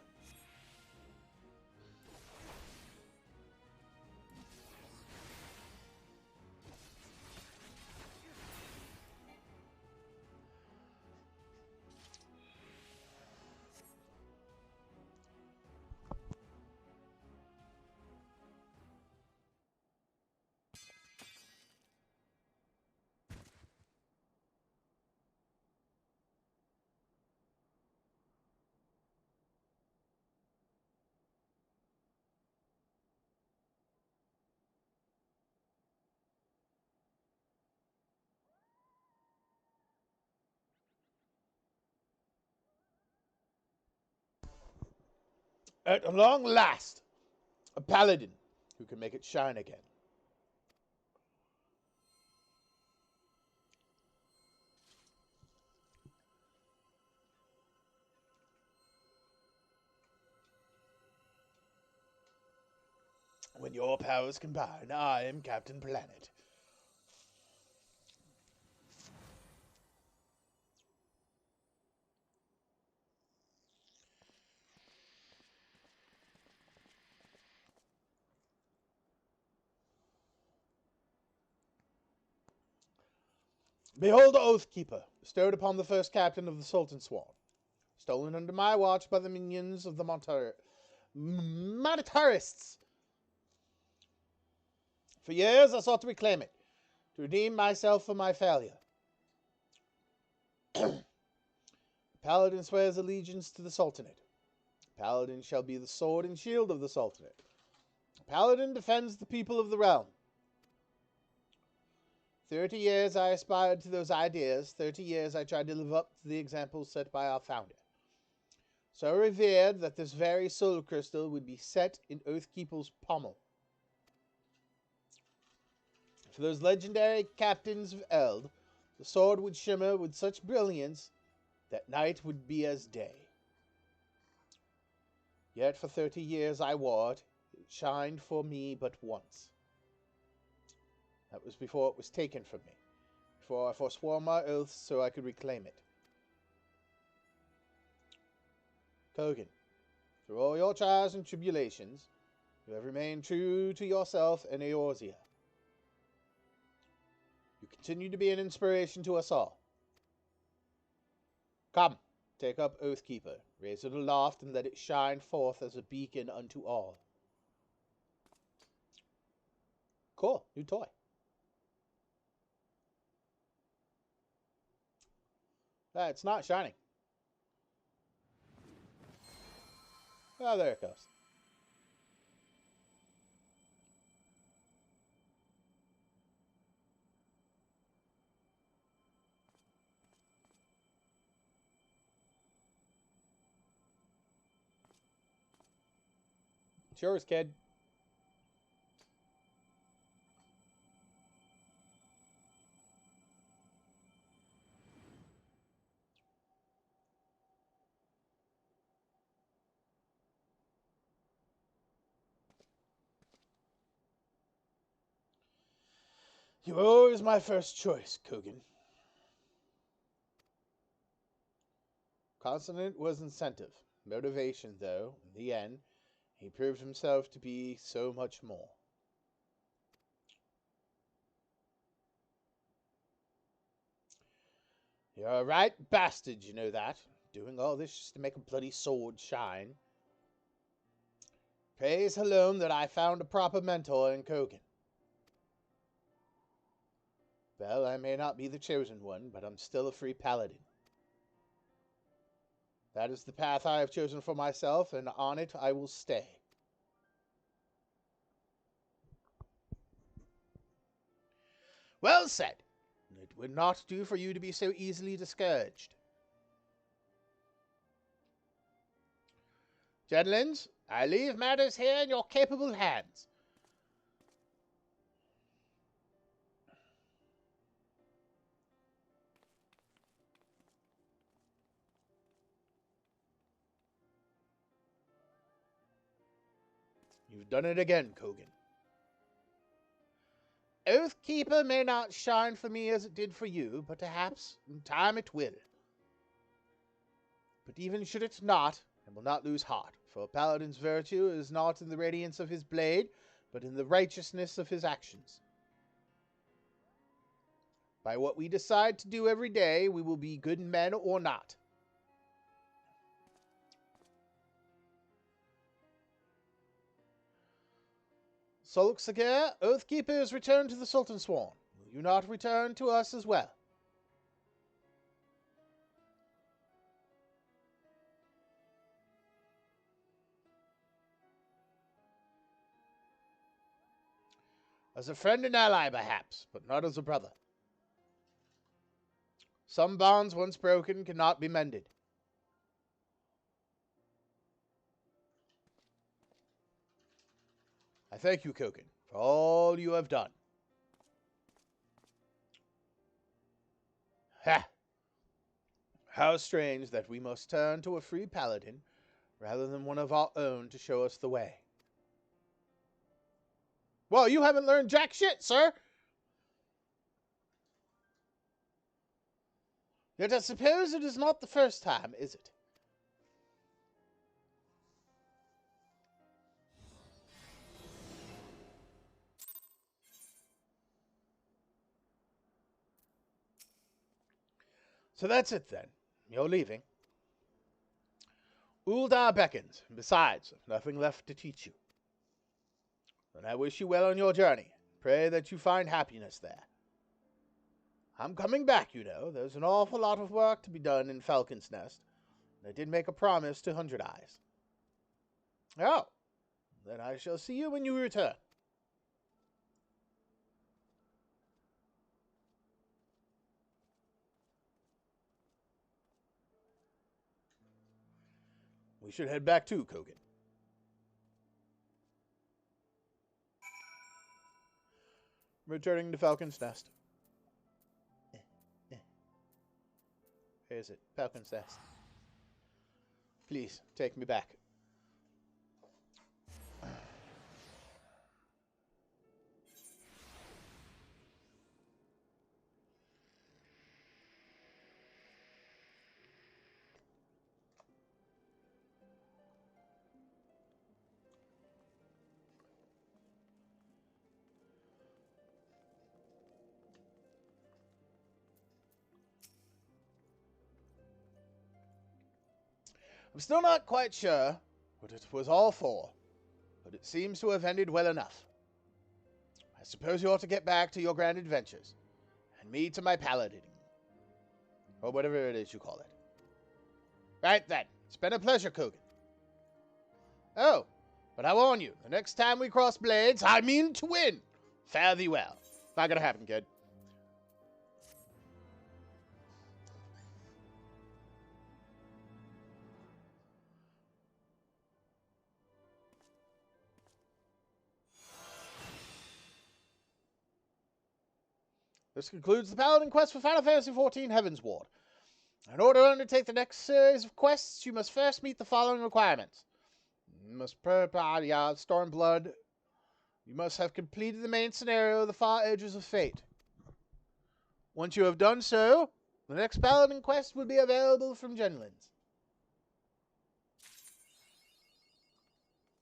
A: At long last, a paladin who can make it shine again. When your powers combine, I am Captain Planet. Behold the Oathkeeper, bestowed upon the first captain of the Sultan Swan, stolen under my watch by the minions of the monetarists. For years I sought to reclaim it, to redeem myself for my failure. The Paladin swears allegiance to the Sultanate. The Paladin shall be the sword and shield of the Sultanate. The Paladin defends the people of the realm. 30 years I aspired to those ideas. 30 years I tried to live up to the examples set by our founder. So revered that this very soul crystal would be set in Oathkeeper's pommel. For those legendary captains of Eld, the sword would shimmer with such brilliance that night would be as day. Yet for 30 years I wore it. It shined for me but once. That was before it was taken from me, before I forswore my oaths so I could reclaim it. Kogan, through all your trials and tribulations, you have remained true to yourself and Eorzea. You continue to be an inspiration to us all. Come, take up Oathkeeper, raise it aloft, and let it shine forth as a beacon unto all. Cool, new toy. It's not shining. Oh, there it goes. It's yours, kid. You were always my first choice, Kogan. Consonant was incentive. Motivation, though, in the end, he proved himself to be so much more. You're a right bastard, you know that. Doing all this just to make a bloody sword shine. Praise alone that I found a proper mentor in Kogan. Well, I may not be the chosen one, but I'm still a free paladin. That is the path I have chosen for myself, and on it I will stay. Well said. It would not do for you to be so easily discouraged. Gentlemen, I leave matters here in your capable hands. You've done it again, Kogan. Oathkeeper may not shine for me as it did for you, but perhaps in time it will. But even should it not, I will not lose heart, for a paladin's virtue is not in the radiance of his blade, but in the righteousness of his actions. By what we decide to do every day, we will be good men or not. Solksagir, Oathkeeper is returned to the Sultan Swan. Will you not return to us as well? As a friend and ally, perhaps, but not as a brother. Some bonds once broken cannot be mended. thank you, Koken, for all you have done. Ha! How strange that we must turn to a free paladin rather than one of our own to show us the way. Well, you haven't learned jack shit, sir! Yet I suppose it is not the first time, is it? So that's it then. You're leaving. Uldar beckons, and besides, I've nothing left to teach you. Then I wish you well on your journey. Pray that you find happiness there. I'm coming back, you know. There's an awful lot of work to be done in Falcon's Nest, and I did make a promise to 100 Eyes. Oh, then I shall see you when you return. We should head back too, Kogan. Returning to Falcon's Nest. Where is it? Falcon's Nest. Please, take me back. I'm still not quite sure what it was all for, but it seems to have ended well enough. I suppose you ought to get back to your grand adventures, and me to my paladining, or whatever it is you call it. Right then, it's been a pleasure, Kogan. Oh, but I warn you, the next time we cross blades, I mean to win. Fare thee well. Not gonna happen, kid. This concludes the Paladin quest for Final Fantasy XIV Heavensward. In order to undertake the next series of quests, you must first meet the following requirements. You must prepare Stormblood. You must have completed the main scenario, The Far Edges of Fate. Once you have done so, the next Paladin quest will be available from Genlands.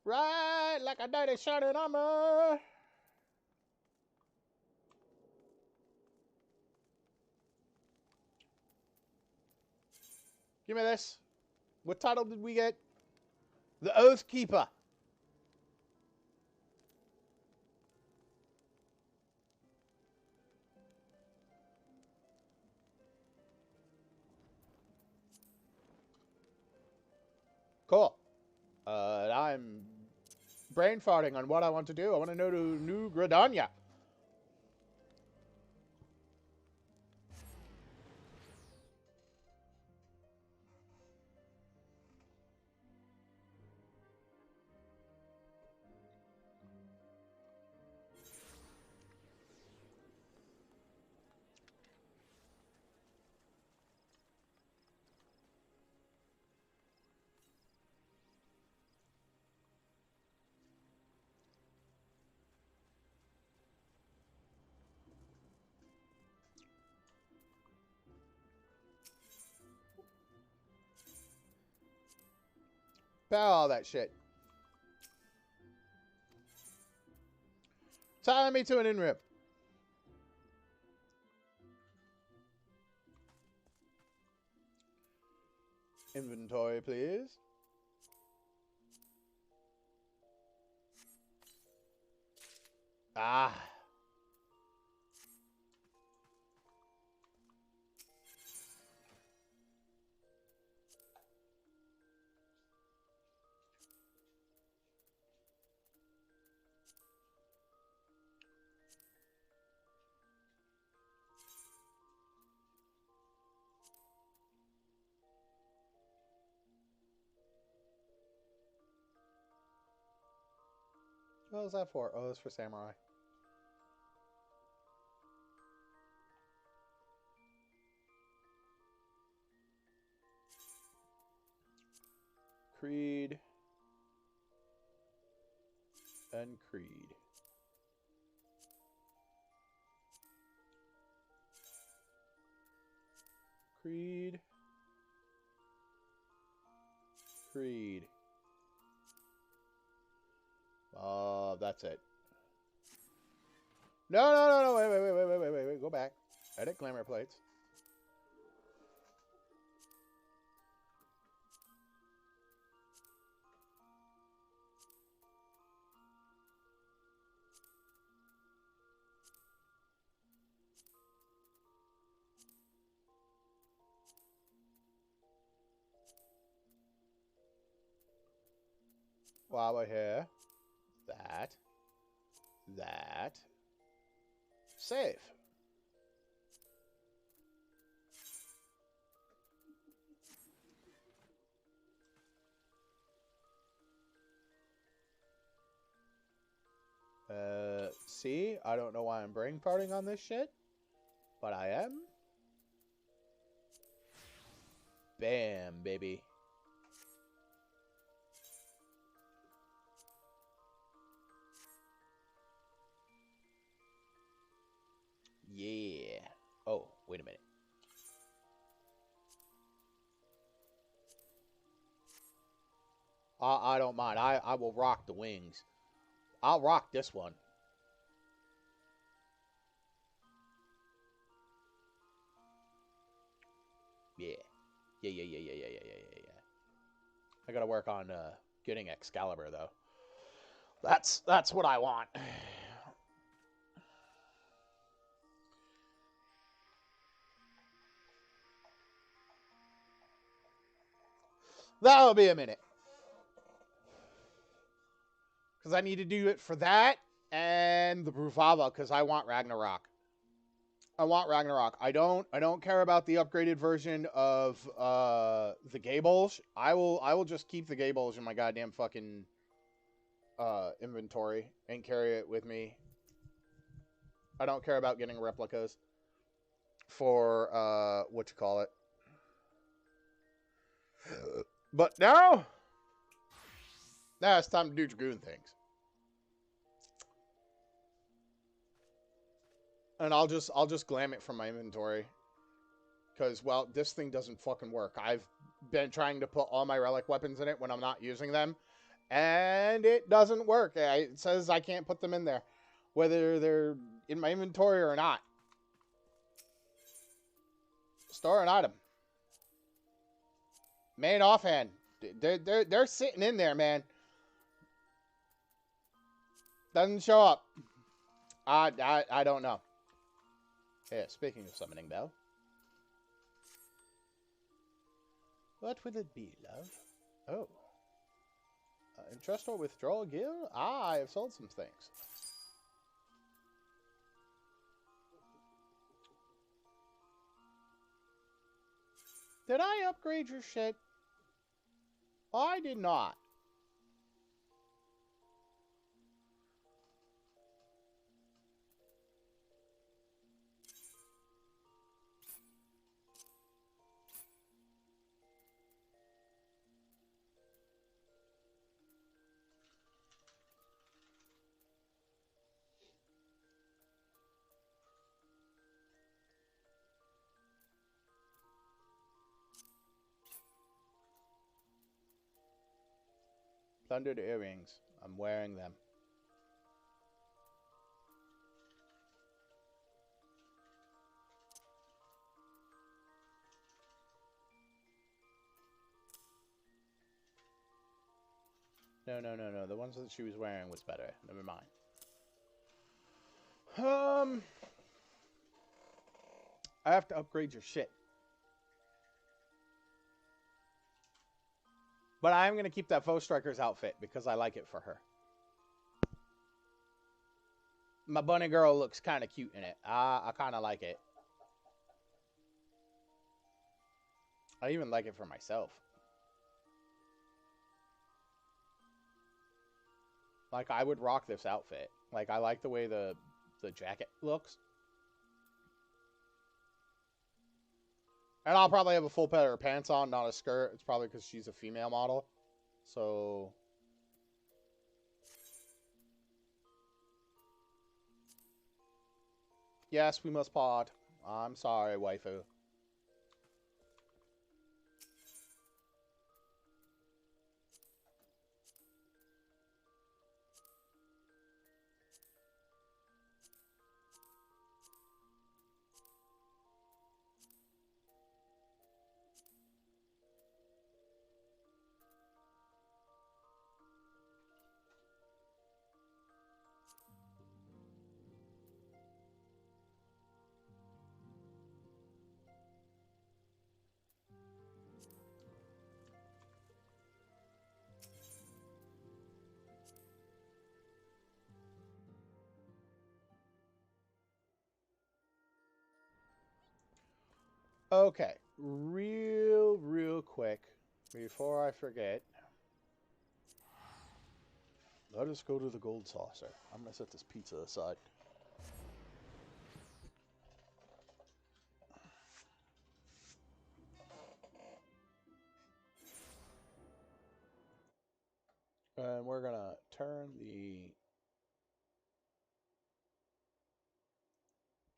A: Right, like a dirty shining armor. Give me this. What title did we get? The Oath Keeper. Cool. I'm brain farting on what I want to do. I want to go to New Gridania. Power all that shit. Tie me to an in-rip. Inventory, please. Ah. What was that for? Oh, it's for Samurai. Creed. And Creed. Creed. Creed. That's it. No, wait, go back. Edit glamour plates. While we're here, that, save. See, I don't know why I'm brain farting on this shit, but I am. Bam, baby. Yeah. Oh, wait a minute. I don't mind. I will rock the wings. I'll rock this one. Yeah. Yeah. I gotta work on getting Excalibur though. That's what I want. That'll be a minute. Because I need to do it for that and the Bruvava because I want Ragnarok. I don't care about the upgraded version of the Gables. I will just keep the Gables in my goddamn fucking inventory and carry it with me. I don't care about getting replicas for what you call it. But now it's time to do Dragoon things. And I'll just glam it from my inventory. Because, well, this thing doesn't fucking work. I've been trying to put all my relic weapons in it when I'm not using them. And it doesn't work. It says I can't put them in there. Whether they're in my inventory or not. Store an item. Main offhand. They're sitting in there, man. Doesn't show up. I don't know. Yeah, speaking of summoning bell. What will it be, love? Oh. Interest or withdrawal gear? I have sold some things. Did I upgrade your shit? I did not. Plundered earrings. I'm wearing them. No. The ones that she was wearing was better. Never mind. I have to upgrade your shit. But I am going to keep that Foe Striker's outfit because I like it for her. My bunny girl looks kind of cute in it. I kind of like it. I even like it for myself. Like, I would rock this outfit. Like, I like the way the jacket looks. And I'll probably have a full pair of pants on, not a skirt. It's probably because she's a female model. So... Yes, we must pod. I'm sorry, waifu. Okay, real quick, before I forget, let us go to the gold saucer. I'm going to set this pizza aside. And we're going to turn the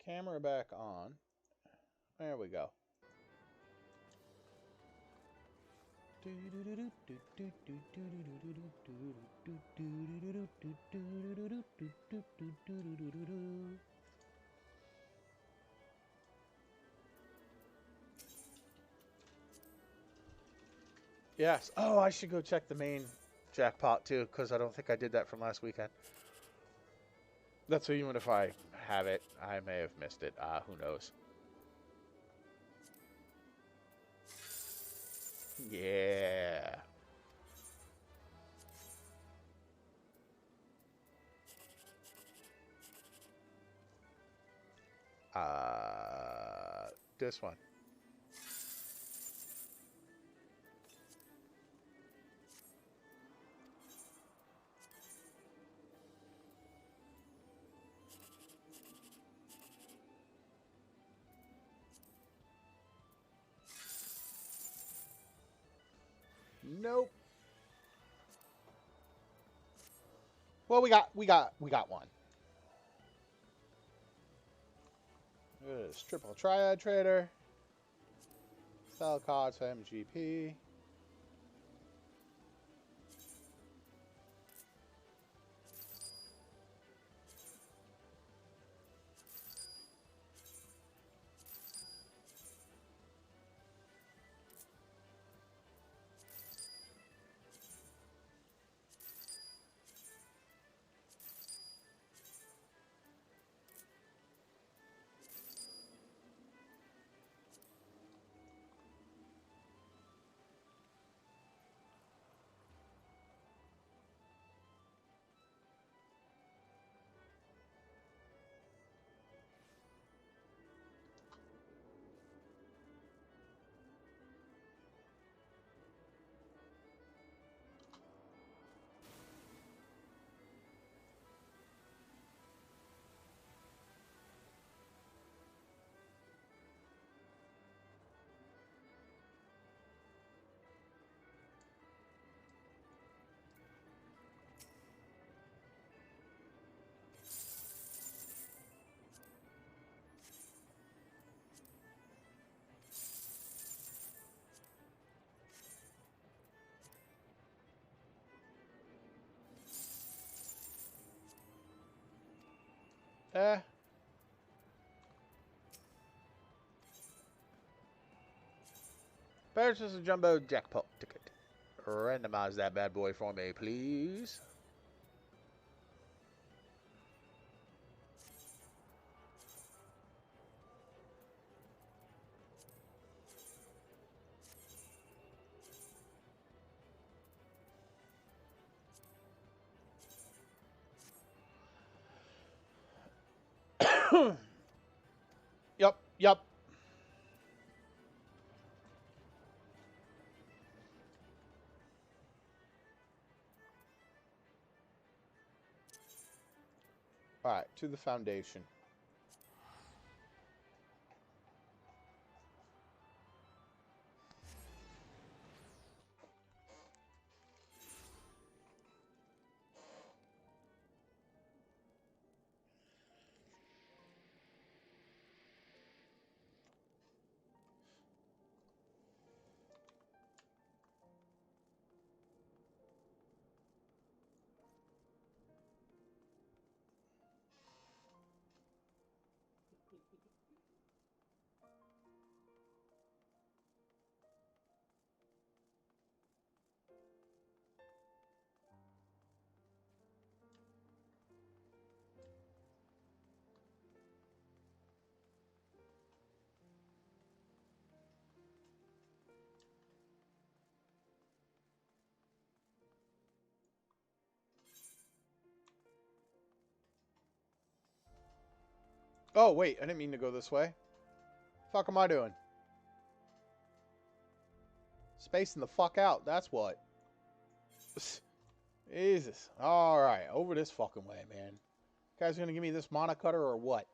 A: camera back on. There we go. Yes. Oh, I should go check the main jackpot too, because I don't think I did that from last weekend. That's so even if I have it, I may have missed it. Who knows? Yeah. This one. Nope. Well, we got one. It is triple triad trader. Sell cards for MGP. Purchase a jumbo jackpot ticket. Randomize that bad boy for me, please. Yep. Alright, to the Foundation. Oh, wait, I didn't mean to go this way. Fuck am I doing? Spacing the fuck out, that's what. Jesus. Alright, over this fucking way, man. You guys gonna give me this mana cutter or what?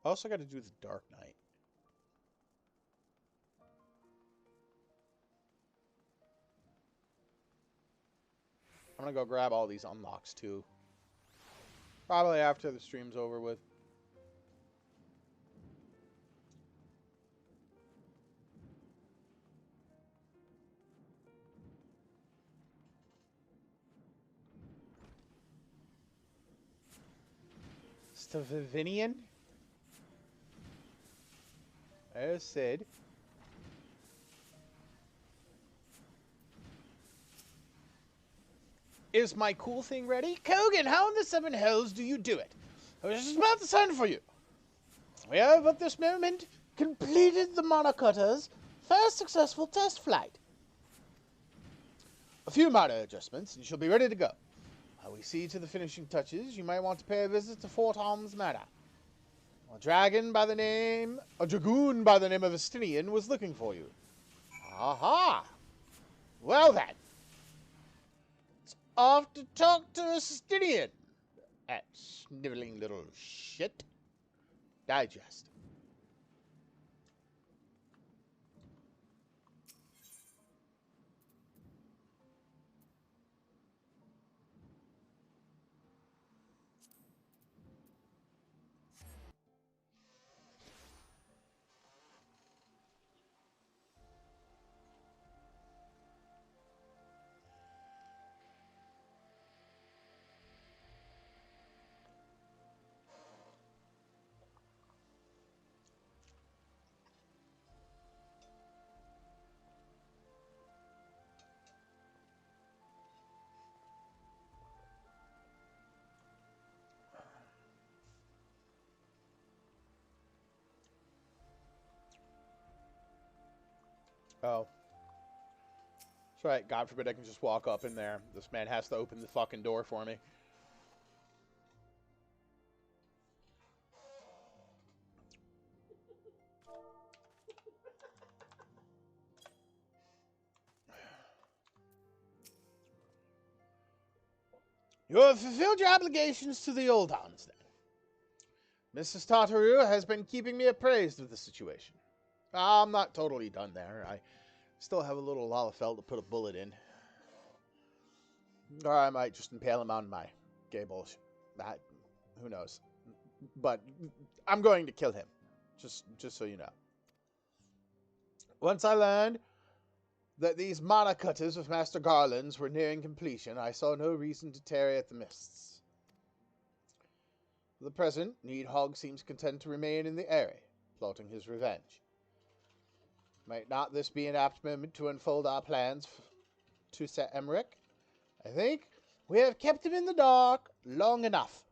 A: I also got to do the Dark Knight. I'm gonna go grab all these unlocks too. Probably after the stream's over with. Stavinian? There's Sid. Is my cool thing ready? Kogan, how in the seven hells do you do it? I was just about to send for you. We have at this moment completed the Monocutter's first successful test flight. A few minor adjustments and she'll be ready to go. While we see to the finishing touches, you might want to pay a visit to Fort Arms Manor. A dragoon by the name of Estinian was looking for you. Aha! Well then. Off to talk to Estinian. That sniveling little shit. Digest. Oh. That's right. God forbid I can just walk up in there. This man has to open the fucking door for me. You have fulfilled your obligations to the old hounds, then. Mrs. Tartaru has been keeping me appraised of the situation. I'm not totally done there. I still have a little Lalafell to put a bullet in. Or I might just impale him on my gay bullshit. That, who knows. But I'm going to kill him. Just so you know. Once I learned that these mana cutters of Master Garland's were nearing completion, I saw no reason to tarry at the mists. For the present, Needhogg seems content to remain in the area, plotting his revenge. Might not this be an apt moment to unfold our plans to Sir Emmerich? I think we have kept him in the dark long enough.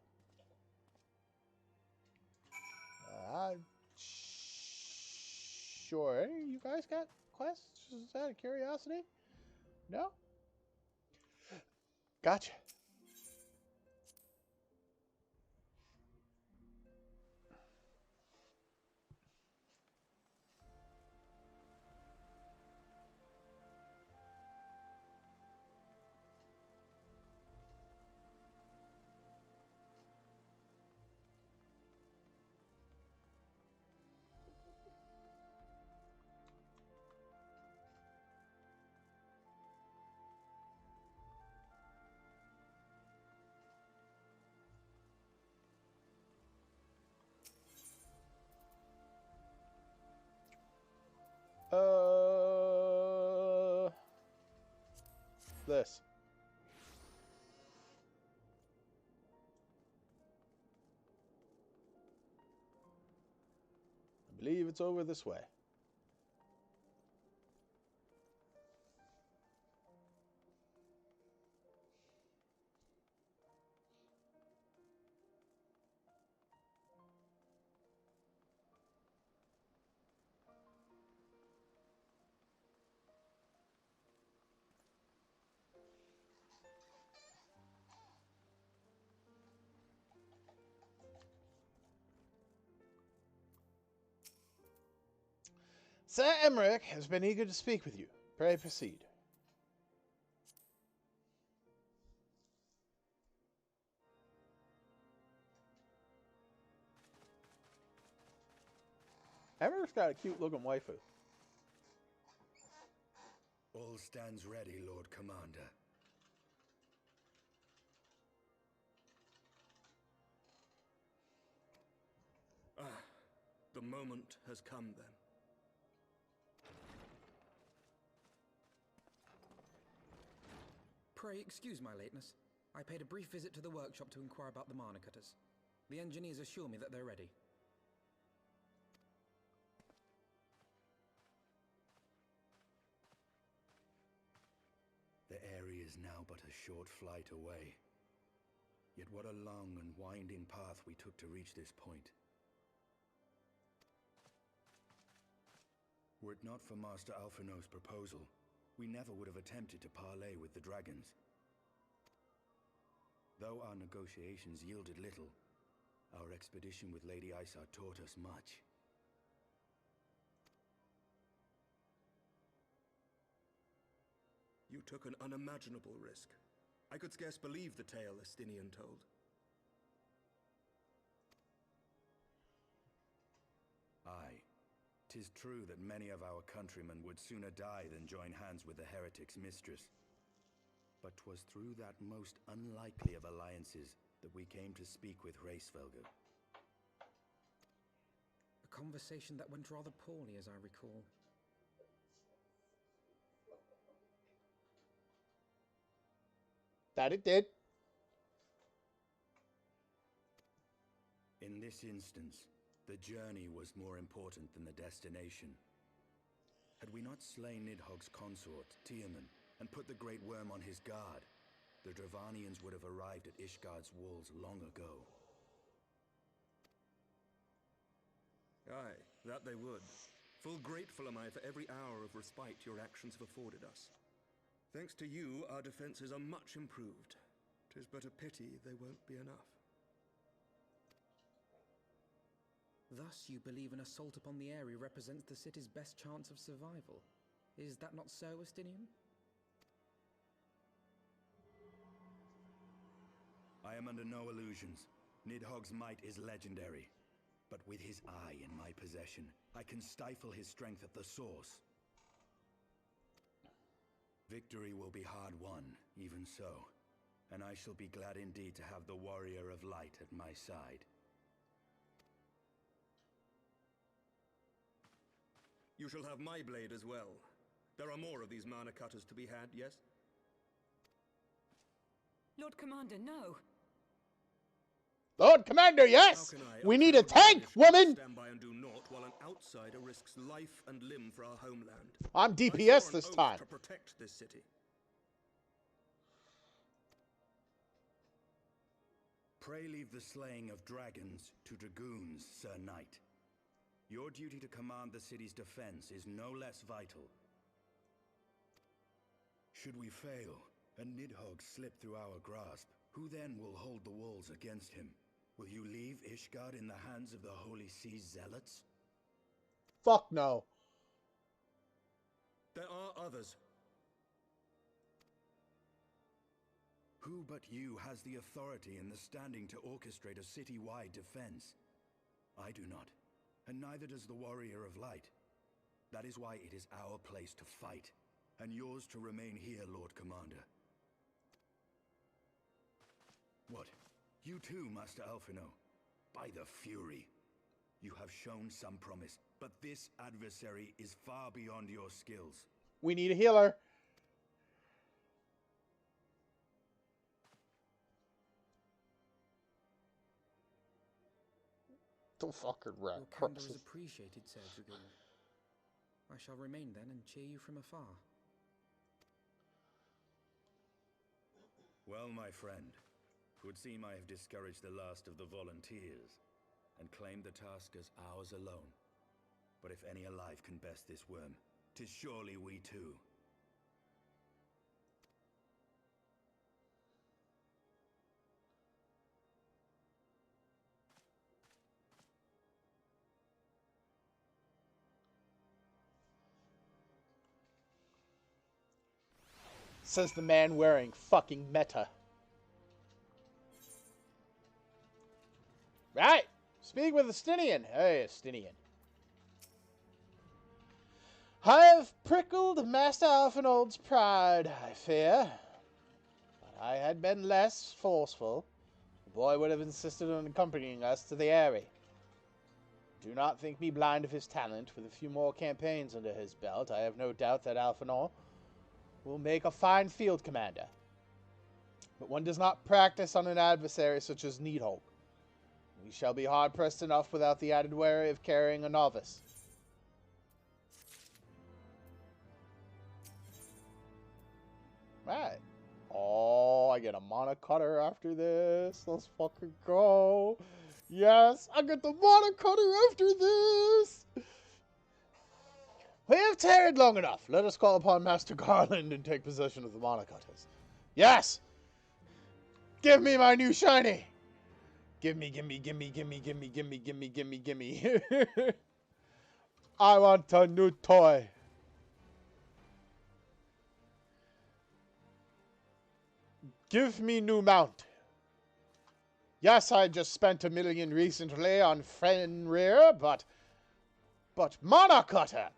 A: Sure. You guys got quests? Just out of curiosity? No? Gotcha. this? I believe it's over this way. Sir Emmerich has been eager to speak with you. Pray proceed. Emmerich's got a cute-looking waifu.
H: All stands ready, Lord Commander.
I: Ah, the moment has come then.
C: Pray excuse my lateness. I paid a brief visit to the workshop to inquire about the mana cutters. The engineers assure me that they're ready.
H: The area is now but a short flight away. Yet what a long and winding path we took to reach this point. Were it not for Master Alphino's proposal, we never would have attempted to parley with the dragons. Though our negotiations yielded little, our expedition with Lady Isar taught us much.
I: You took an unimaginable risk. I could scarce believe the tale Estinian told.
H: Aye, 'tis true that many of our countrymen would sooner die than join hands with the heretic's mistress. But 'twas through that most unlikely of alliances that we came to speak with Hraesvelgr.
C: A conversation that went rather poorly, as I recall.
A: That it did.
H: In this instance, the journey was more important than the destination. Had we not slain Nidhogg's consort, Tiaman, and put the Great Worm on his guard, the Dravanians would have arrived at Ishgard's walls long ago.
I: Aye, that they would. Full grateful am I for every hour of respite your actions have afforded us. Thanks to you, our defenses are much improved. 'Tis but a pity they won't be enough.
C: Thus, you believe an assault upon the area represents the city's best chance of survival. Is that not so, Estinian?
H: I am under no illusions. Nidhogg's might is legendary. But with his eye in my possession, I can stifle his strength at the source. Victory will be hard won, even so. And I shall be glad indeed to have the Warrior of Light at my side.
I: You shall have my blade as well. There are more of these mana cutters to be had, yes?
E: Lord Commander, no!
A: Lord Commander, yes! We need a tank, woman!
I: Stand by and do naught while an outsider risks life and limb for our homeland.
A: I'm DPS this time.
I: To protect this city.
H: Pray leave the slaying of dragons to dragoons, Sir Knight. Your duty to command the city's defense is no less vital. Should we fail, and Nidhogg slip through our grasp, who then will hold the walls against him? Will you leave Ishgard in the hands of the Holy Sea's zealots?
A: Fuck no.
I: There are others.
H: Who but you has the authority and the standing to orchestrate a city-wide defense? I do not, and neither does the Warrior of Light. That is why it is our place to fight, and yours to remain here, Lord Commander. What? You too, Master Alphino? By the Fury! You have shown some promise, but this adversary is far beyond your skills.
A: We need a healer. Fucking rat
C: Your candor
A: crosses.
C: is appreciated, Sir Dragoon. I shall remain then and cheer you from afar.
H: Well, my friend, 'twould seem I have discouraged the last of the volunteers, and claimed the task as ours alone. But if any alive can best this worm, 'tis surely we too.
A: Says the man wearing fucking meta. Right! Speak with Estinian. Hey, Estinian. I have prickled Master Alphinold's pride, I fear. But I had been less forceful. The boy would have insisted on accompanying us to the Eyrie. Do not think me blind of his talent. With a few more campaigns under his belt, I have no doubt that Alphinaud will make a fine field commander. But one does not practice on an adversary such as Needhawk. We shall be hard-pressed enough without the added worry of carrying a novice. Right. Oh, I get a monocutter after this. Let's fucking go. Yes, I get the monocutter after this. We have tarried long enough. Let us call upon Master Garland and take possession of the monocutters. Yes! Give me my new shiny! Gimme. I want a new toy. Give me new mount. Yes, I just spent $1 million recently on Fenrir, but monocutter.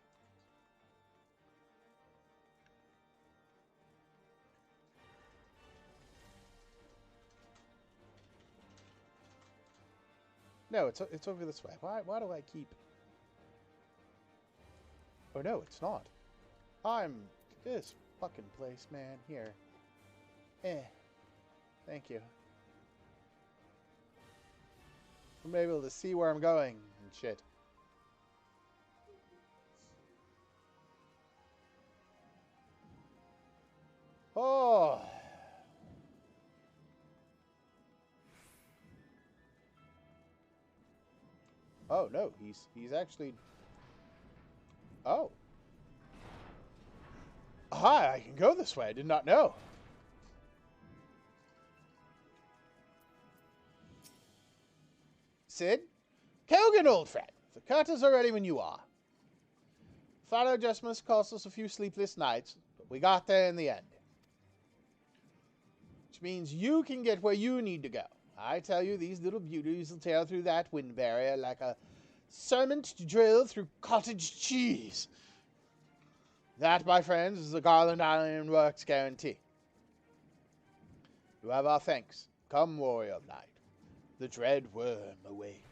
A: No, it's over this way. Why do I keep... Oh, no, it's not. This fucking place, man. Here. Thank you. I'm able to see where I'm going and shit. Oh... Oh, no, he's actually... Oh. Hi, I can go this way. I did not know. Sid? Kelgan, old friend. The cutters are ready when you are. Final adjustments cost us a few sleepless nights, but we got there in the end. Which means you can get where you need to go. I tell you, these little beauties will tear through that wind barrier like a cement drill through cottage cheese. That, my friends, is the Garland Iron Works guarantee. You have our thanks. Come, warrior of night. The dread worm awaits.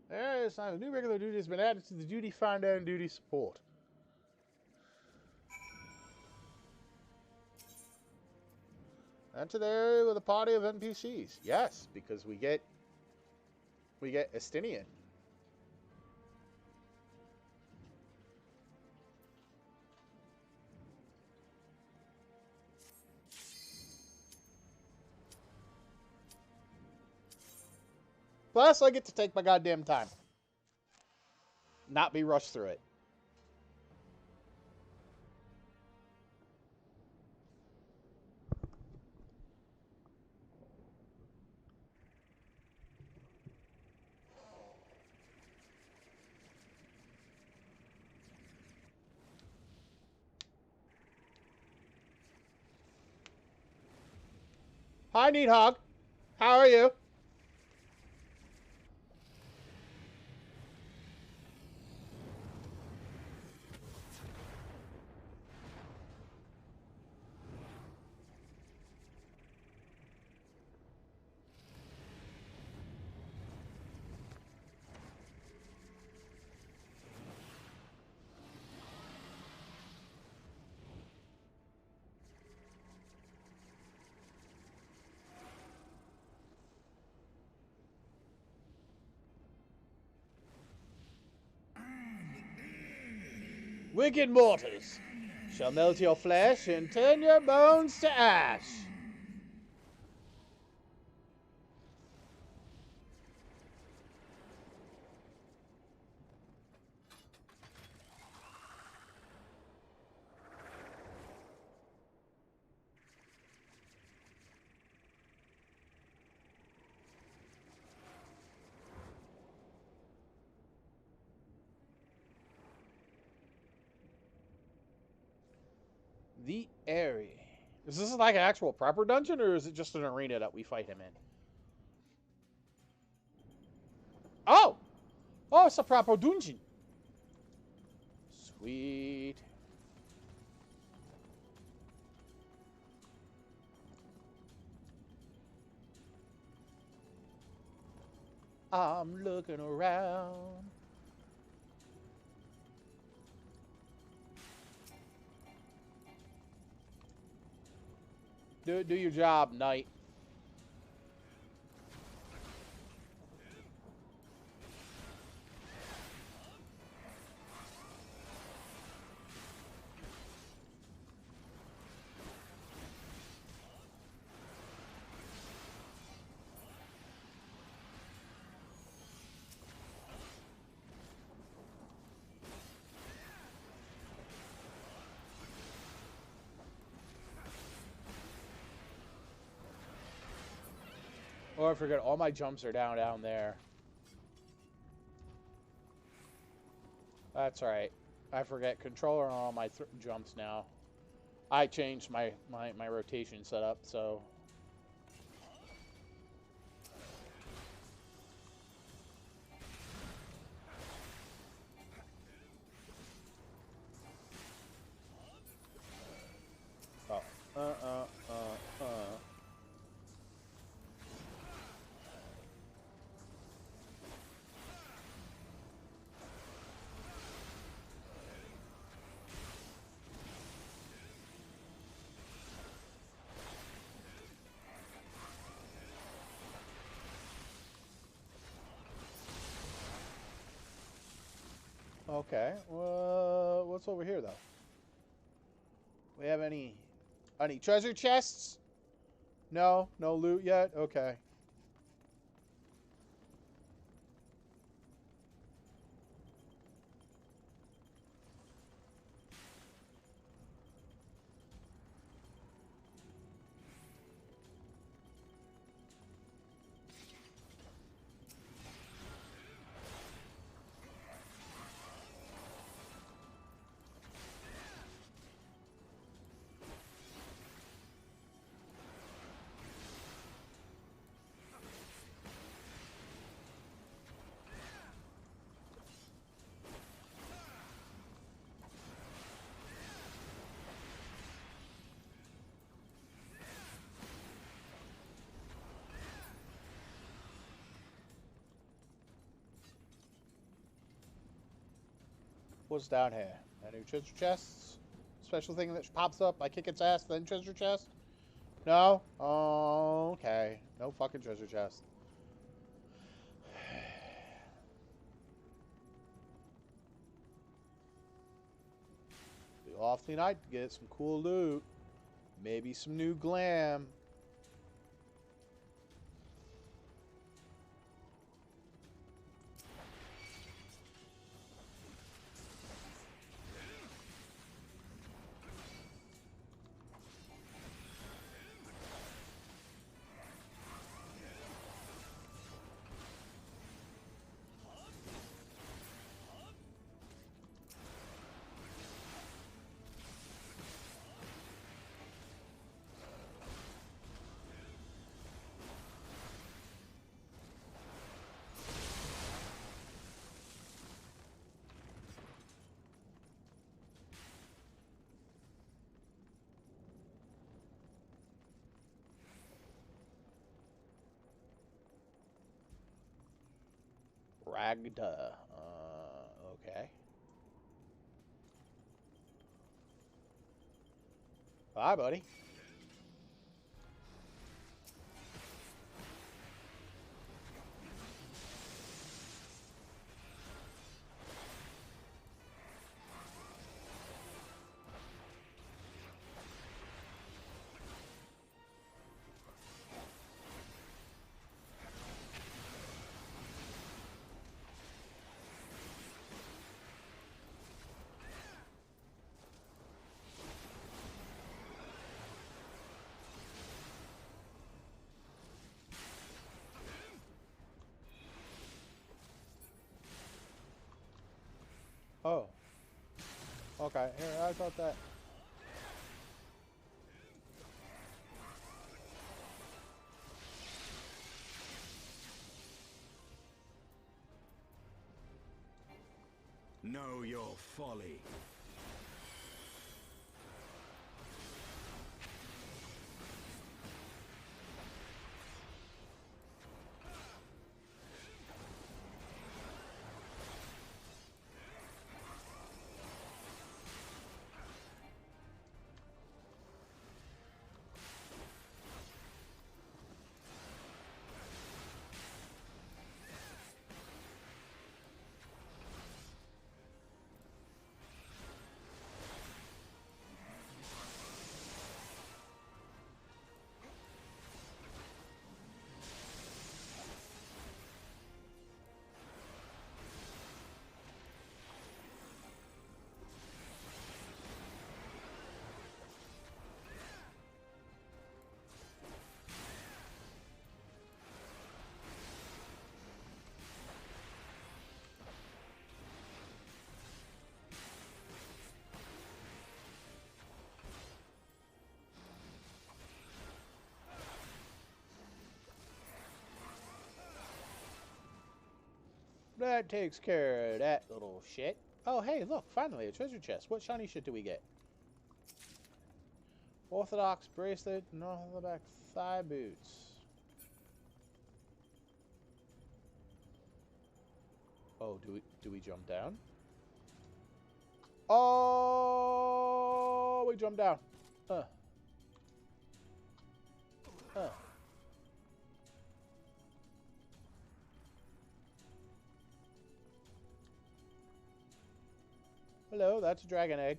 A: There is a new regular duty has been added to the duty finder and duty support. Enter the area with a party of NPCs. Yes, because we get Estinian. Plus, I get to take my goddamn time. Not be rushed through it. Hi, Needhog. How are you? Wicked mortars shall melt your flesh and turn your bones to ash. The area. Is this like an actual proper dungeon, or is it just an arena that we fight him in? Oh! Oh, it's a proper dungeon. Sweet. I'm looking around. Do your job, knight. Oh, I forget, all my jumps are down there. That's right. I forget controller on all my jumps now. I changed my rotation setup, so... Oh. Okay, well, what's over here, though? We have any treasure chests? No? No loot yet? Okay. What's down here? Any treasure chests? Special thing that pops up, I kick its ass, then treasure chest? No? Oh, okay. No fucking treasure chest. Be awfully nice to get some cool loot. Maybe some new glam. Ragda. Okay. Bye, buddy. Okay, here, I thought that.
H: Know your folly.
A: That takes care of that little shit. Oh, hey, look, finally, a treasure chest. What shiny shit do we get? Orthodox bracelet, Northerback thigh boots. Oh, do we jump down? Oh, we jump down. Hello, that's a dragon egg.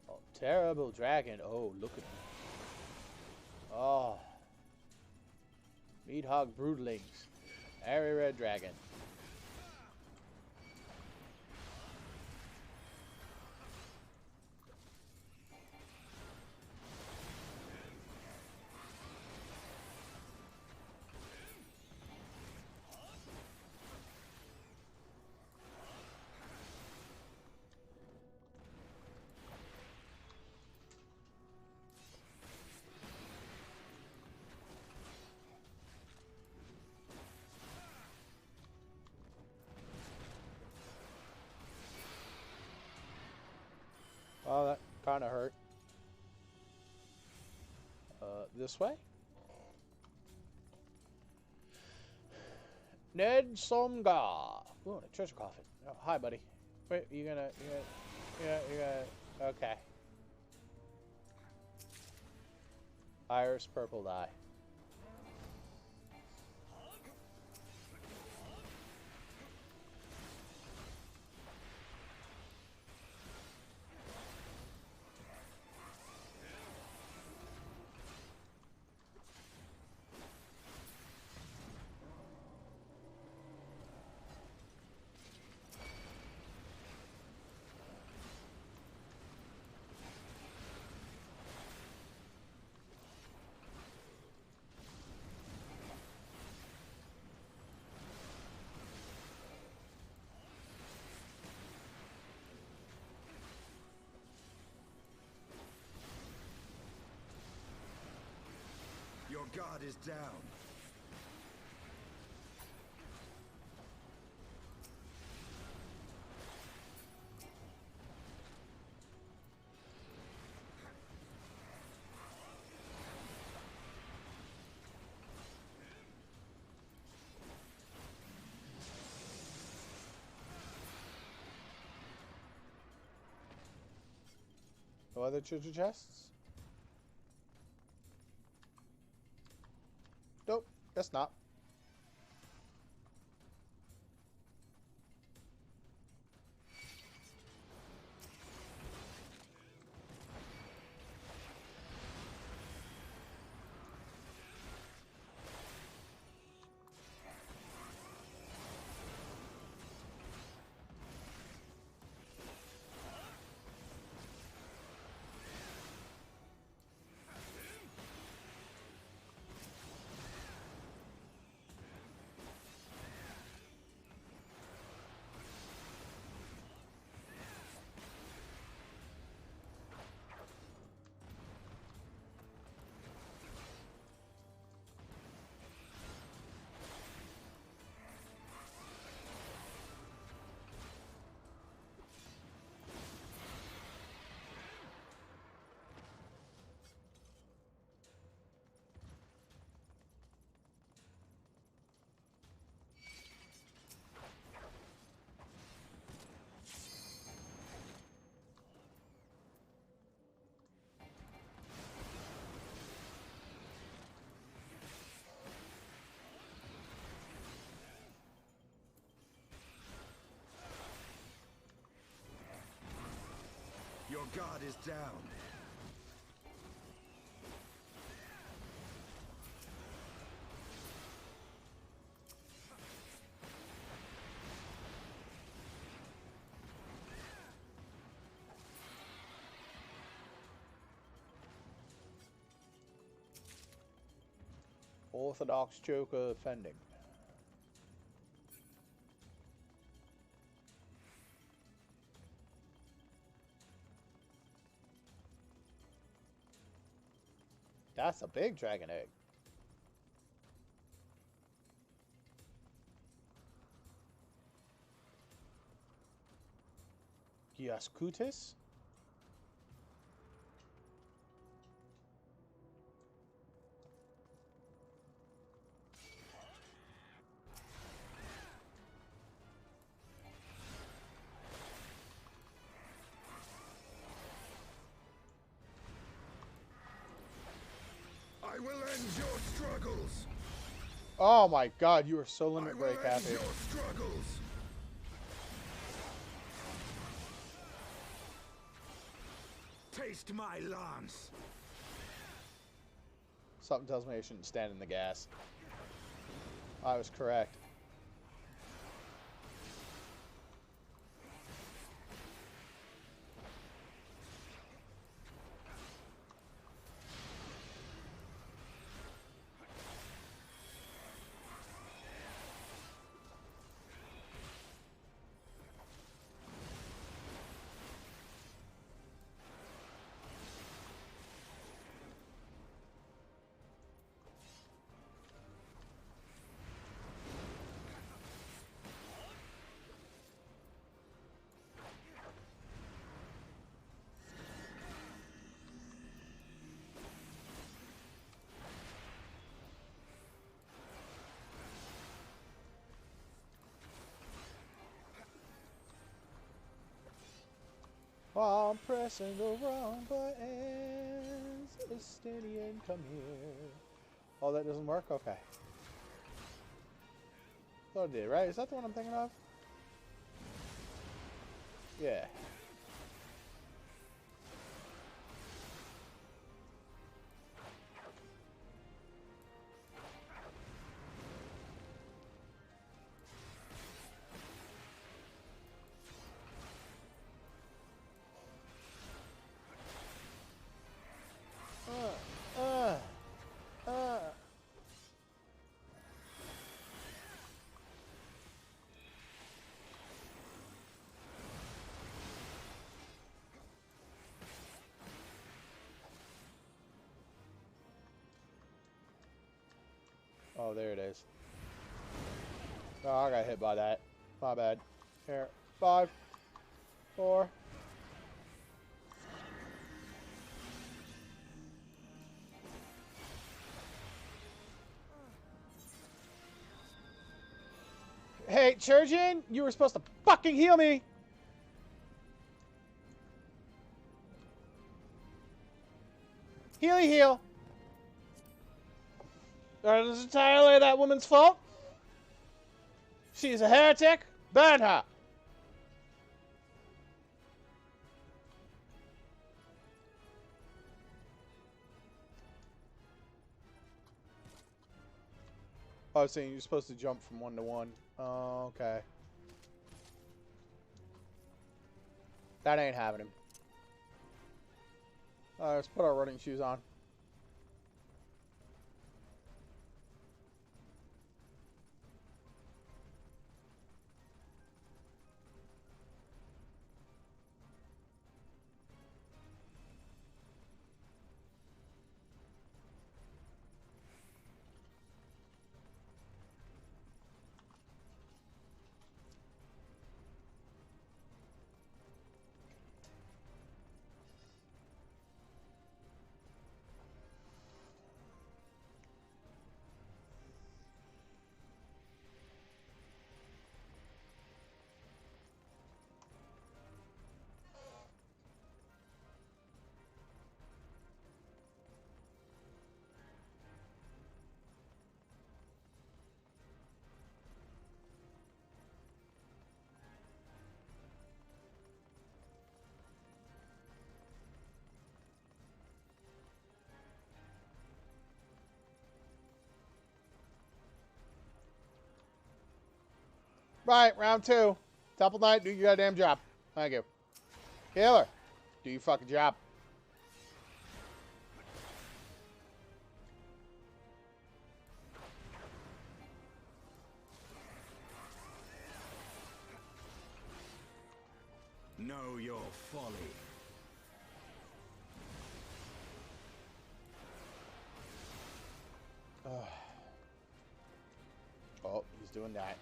A: Oh, terrible dragon. Oh, look at me. Oh. Meat hog broodlings. Airy red dragon. Oh, that kind of hurt. This way? Ned Somgar. Ooh, a treasure coffin. Oh, hi, buddy. Wait, you're gonna, okay. Iris purple dye.
H: Your guard is down.
A: No other treasure chests? Nope, guess not.
H: Your guard is down.
A: Orthodox Joker offending. That's a big dragon egg. Giascutis?
H: I will end your struggles.
A: Oh my god, you are so limit break
H: I will end
A: happy.
H: your struggles. Taste my lance.
A: Something tells me I shouldn't stand in the gas. I was correct. While I'm pressing the wrong buttons, Estinian, come here. Oh, that doesn't work? Okay. Thought it did, right? Is that the one I'm thinking of? Yeah. Oh, there it is. Oh, I got hit by that. My bad. Here. 5, 4. Hey, Churgeon, you were supposed to fucking heal me! Healy heal! That is entirely that woman's fault. She's a heretic. Burn her! I was saying you're supposed to jump from 1 to 1. Oh, okay. That ain't happening. Let's put our running shoes on. Right, round 2. Temple Knight, do your goddamn job. Thank you. Healer, do your fucking job.
H: Know your folly.
A: Oh, he's doing that.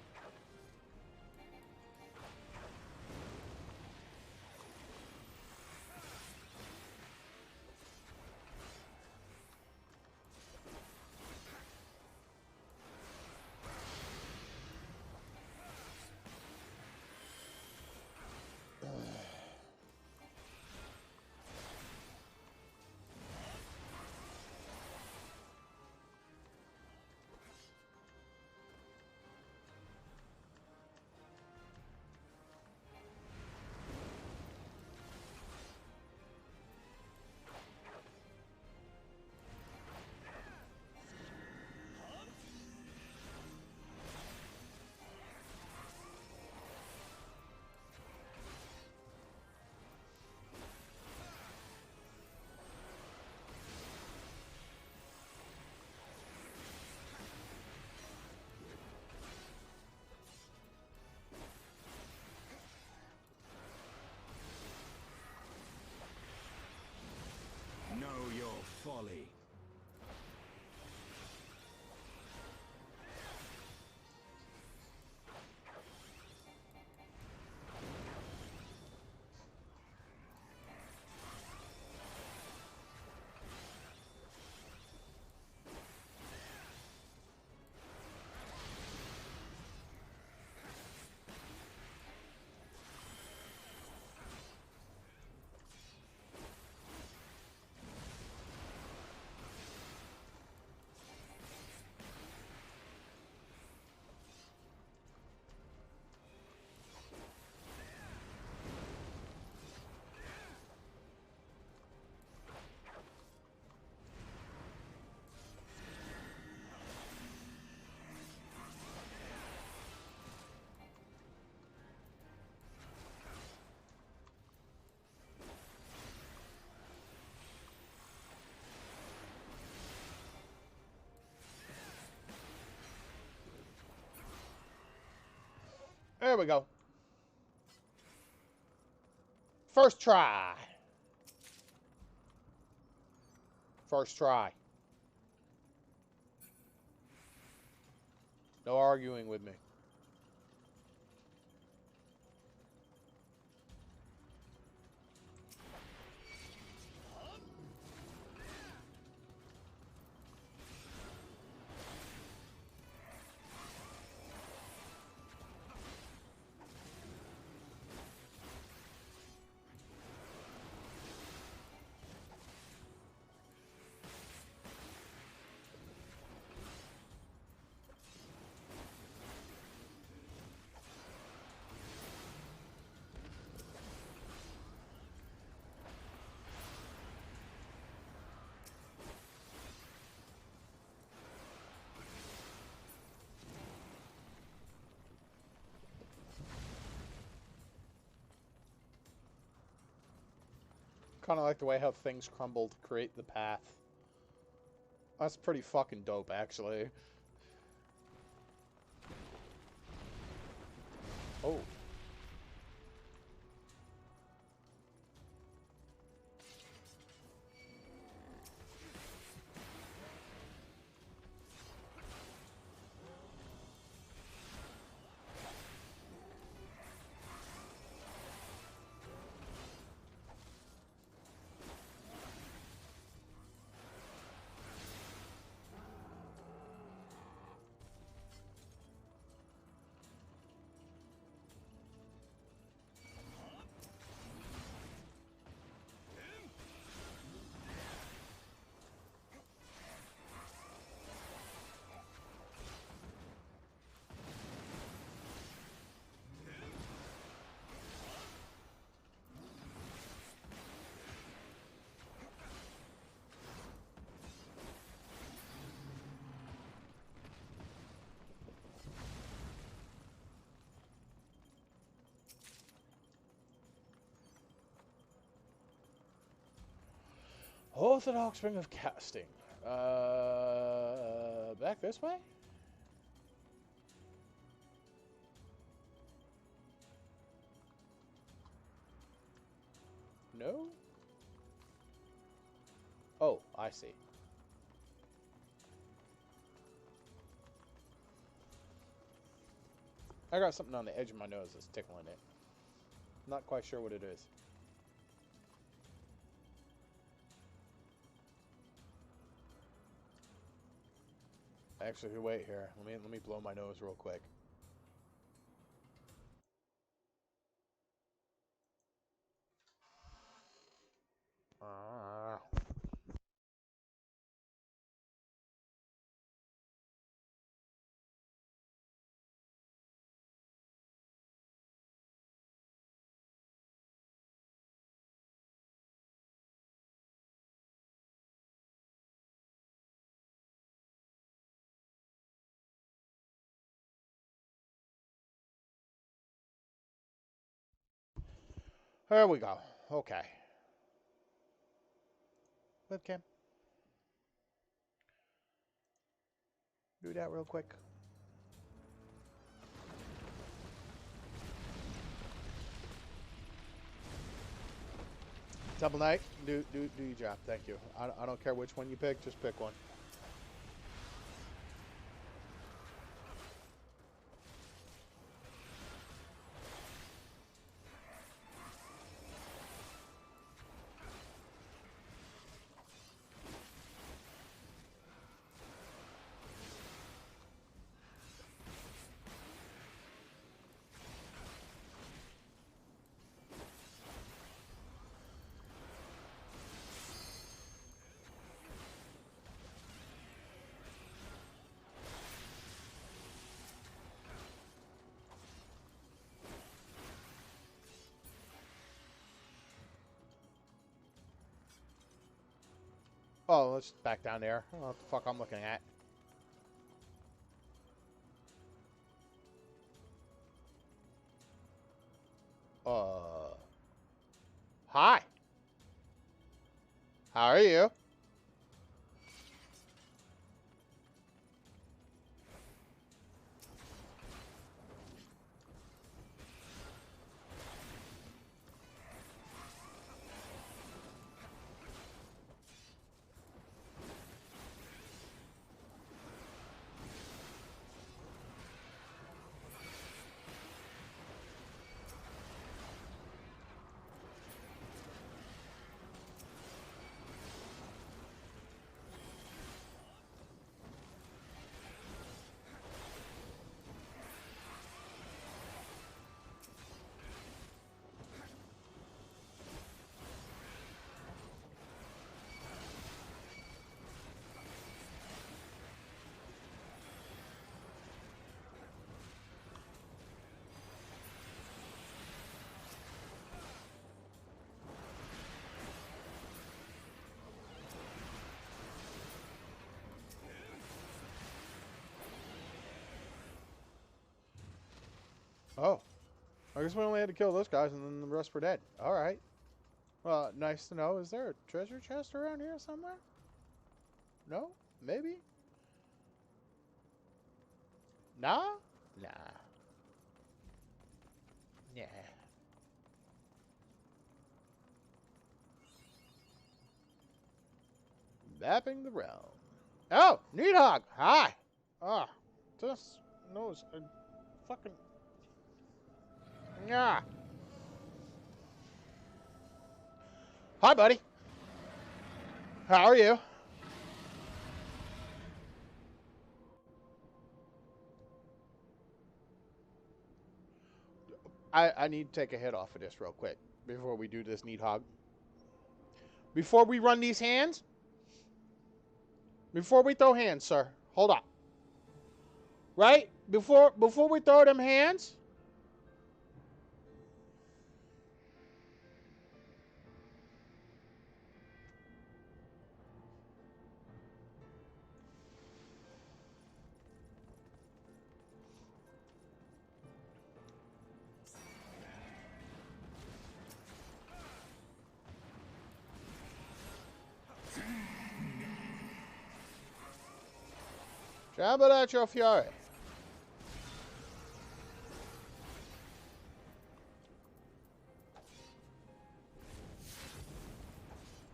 H: Know your folly.
A: There we go. First try. First try. No arguing with me. Kind of like the way how things crumble to create the path. That's pretty fucking dope, actually. Oh. Orthodox ring of casting. Back this way? No? Oh, I see. I got something on the edge of my nose that's tickling it. Not quite sure what it is. Actually, wait here. Let me blow my nose real quick. There we go. Okay. Webcam. Do that real quick. Double Knight, do your job. Thank you. I don't care which one you pick. Just pick one. Oh, let's back down there. I don't know what the fuck I'm looking at. Hi. How are you? Oh. I guess we only had to kill those guys and then the rest were dead. Alright. Well, nice to know. Is there a treasure chest around here somewhere? No? Maybe? Nah? Nah. Yeah. Mapping the realm. Oh! Needhog! Hi! Ah. This nose. Fucking. Yeah. Hi, buddy. How are you? I need to take a hit off of this real quick before we do this Needhog. Before we run these hands. Before we throw hands, sir. Hold on. Right? Before we throw them hands. Jump at your fury.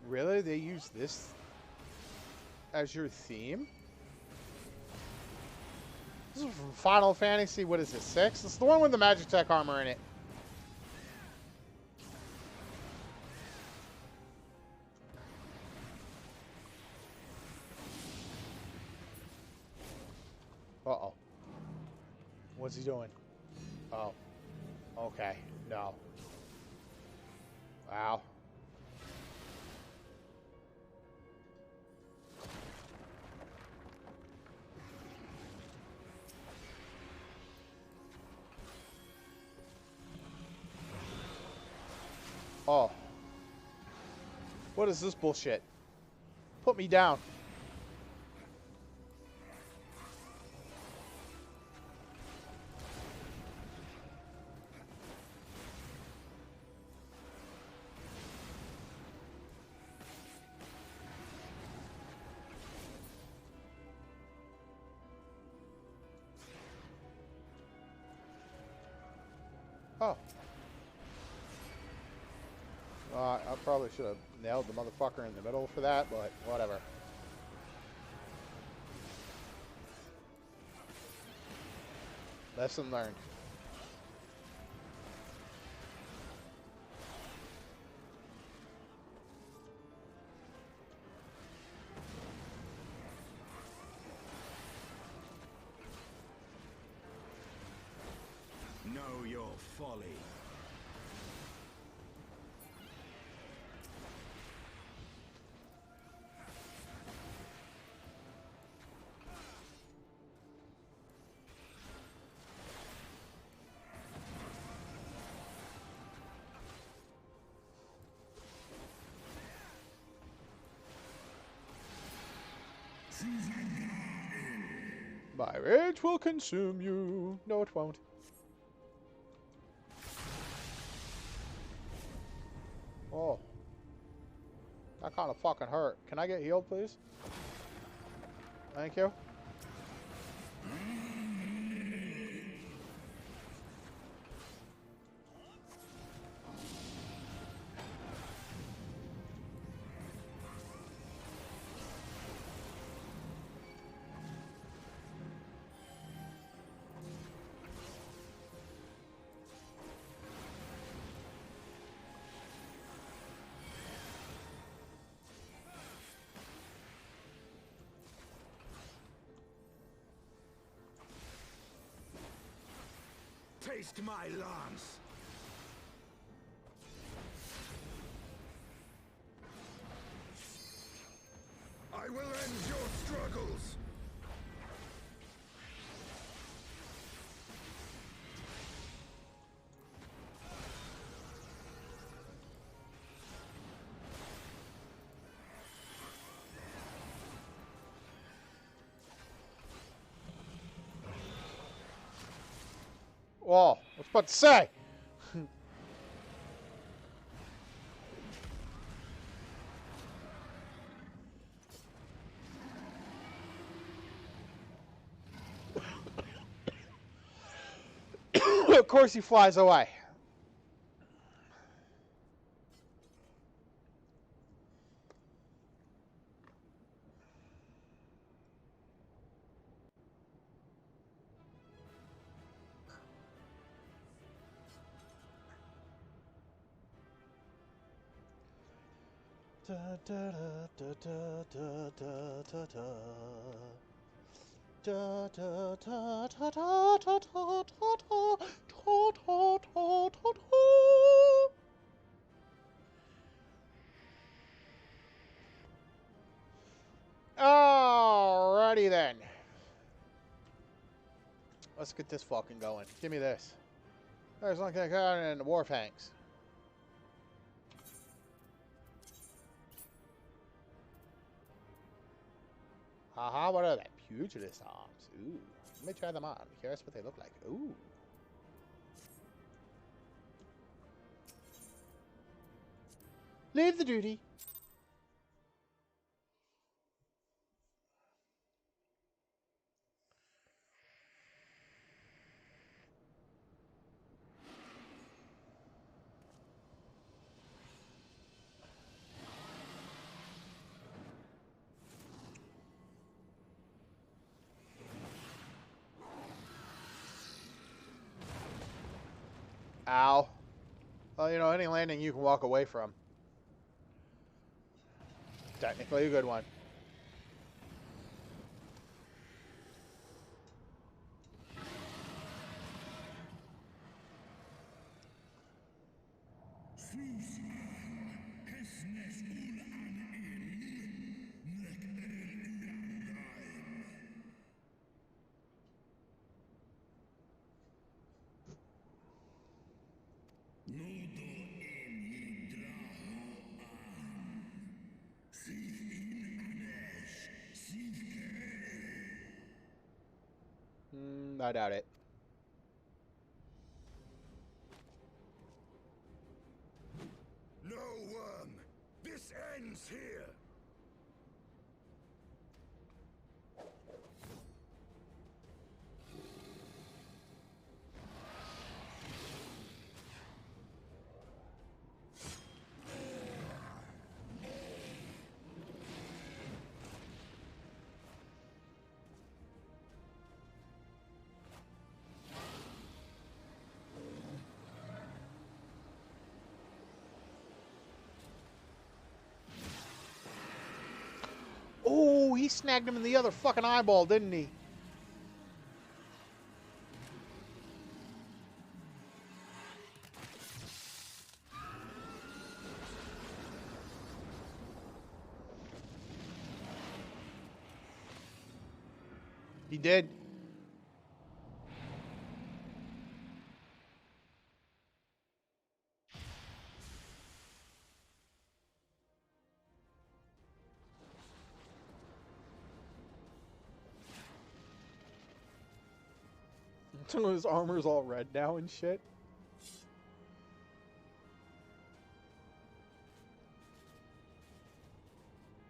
A: Really? They use this as your theme? This is from Final Fantasy, what is it, 6? It's the one with the Magitech armor in it. Uh-oh. What's he doing? Oh. Okay. No. Wow. Oh. What is this bullshit? Put me down. Oh. I probably should have nailed the motherfucker in the middle for that, but whatever. Lesson learned.
H: Know your folly.
A: My rage will consume you. No, it won't. Oh. That kind of fucking hurt. Can I get healed, please? Thank you.
H: Taste my lance! I will end your struggles!
A: Oh, I was about to say. Of course he flies away. Da, da, da, da, da, da, da, da. Da, da, da, da, da, da, da, da, da, da, da, da, da. Alrighty then. Let's get this fucking going. Give me this. There's one kind and the war tanks. Haha, what are they? Pugilist arms. Ooh. Let me try them on. I'm curious what they look like. Ooh. Leave the duty. Ow. Well, you know, any landing you can walk away from. Technically a good one. I doubt it.
H: No worm! This ends here!
A: Oh, he snagged him in the other fucking eyeball, didn't he? He did. His armor's all red now and shit.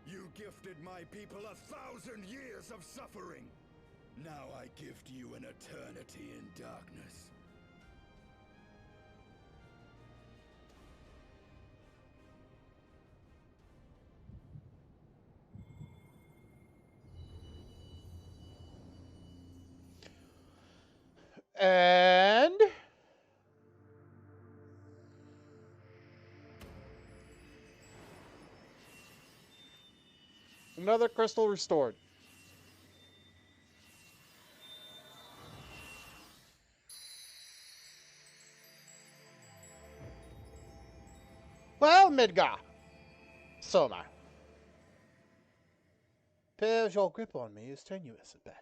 H: You gifted my people 1,000 years of suffering. Now I gift you an eternity in darkness.
A: And another crystal restored. Well, Midgar. So am I. Appears your grip on me is tenuous at best.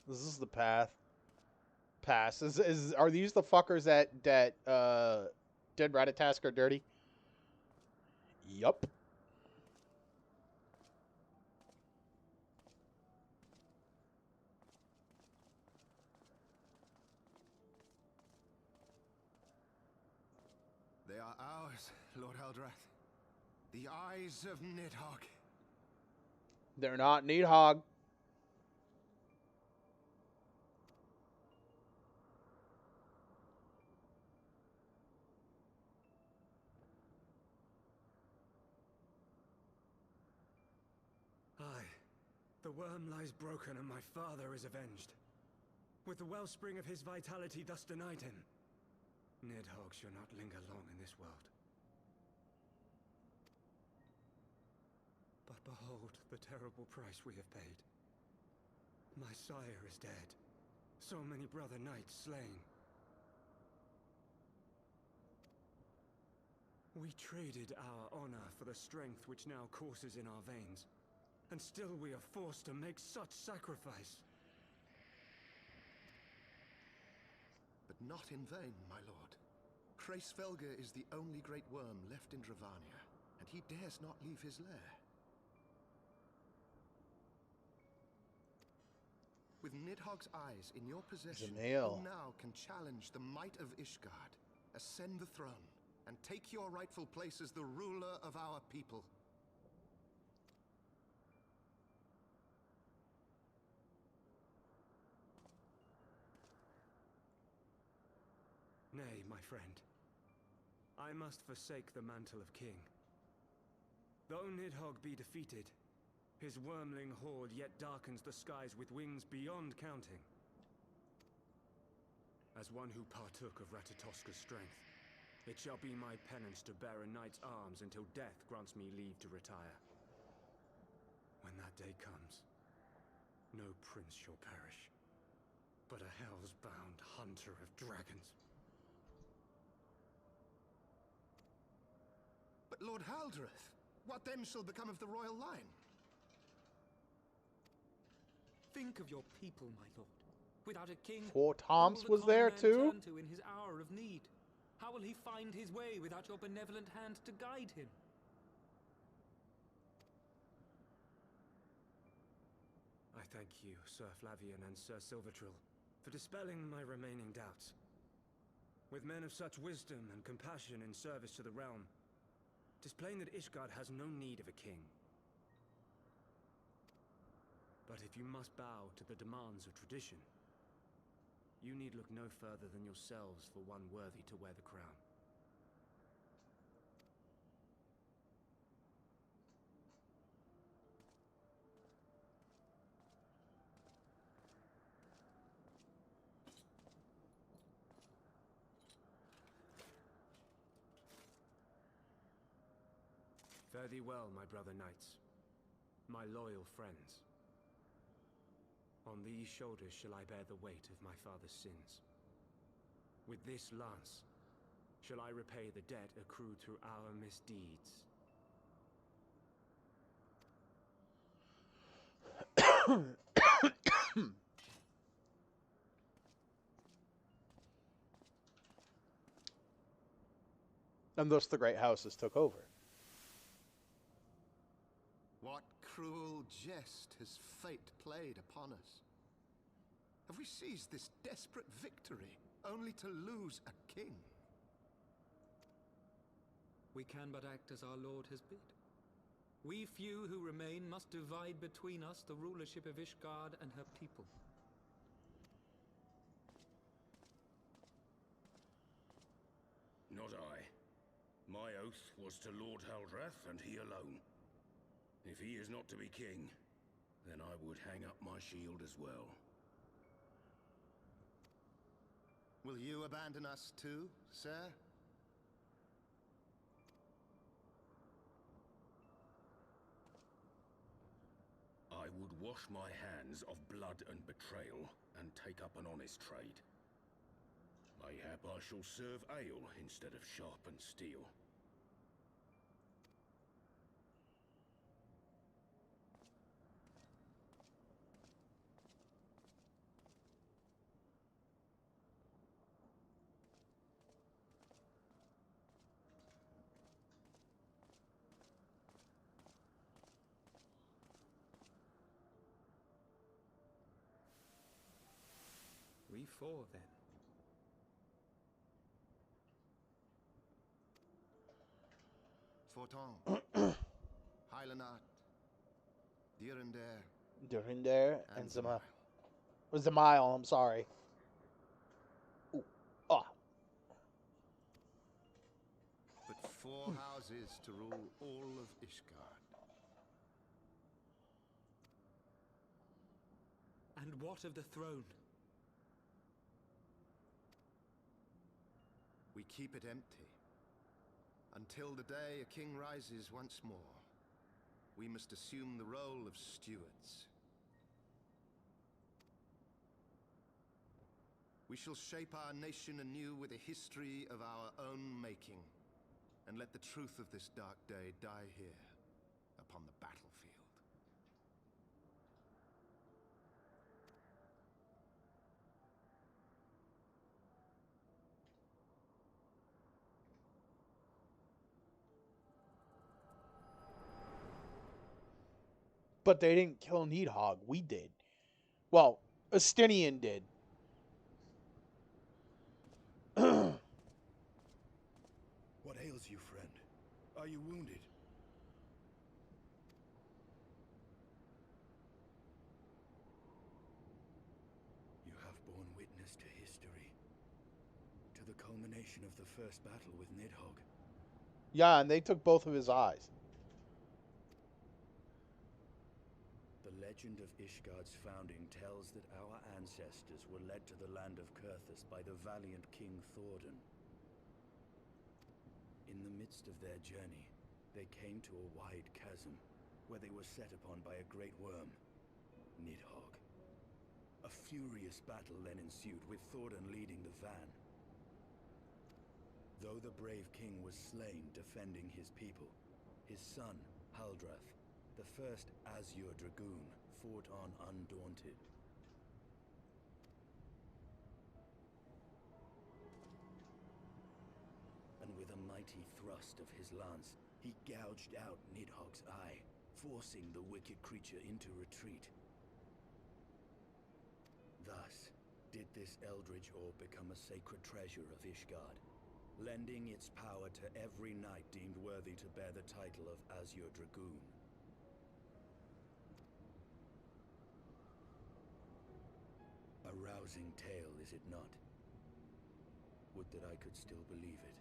A: This is the path. Pass. Are these the fuckers that did Ratatasker dirty? Yup.
J: They are ours, Lord Eldrath. The eyes of Nidhogg.
A: They're not Nidhogg.
I: Aye. The worm lies broken and my father is avenged. With the wellspring of his vitality thus denied him, Nidhogg shall not linger long in this world. But behold the terrible price we have paid. My sire is dead. So many brother knights slain. We traded our honor for the strength which now courses in our veins. And still we are forced to make such sacrifice.
J: But not in vain, my lord. Hraesvelgr is the only great worm left in Dravania, and he dares not leave his lair. With Nidhogg's eyes in your possession, you now can challenge the might of Ishgard, ascend the throne, and take your rightful place as the ruler of our people.
I: Nay, my friend. I must forsake the mantle of king. Though Nidhogg be defeated, his wormling horde yet darkens the skies with wings beyond counting. As one who partook of Ratatoska's strength, it shall be my penance to bear a knight's arms until death grants me leave to retire. When that day comes, no prince shall perish, but a hell's-bound hunter of dragons.
J: But Lord Haldreth, what then shall become of the royal line?
K: Think of your people, my lord. Without a king,
A: Poor
K: who
A: Tom's
K: will
A: was
K: the common
A: there
K: man
A: too.
K: turn to in his hour of need? How will he find his way without your benevolent hand to guide him?
I: I thank you, Sir Flavian and Sir Silvertrill, for dispelling my remaining doubts. With men of such wisdom and compassion in service to the realm, 'tis plain that Ishgard has no need of a king. But if you must bow to the demands of tradition, you need look no further than yourselves for one worthy to wear the crown. Fare thee well, my brother knights, my loyal friends. On these shoulders shall I bear the weight of my father's sins. With this lance shall I repay the debt accrued through our misdeeds.
A: And thus the great houses took over.
J: What cruel jest has fate played upon us? Have we seized this desperate victory only to lose a king?
K: We can but act as our lord has bid. We few who remain must divide between us the rulership of Ishgard and her people.
B: Not I. My oath was to Lord Haldrath, and he alone. If he is not to be king, then I would hang up my shield as well.
J: Will you abandon us too, sir?
B: I would wash my hands of blood and betrayal, and take up an honest trade. Mayhap I shall serve ale instead of sharpened steel.
K: We four, then.
J: Forton, Heilenat, Dirinder,
A: Durinder and
J: Zamail.
A: Zamail, I'm sorry. Ooh. Ah.
J: But 4 houses to rule all of Ishgard.
K: And what of the throne?
J: We keep it empty. Until the day a king rises once more, we must assume the role of stewards. We shall shape our nation anew with a history of our own making, and let the truth of this dark day die here, upon the battlefield.
A: But they didn't kill Nidhogg. We did. Well, Estinian did.
H: What Are you wounded? You have borne witness to history. To the culmination of the first battle with Nidhogg.
A: Yeah, and they took both of his eyes.
H: The legend of Ishgard's founding tells that our ancestors were led to the land of Kurthus by the valiant King Thordan. In the midst of their journey, they came to a wide chasm, where they were set upon by a great worm, Nidhogg. A furious battle then ensued, with Thordan leading the van. Though the brave king was slain defending his people, his son, Haldrath, the first Azure Dragoon, fought on undaunted. And with a mighty thrust of his lance, he gouged out Nidhogg's eye, forcing the wicked creature into retreat. Thus, did this eldritch orb become a sacred treasure of Ishgard, lending its power to every knight deemed worthy to bear the title of Azure Dragoon. A rousing tale, is it not? Would that I could still believe it.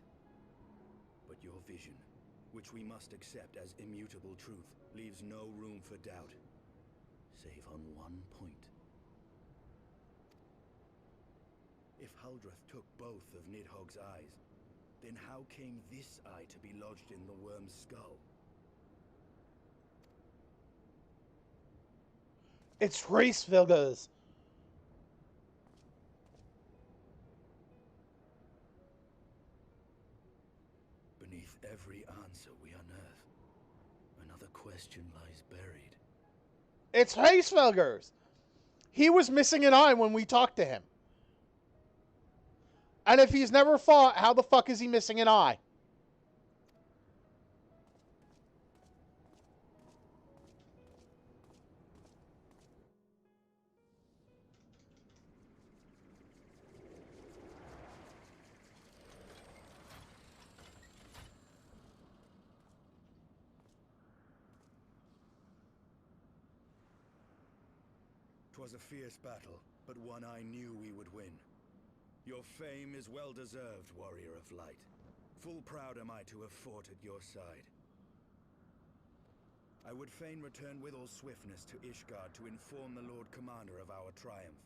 H: But your vision, which we must accept as immutable truth, leaves no room for doubt, save on one point. If Haldrath took both of Nidhogg's eyes, then how came this eye to be lodged in the worm's skull?
A: It's race figures.
H: Beneath every answer we unearth, another question lies buried.
A: It's Heavensward. He was missing an eye when we talked to him. And if he's never fought, how the fuck is he missing an eye?
H: "'Twas a fierce battle, but one I knew we would win. Your fame is well deserved, warrior of light. Full proud am I to have fought at your side. I would fain return with all swiftness to Ishgard to inform the Lord Commander of our triumph.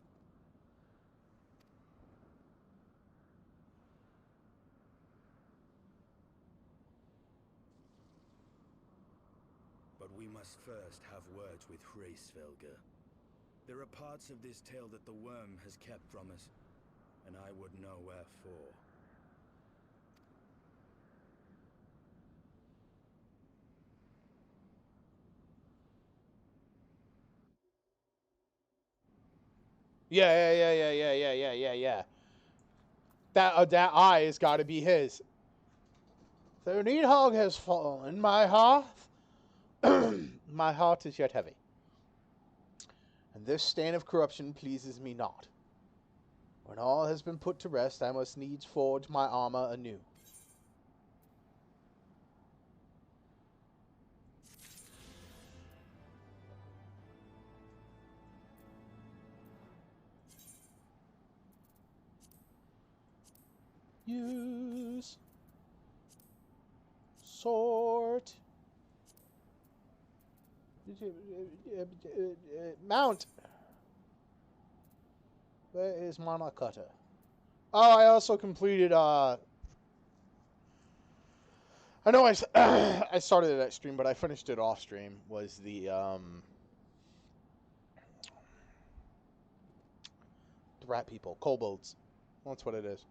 H: But we must first have words with Heavensward. There are parts of this tale that the worm has kept from us, and I would know wherefore.
A: Yeah. That eye has got to be his. Though Nidhogg has fallen, my heart, my heart is yet heavy. And this stain of corruption pleases me not. When all has been put to rest, I must needs forge my armor anew. Use sword. Mount. Where is Mana Cutter? Oh, I also completed, I know I started it at stream, but I finished it off stream, was the rat people, kobolds. That's what it is.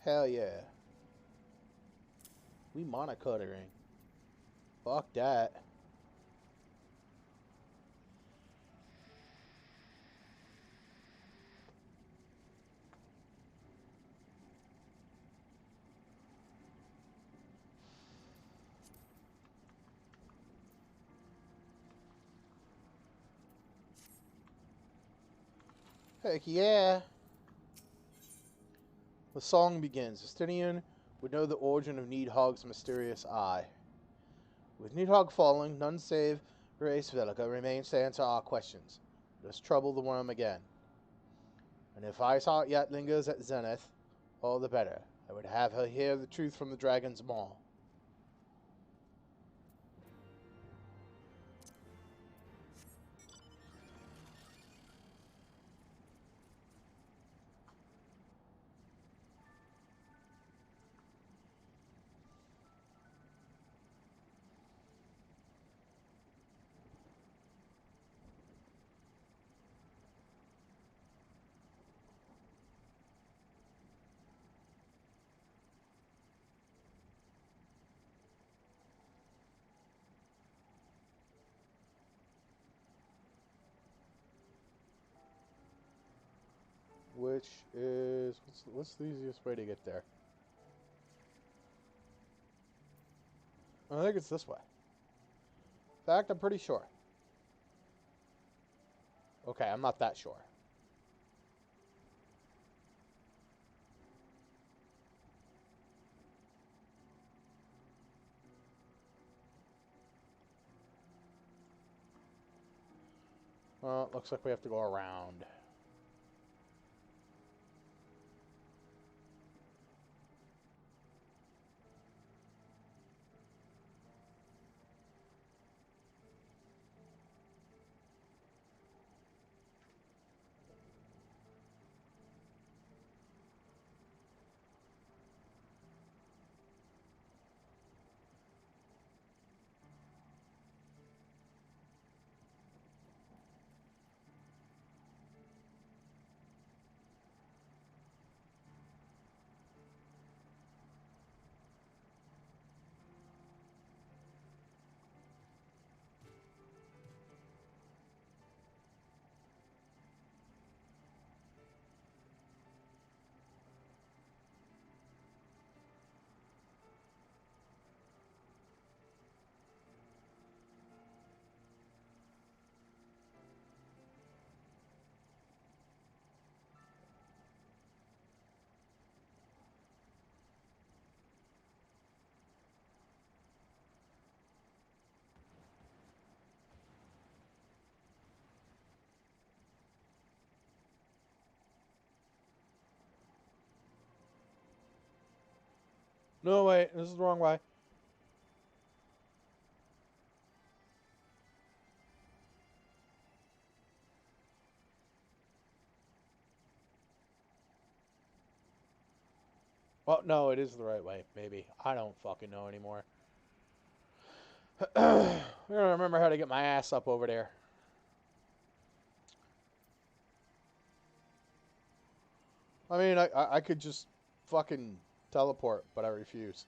A: Hell yeah. We Mana Cuttering. Fuck that. Heck yeah. The song begins. Justinian would know the origin of Needhog's mysterious eye. With Needhog falling, none save Grace Velica remains to answer our questions. Let us trouble the worm again. And if eyesight yet lingers at zenith, all the better. I would have her hear the truth from the dragon's maw. Which is... What's the easiest way to get there? I think it's this way. In fact, I'm pretty sure. Okay, I'm not that sure. Well, it looks like we have to go around. No, wait, this is the wrong way. Oh, no, it is the right way, maybe. I don't fucking know anymore. I don't remember how to get my ass up over there. I mean, I could just fucking teleport, but I refuse.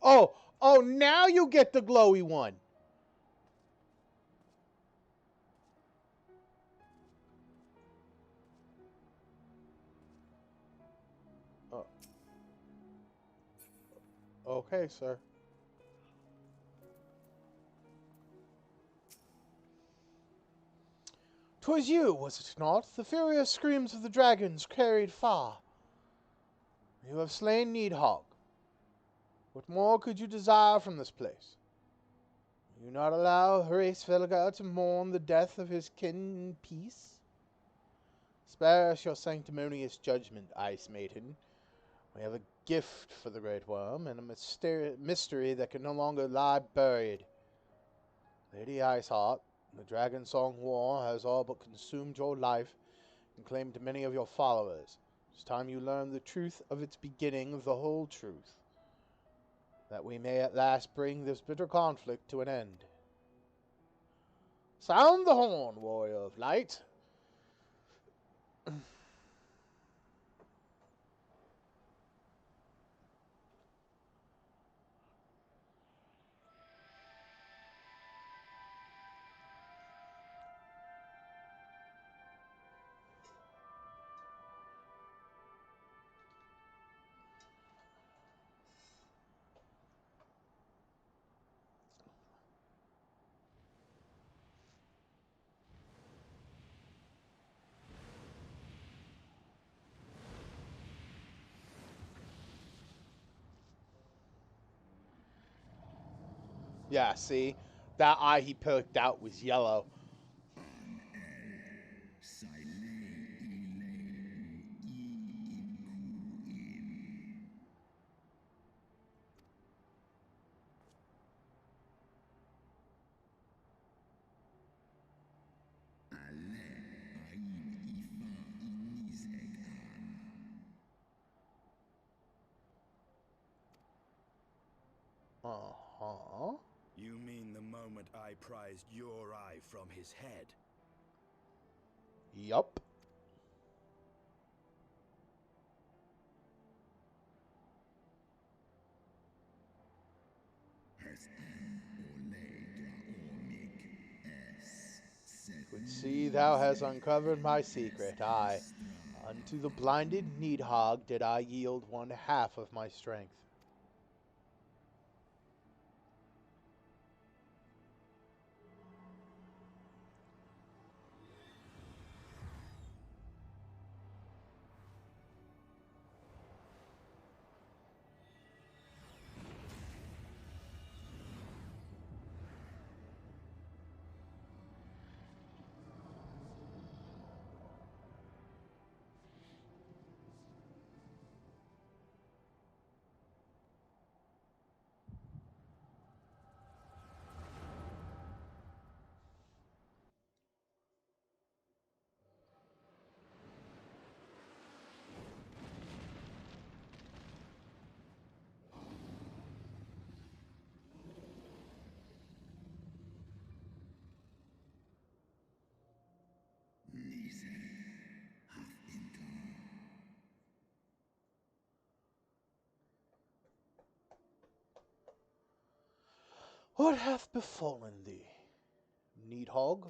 A: Oh, oh, now you get the glowy one. Oh. Okay, sir. 'Twas you, was it not? The furious screams of the dragons carried far. You have slain Needhog. What more could you desire from this place? Will you not allow Hraesvelgar to mourn the death of his kin in peace? Spare us your sanctimonious judgment, Ice Maiden. We have a gift for the Great Worm, and a mystery that can no longer lie buried. Lady Iceheart, the Dragon Song War has all but consumed your life and claimed many of your followers. It's time you learn the truth of its beginning, the whole truth, that we may at last bring this bitter conflict to an end. Sound the horn, warrior of light. Yeah, see? That eye he perked out was yellow. Uh-huh.
H: You mean the moment I prized your eye from his head?
A: Yup. Would see thou hast uncovered my secret. Aye, unto the blinded Needhog did I yield one half of my strength. What hath befallen thee, Needhog?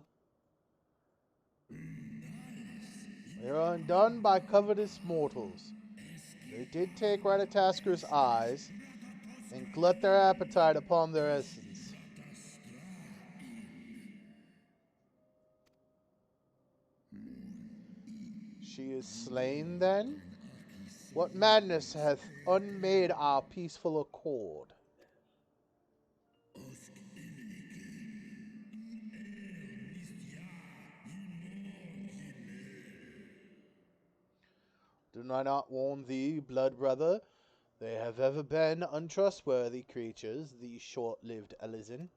A: We are undone by covetous mortals. They did take Ratatasker's eyes and glut their appetite upon their essence. She is slain, then? What madness hath unmade our peaceful accord? Do I not warn thee, blood brother? They have ever been untrustworthy creatures, these short-lived Elysian.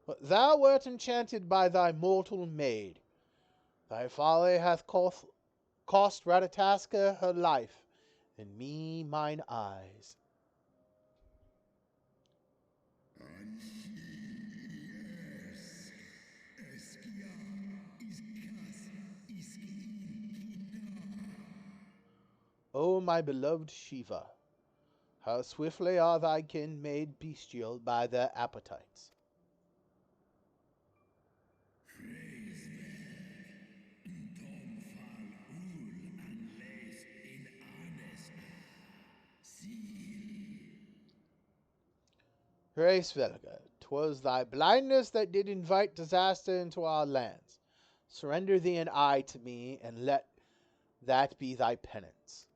A: But thou wert enchanted by thy mortal maid. Thy folly hath cost Ratatoska her life, and me mine eyes. O my beloved Shiva, how swiftly are thy kin made bestial by their appetites. Hraesvelga, 'twas thy blindness that did invite disaster into our lands. Surrender thee an eye to me, and let that be thy penance.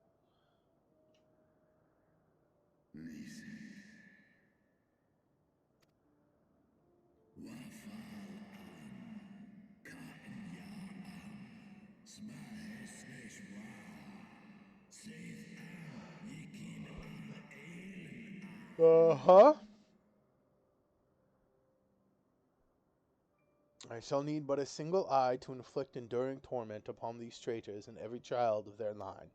A: Uh-huh. I shall need but a single eye to inflict enduring torment upon these traitors and every child of their line.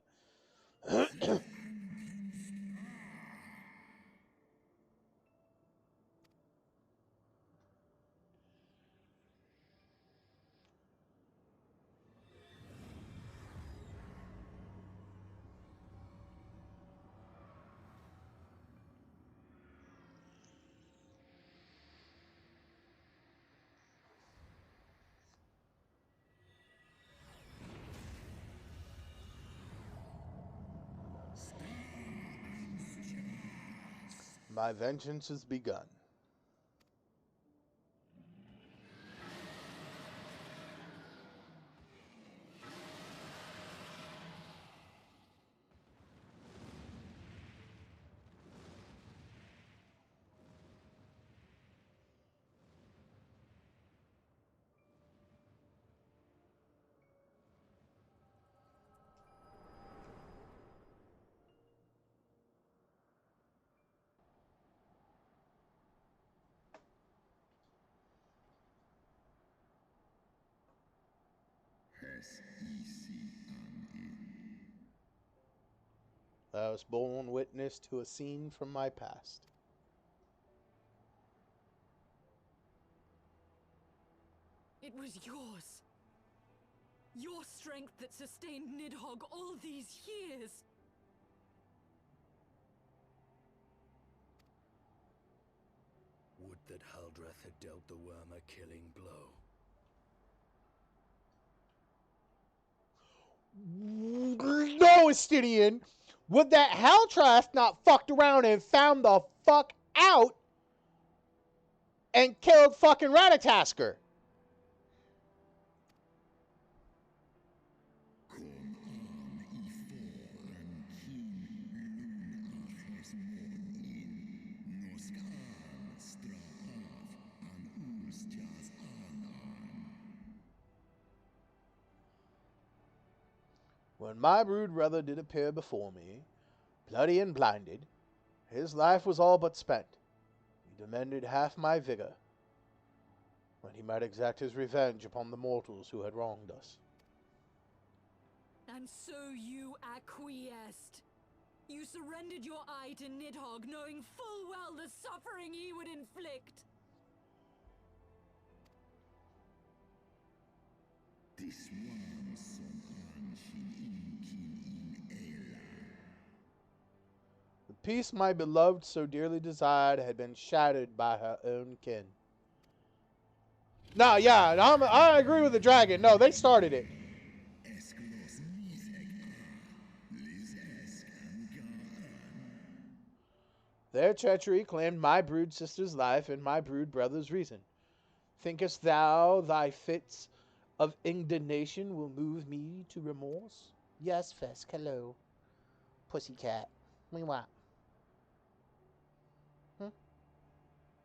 A: My vengeance has begun. Thou hast borne witness to a scene from my past.
E: It was yours. Your strength that sustained Nidhogg all these years.
H: Would that Haldrath had dealt the worm a killing blow.
A: No, Estidian! Would that Haltrath not fucked around and found the fuck out and killed fucking Ratatosker? When my brood brother did appear before me, bloody and blinded, his life was all but spent. He demanded half my vigor, when he might exact his revenge upon the mortals who had wronged us.
E: And so you acquiesced. You surrendered your eye to Nidhogg, knowing full well the suffering he would inflict.
A: The peace my beloved so dearly desired had been shattered by her own kin. No, yeah, I agree with the dragon. No, they started it. Their treachery claimed my brood sister's life and my brood brother's reason. Thinkest thou thy fits of indignation will move me to remorse? Yes, Fesk, hello. Pussycat. Mwah.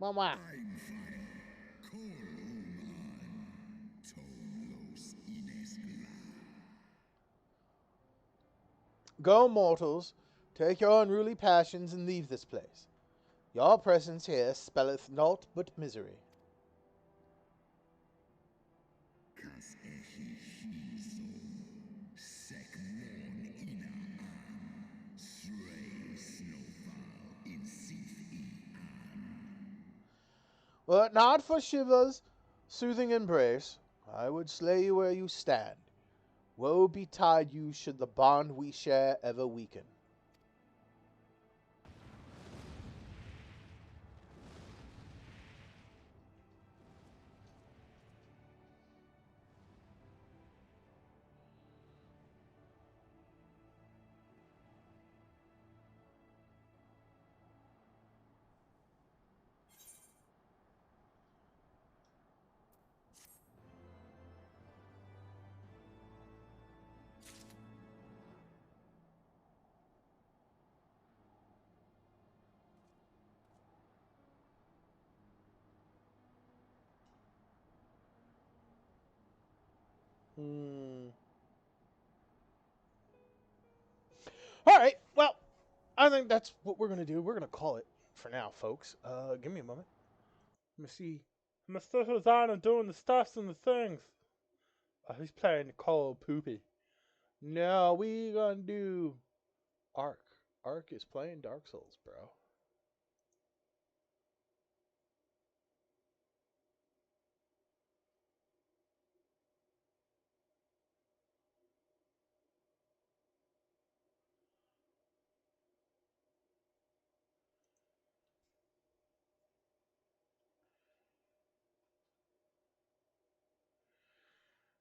A: Mwah. Go, mortals, take your unruly passions and leave this place. Your presence here spelleth naught but misery. But not for Shiva's soothing embrace, I would slay you where you stand. Woe betide you should the bond we share ever weaken. All right. Well, I think that's what we're going to do. We're going to call it for now, folks. Give me a moment. Let me see. My sister's on and doing the stuffs and the things. He's playing Call Poopy. No, we going to do Ark. Ark is playing Dark Souls, bro.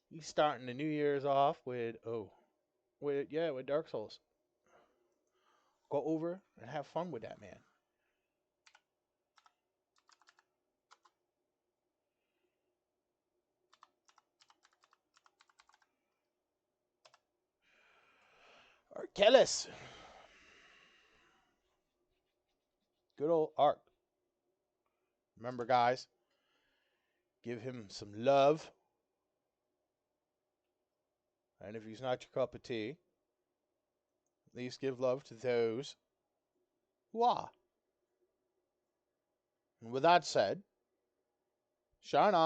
A: He's starting the New Year's off with with Dark Souls. Go over and have fun with that, man. Arkellis. Good old Ark. Remember, guys, give him some love. And if he's not your cup of tea, at least give love to those who are. And with that said, shine on.